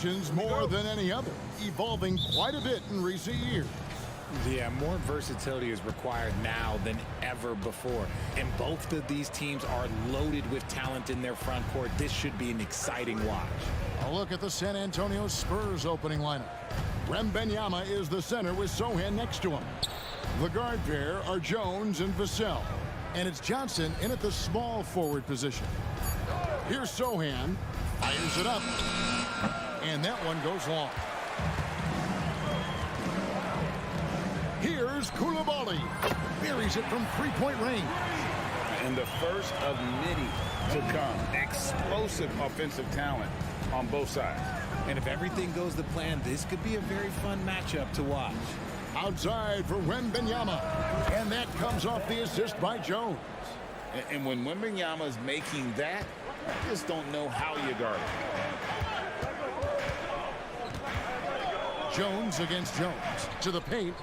positions more than any other, evolving quite a bit in recent years. Yeah, more versatility is required now than ever before. And both of these teams are loaded with talent in their front court. This should be an exciting watch. A look at the San Antonio Spurs opening lineup. Wembanyama is the center with Sohan next to him. The guard pair are Jones and Vassell. And it's Johnson in at the small forward position. Here's Sohan. Fires it up. And that one goes long. Here's Coulibaly. Buries it from three-point range. And the first of many to come. Explosive offensive talent on both sides. And if everything goes to plan, this could be a very fun matchup to watch. Outside for Wembanyama. And that comes off the assist by Jones. And when Wembanyama's making that, I just don't know how you guard it. Jones against Jones. To the paint.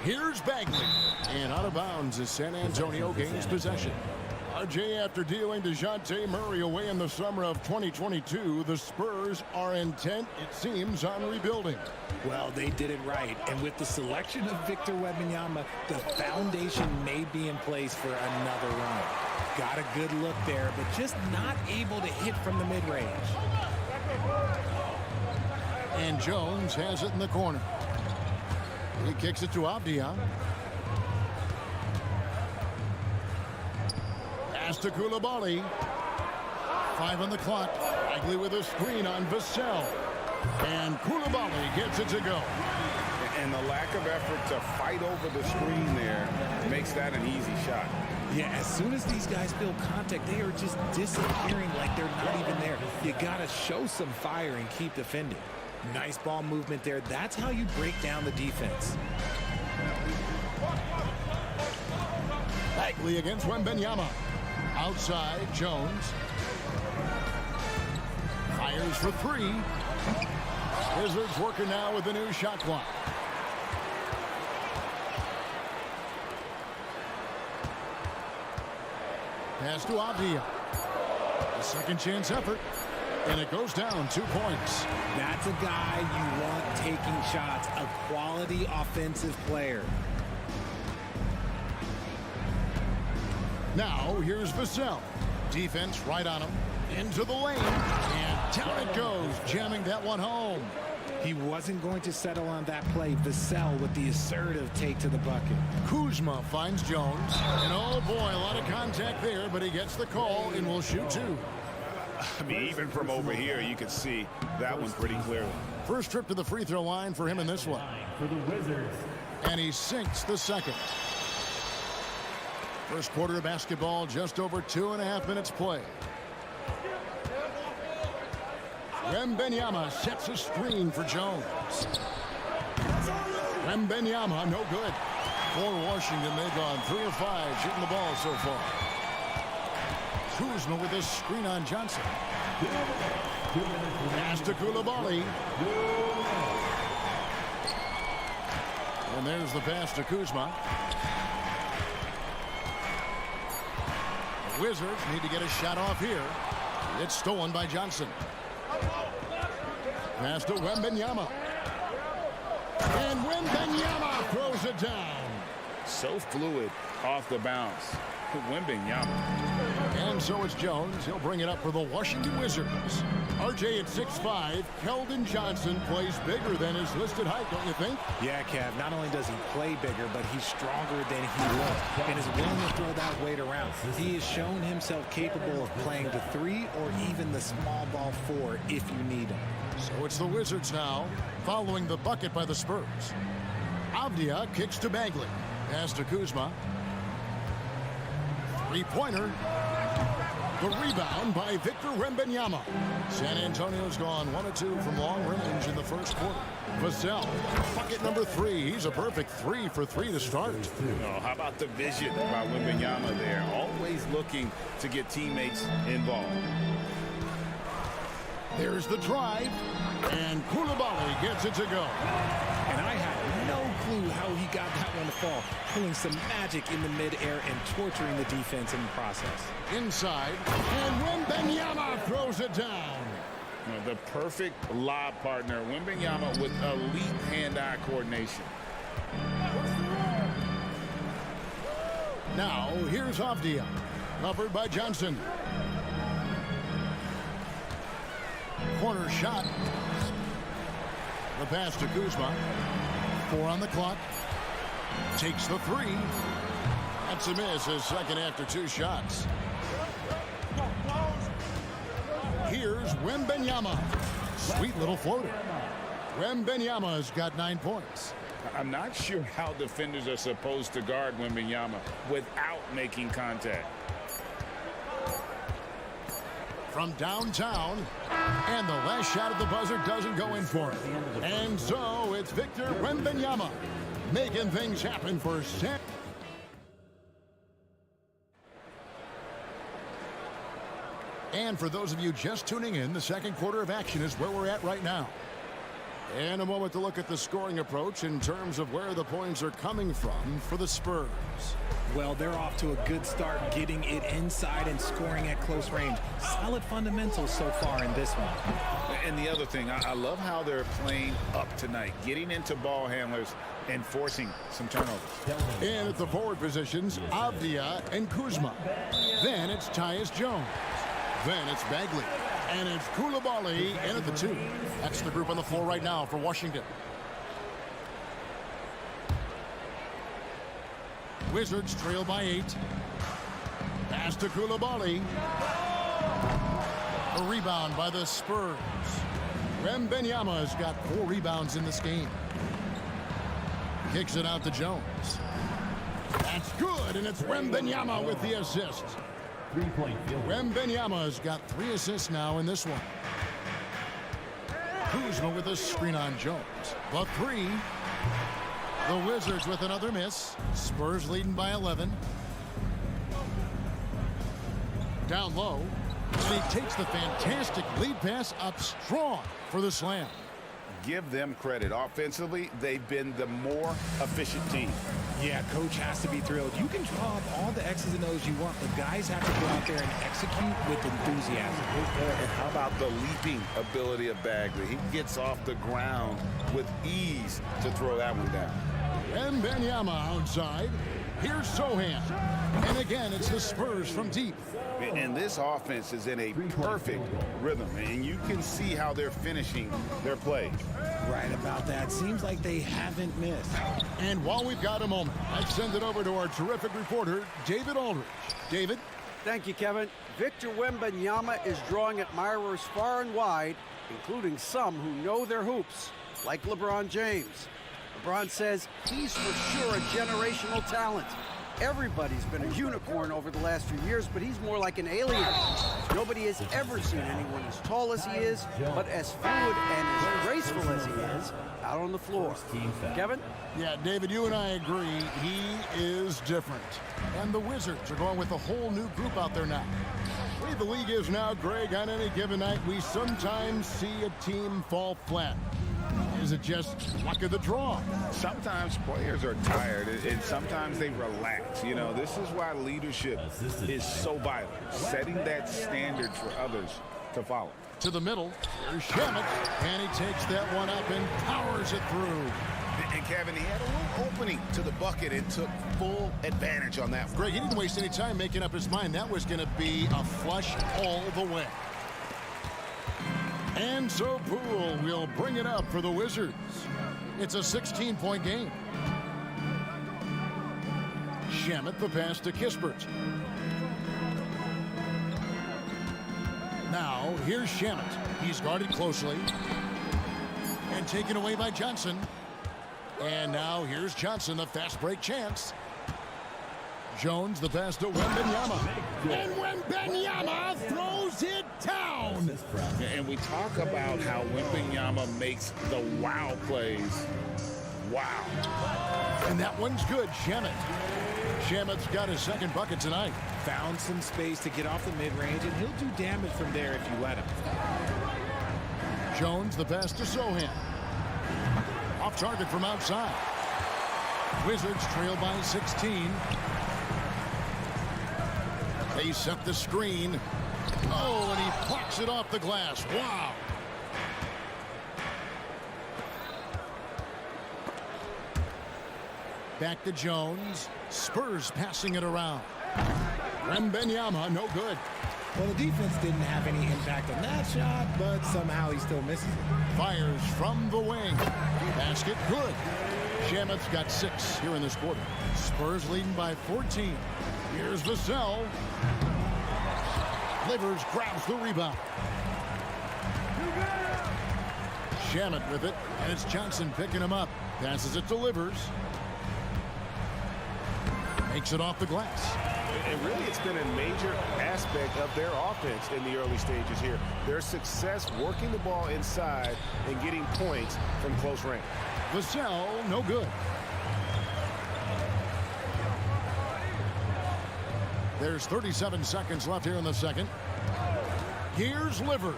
Here's Bagley. And out of bounds as San Antonio gains possession. RJ, after dealing DeJounte Murray away in the summer of 2022, the Spurs are intent, it seems, on rebuilding. Well, they did it right. And with the selection of Victor Wembanyama, the foundation may be in place for another run. Got a good look there, but just not able to hit from the mid-range. And Jones has it in the corner. He kicks it to Avdia. Pass to Coulibaly. 5 on the clock. Bagley with a screen on Vassell. And Coulibaly gets it to go. And the lack of effort to fight over the screen there makes that an easy shot. Yeah, as soon as these guys feel contact, they are just disappearing like they're not even there. You got to show some fire and keep defending. Nice ball movement there. That's how you break down the defense. Bagley against Wembanyama. Outside, Jones. Fires for 3. Wizards working now with the new shot clock. Pass to Avdia. A second chance effort. And it goes down 2 points. That's a guy you want taking shots, a quality offensive player. Now here's Vassell. Defense right on him. Into the lane. And down it goes, jamming that one home. He wasn't going to settle on that play. Vassell with the assertive take to the bucket. Kuzma finds Jones. And oh boy, a lot of contact there, but he gets the call and will shoot 2. I mean, even from over here, you can see that one pretty clearly. First trip to the free throw line for him in this one. For the Wizards. And he sinks the second. First quarter of basketball, just over 2.5 minutes play. Wembanyama sets a screen for Jones. Wembanyama, no good. For Washington, they've gone 3 or 5 shooting the ball so far. Kuzma with this screen on Johnson. Pass to Coulibaly. And there's the pass to Kuzma. The Wizards need to get a shot off here. It's stolen by Johnson. Pass to Wembanyama. And Wembanyama throws it down. So fluid off the bounce. Wembanyama. And so it's Jones. He'll bring it up for the Washington Wizards. RJ at 6'5", Keldon Johnson plays bigger than his listed height, don't you think? Yeah, Kev. Not only does he play bigger, but he's stronger than he looks and is willing to throw that weight around. He has shown himself capable of playing the 3 or even the small ball 4 if you need him. So it's the Wizards now, following the bucket by the Spurs. Avdia kicks to Bagley. Pass to Kuzma. Three-pointer. The rebound by Victor Wembanyama. San Antonio's gone 1 of 2 from long range in the first quarter. Vassell, bucket number 3. He's a perfect 3 for 3 to start. Oh, how about the vision by Wembanyama there? Always looking to get teammates involved. There's the drive, and Coulibaly gets it to go. And I had no clue how he got that one to fall, pulling some magic in the midair and torturing the defense in the process. Inside, and Wembanyama throws it down. The perfect lob partner. Wembanyama with elite hand-eye coordination. Now, here's Avdia. Covered by Johnson. Corner shot. The pass to Kuzma. 4 on the clock. Takes the 3. That's a miss, his second after 2 shots. Here's Wembanyama. Sweet little floater. Wembanyama's got 9 points. I'm not sure how defenders are supposed to guard Wembanyama without making contact. From downtown, and the last shot of the buzzer doesn't go in for him. And so it's Victor Wembanyama making things happen for San. And for those of you just tuning in, the second quarter of action is where we're at right now. And a moment to look at the scoring approach in terms of where the points are coming from for the Spurs. Well, they're off to a good start getting it inside and scoring at close range. Solid fundamentals so far in this one. And the other thing, I love how they're playing up tonight, getting into ball handlers and forcing some turnovers. And at the forward positions, Avdia and Kuzma. Then it's Tyus Jones. Then it's Bagley. And it's Coulibaly in at the 2. That's the group on the floor right now for Washington. Wizards trail by 8. Pass to Coulibaly. A rebound by the Spurs. Wembanyama's got 4 rebounds in this game. Kicks it out to Jones. That's good, and it's Wembanyama with the assist. Wembanyama's got 3 assists now in this one. Kuzma with a screen on Jones. The 3. The Wizards with another miss. Spurs leading by 11. Down low. And he takes the fantastic lead pass up strong for the slam. Give them credit. Offensively, they've been the more efficient team. Yeah, coach has to be thrilled. You can draw up all the X's and O's you want, but guys have to go out there and execute with enthusiasm. And how about the leaping ability of Bagley? He gets off the ground with ease to throw that one down. Wembanyama outside. Here's Sohan. And again, it's the Spurs from deep. And this offense is in a perfect rhythm, and you can see how they're finishing their plays. Right about that. Seems like they haven't missed. And while we've got a moment, let's send it over to our terrific reporter, David Aldridge. David? Thank you, Kevin. Victor Wembanyama is drawing admirers far and wide, including some who know their hoops, like LeBron James. LeBron says he's for sure a generational talent. Everybody's been a unicorn over the last few years, but he's more like an alien. Nobody has ever seen anyone as tall as he is, but as fluid and as graceful as he is out on the floor. Kevin? Yeah, David, you and I agree. He is different. And the Wizards are going with a whole new group out there now. The way the league is now, Greg, on any given night, we sometimes see a team fall flat. Is it just luck of the draw? Sometimes players are tired, and sometimes they relax. You know, this is why leadership is so vital, setting that standard for others to follow. To the middle, there's Shamet, and he takes that one up and powers it through. And Kevin, he had a little opening to the bucket and took full advantage on that. Greg, he didn't waste any time making up his mind. That was going to be a flush all the way. And so Poole will bring it up for the Wizards. It's a 16-point game. Shamet the pass to Kispert. Now, here's Shamet. He's guarded closely. And taken away by Johnson. And now here's Johnson, the fast break chance. Jones, the pass to Wembanyama. And Wembanyama throws it down. And we talk about how Wembanyama makes the wow plays. Wow. And that one's good, Shamet. Shamet's got his second bucket tonight. Found some space to get off the mid-range, and he'll do damage from there if you let him. Jones, the pass to Sohan. Off target from outside. Wizards trail by 16. They set the screen. Oh, and he plucks it off the glass. Wow. Back to Jones. Spurs passing it around. Wembanyama, no good. Well, the defense didn't have any impact on that shot, but somehow he still misses it. Fires from the wing. Basket good. Shamit's got 6 here in this quarter. Spurs leading by 14. Here's Vassell. Livers grabs the rebound. Shamit with it, and it's Johnson picking him up. Passes it to Livers. Makes it off the glass. And really, it's been a major aspect of their offense in the early stages here. Their success working the ball inside and getting points from close range. Vassell, no good. There's 37 seconds left here in the second. Here's Livers.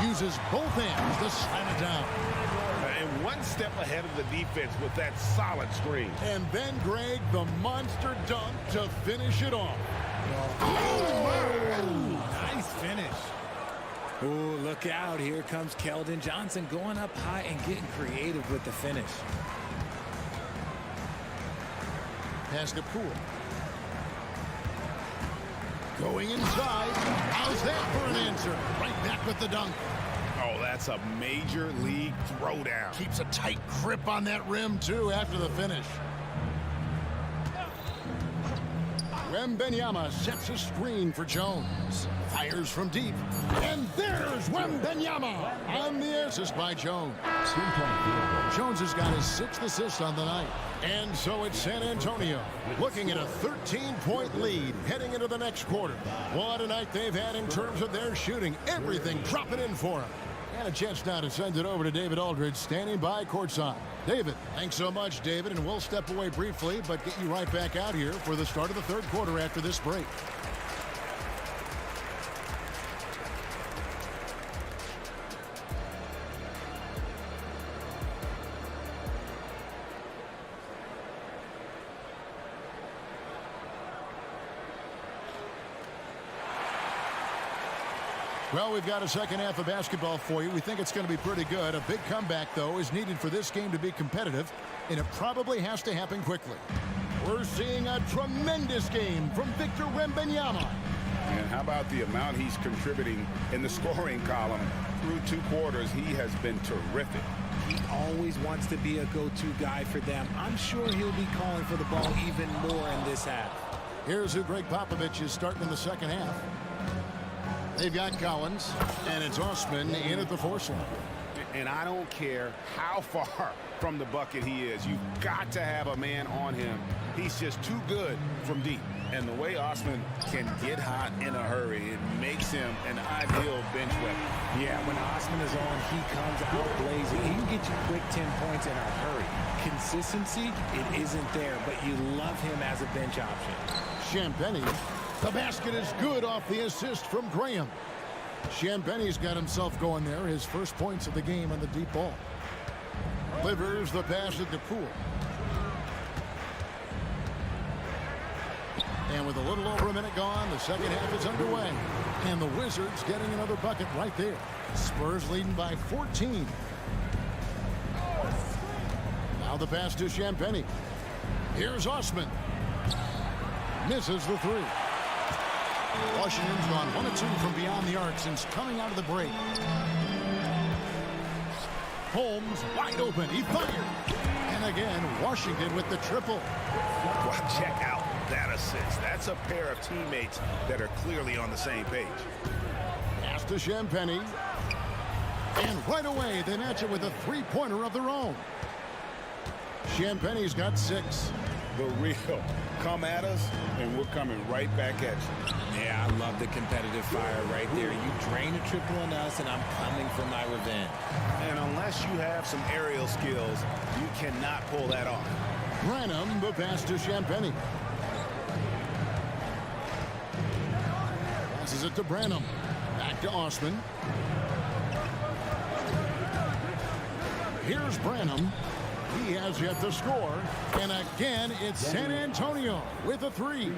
Uses both hands to slam it down. And one step ahead of the defense with that solid screen. And then Greg, the monster dunk to finish it off. Nice finish. Oh, look out. Here comes Keldon Johnson going up high and getting creative with the finish. Pass to Poole. Going inside. How's that for an answer? Right back with the dunk. Oh, that's a major league throwdown. Keeps a tight grip on that rim, too, after the finish. Wembanyama sets a screen for Jones. Fires from deep. And there's Wembanyama on the assist by Jones. Jones has got his 6th assist on the night. And so it's San Antonio looking at a 13-point lead heading into the next quarter. What a night they've had in terms of their shooting. Everything dropping in for them. And a chance now to send it over to David Aldridge standing by courtside. David, thanks so much, David. And we'll step away briefly, but get you right back out here for the start of the third quarter after this break. Well, we've got a second half of basketball for you. We think it's going to be pretty good. A big comeback, though, is needed for this game to be competitive, and it probably has to happen quickly. We're seeing a tremendous game from Victor Wembanyama. And how about the amount he's contributing in the scoring column through 2 quarters? He has been terrific. He always wants to be a go-to guy for them. I'm sure he'll be calling for the ball even more in this half. Here's who Greg Popovich is starting in the second half. They've got Collins, and it's Osman in at the force line. And I don't care how far from the bucket he is. You've got to have a man on him. He's just too good from deep. And the way Osman can get hot in a hurry, it makes him an ideal bench weapon. Yeah, when Osman is on, he comes out blazing. He can get you quick 10 points in a hurry. Consistency, it isn't there, but you love him as a bench option. Champagny. The basket is good off the assist from Graham. Champagny's got himself going there. His first points of the game on the deep ball. Livers the pass at the Poole. And with a little over a minute gone, the second half is underway. And the Wizards getting another bucket right there. Spurs leading by 14. Now the pass to Champagny. Here's Osman. Misses the 3. Washington's gone 1 of 2 from beyond the arc since coming out of the break. Holmes wide open. He fired. And again, Washington with the triple. Well, check out that assist. That's a pair of teammates that are clearly on the same page. Pass to Champagny. And right away, they match it with a 3-pointer of their own. Champagny's got 6. The real come at us, and we're coming right back at you. Yeah, I love the competitive fire right there. You drain a triple on us, and I'm coming for my revenge. And unless you have some aerial skills, you cannot pull that off. Branham, the pass to Champagny. Passes it to Branham. Back to Osman. Here's Branham. He has yet to score. And again, it's San Antonio with a 3.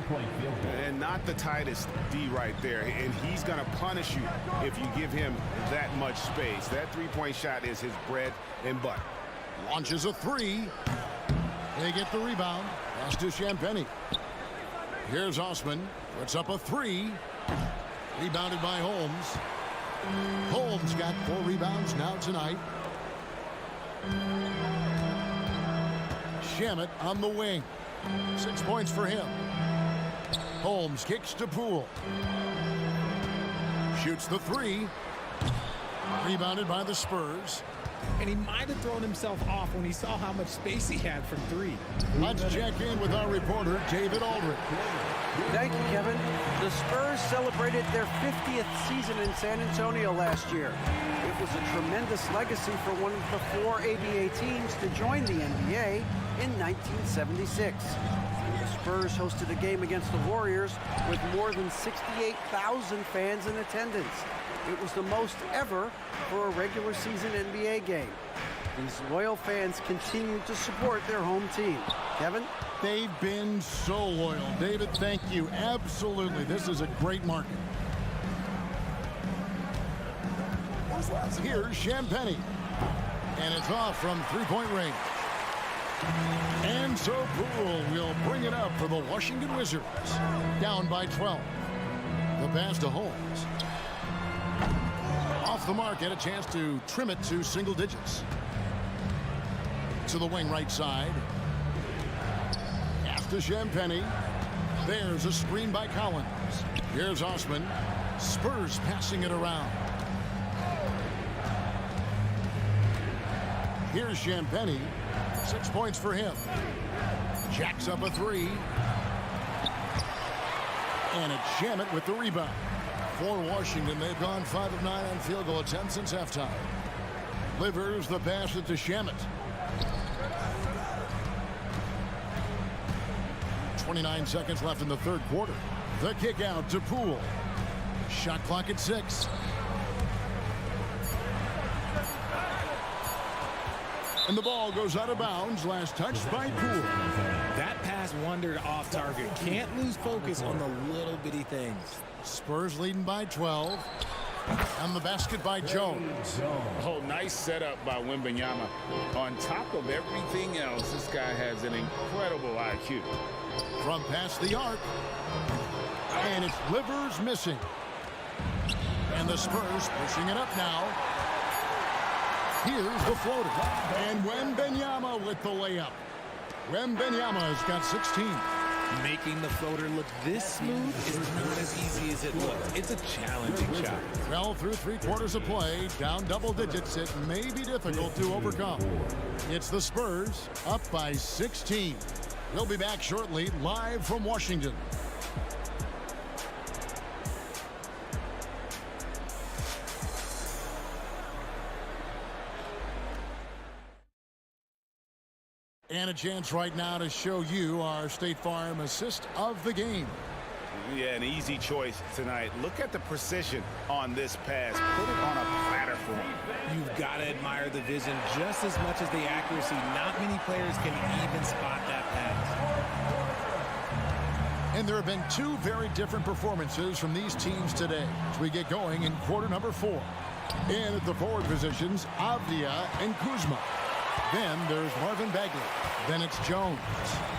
And not the tightest D right there. And he's going to punish you if you give him that much space. That 3-point shot is his bread and butter. Launches a 3. They get the rebound. Pass to Champagny. Here's Osman. Puts up a three. Rebounded by Holmes. Holmes got 4 rebounds now tonight. Shamet on the wing. 6 points for him. Holmes kicks to Poole. Shoots the three. Rebounded by the Spurs. And he might have thrown himself off when he saw how much space he had from 3. Let's check in with our reporter, David Aldridge. Thank you, Kevin. The Spurs celebrated their 50th season in San Antonio last year. It was a tremendous legacy for one of the 4 ABA teams to join the NBA in 1976. The Spurs hosted a game against the Warriors with more than 68,000 fans in attendance. It was the most ever for a regular season NBA game. These loyal fans continue to support their home team. Kevin? They've been so loyal. David, thank you. Absolutely. This is a great market. Here's Champagny. And it's off from 3-point range. And so Poole will bring it up for the Washington Wizards. Down by 12. The pass to Holmes. Off the mark, and a chance to trim it to single digits. To the wing right side. After Champagny. There's a screen by Collins. Here's Osman. Spurs passing it around. Here's Champagny. 6 points for him. Jacks up a three. And it's Shamet with the rebound. For Washington, they've gone 5 of 9 on field goal attempts since halftime. Livers the pass it to Shamet. 29 seconds left in the third quarter. The kick out to Poole. Shot clock at 6. And the ball goes out of bounds. Last touch by Poole. That pass wandered off target. Can't lose focus on the little bitty things. Spurs leading by 12. And the basket by Jones. Oh, nice setup by Wembanyama. On top of everything else, this guy has an incredible IQ. From past the arc. And it's Livers missing. And the Spurs pushing it up now. Here's the floater. And Wembanyama with the layup. Wembanyama's got 16. Making the floater look this smooth is not as easy as it looks. It's a challenging shot. Well, through 3 quarters of play, down double digits, it may be difficult to overcome. It's the Spurs up by 16. We'll be back shortly, live from Washington. And a chance right now to show you our State Farm assist of the game. Yeah, an easy choice tonight. Look at the precision on this pass. Put it on a platter for him. You've got to admire the vision just as much as the accuracy. Not many players can even spot that pass. And there have been 2 very different performances from these teams today as we get going in quarter number 4. And at the forward positions, Avdia and Kuzma. Then there's Marvin Bagley. Then it's Jones.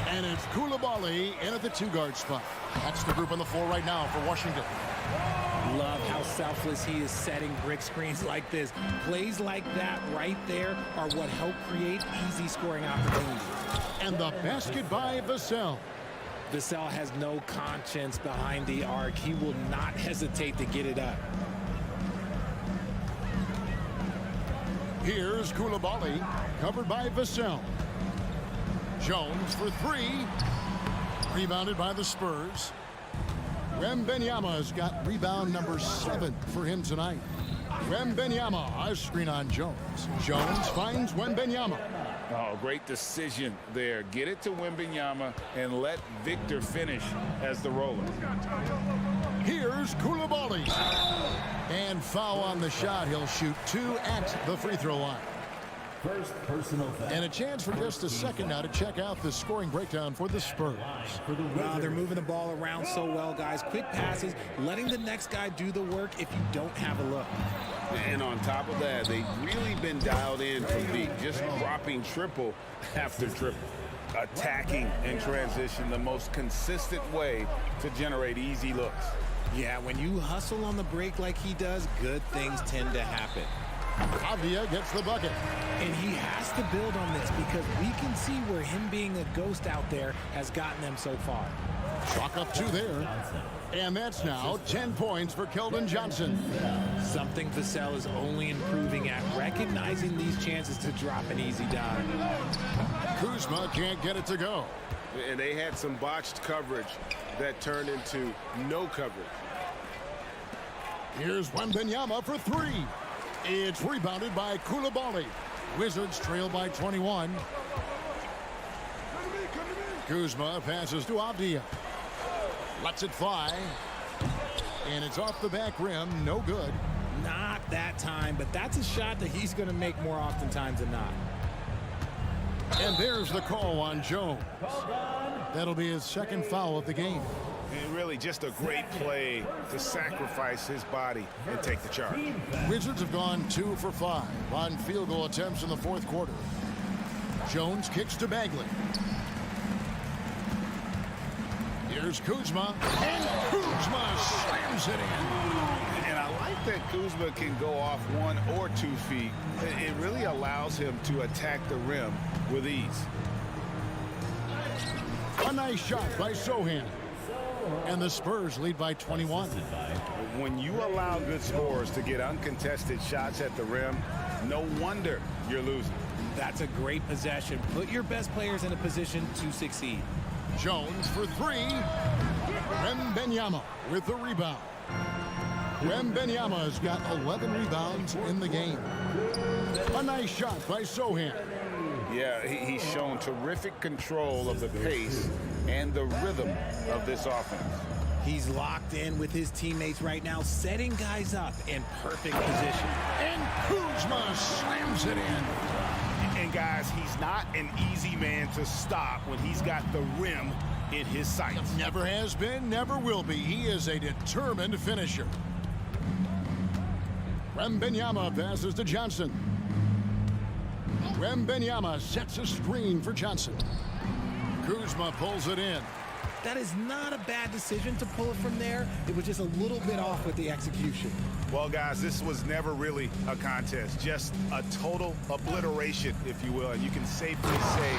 And it's Coulibaly in at the 2-guard spot. That's the group on the floor right now for Washington. Love how selfless he is setting brick screens like this. Plays like that right there are what help create easy scoring opportunities. And the basket by Vassell. Vassell has no conscience behind the arc. He will not hesitate to get it up. Here's Coulibaly, covered by Vassell. Jones for 3. Rebounded by the Spurs. Wembanyama's got rebound number 7 for him tonight. Wembanyama, a screen on Jones. Jones finds Wembanyama. Oh, great decision there. Get it to Wembanyama and let Victor finish as the roller. Here's Coulibaly. And foul on the shot. He'll shoot 2 at the free throw line. First personal foul. And a chance for just a second now to check out the scoring breakdown for the Spurs. Wow, they're moving the ball around so well, guys. Quick passes, letting the next guy do the work if you don't have a look. And on top of that, they've really been dialed in from deep, just dropping triple after triple. attacking in transition, the most consistent way to generate easy looks. Yeah, when you hustle on the break like he does, good things tend to happen. Avdia gets the bucket. And he has to build on this because we can see where him being a ghost out there has gotten them so far. Chalk up 2 there. And that's now 10 points for Keldon Johnson. Something Vassell is only improving at, recognizing these chances to drop an easy dime. Kuzma can't get it to go. And they had some botched coverage that turned into no coverage. Here's Wembanyama for 3. It's rebounded by Coulibaly. Wizards trail by 21. Kuzma passes to Avdia. Lets it fly. And it's off the back rim. No good. Not that time, but that's a shot that he's going to make more oftentimes than not. And there's the call on Jones. That'll be his second foul of the game. And really just a great play to sacrifice his body and take the charge. Wizards have gone 2 for 5 on field goal attempts in the fourth quarter. Jones kicks to Bagley. Here's Kuzma. And Kuzma slams it in. And I like that Kuzma can go off 1 or 2 feet. It really allows him to attack the rim with ease. A nice shot by Sohan. And the Spurs lead by 21. When you allow good scorers to get uncontested shots at the rim, no wonder you're losing. That's a great possession. Put your best players in a position to succeed. Jones for 3. Wembanyama with the rebound. Wembanyama has got 11 rebounds in the game. A nice shot by Sohan. Yeah, he's shown terrific control of the pace and the rhythm of this offense. He's locked in with his teammates right now, setting guys up in perfect position. And Kuzma slams it in. And guys, he's not an easy man to stop when he's got the rim in his sights. Never has been, never will be. He is a determined finisher. Wembanyama passes to Johnson. Wembanyama sets a screen for Johnson. Kuzma pulls it in. That is not a bad decision to pull it from there. It was just a little bit off with the execution. Well, guys, this was never really a contest, just a total obliteration, if you will. And you can safely say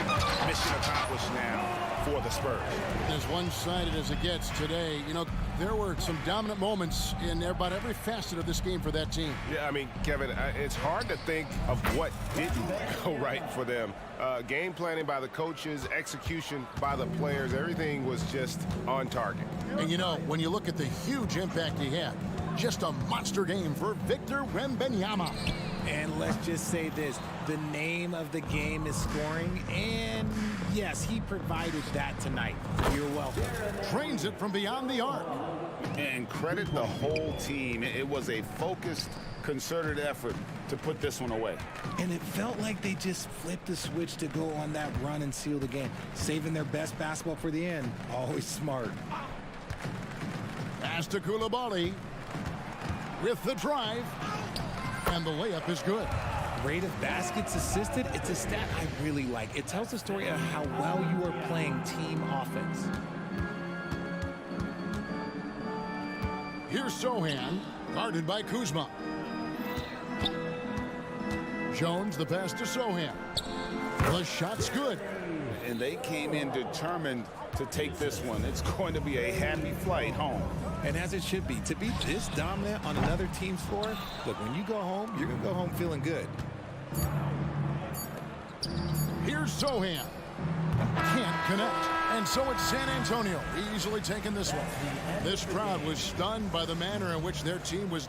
mission accomplished now for the Spurs. As one-sided as it gets today, you know, there were some dominant moments in about every facet of this game for that team. Yeah, I mean, Kevin, it's hard to think of what didn't go right for them. Game planning by the coaches, execution by the players, everything was just on target. And, you know, when you look at the huge impact he had, just a monster game for Victor Wembanyama. And let's just say this, the name of the game is scoring, and yes, he provided that tonight. You're welcome. Trains it from beyond the arc. And credit the whole team. It was a focused, concerted effort to put this one away. And it felt like they just flipped the switch to go on that run and seal the game, saving their best basketball for the end. Always smart. Pass to Coulibaly with the drive, and the layup is good. Rate of baskets assisted, it's a stat I really like. It tells the story of how well you are playing team offense. Here's Sohan, guarded by Kuzma. Jones, the pass to Sohan. The shot's good. And they came in determined to take this one. It's going to be a happy flight home. And as it should be, to be this dominant on another team's floor, look, when you go home, you're going to go home feeling good. Here's Sohan. Can't connect. And so it's San Antonio easily taking this one. This crowd was stunned by the manner in which their team was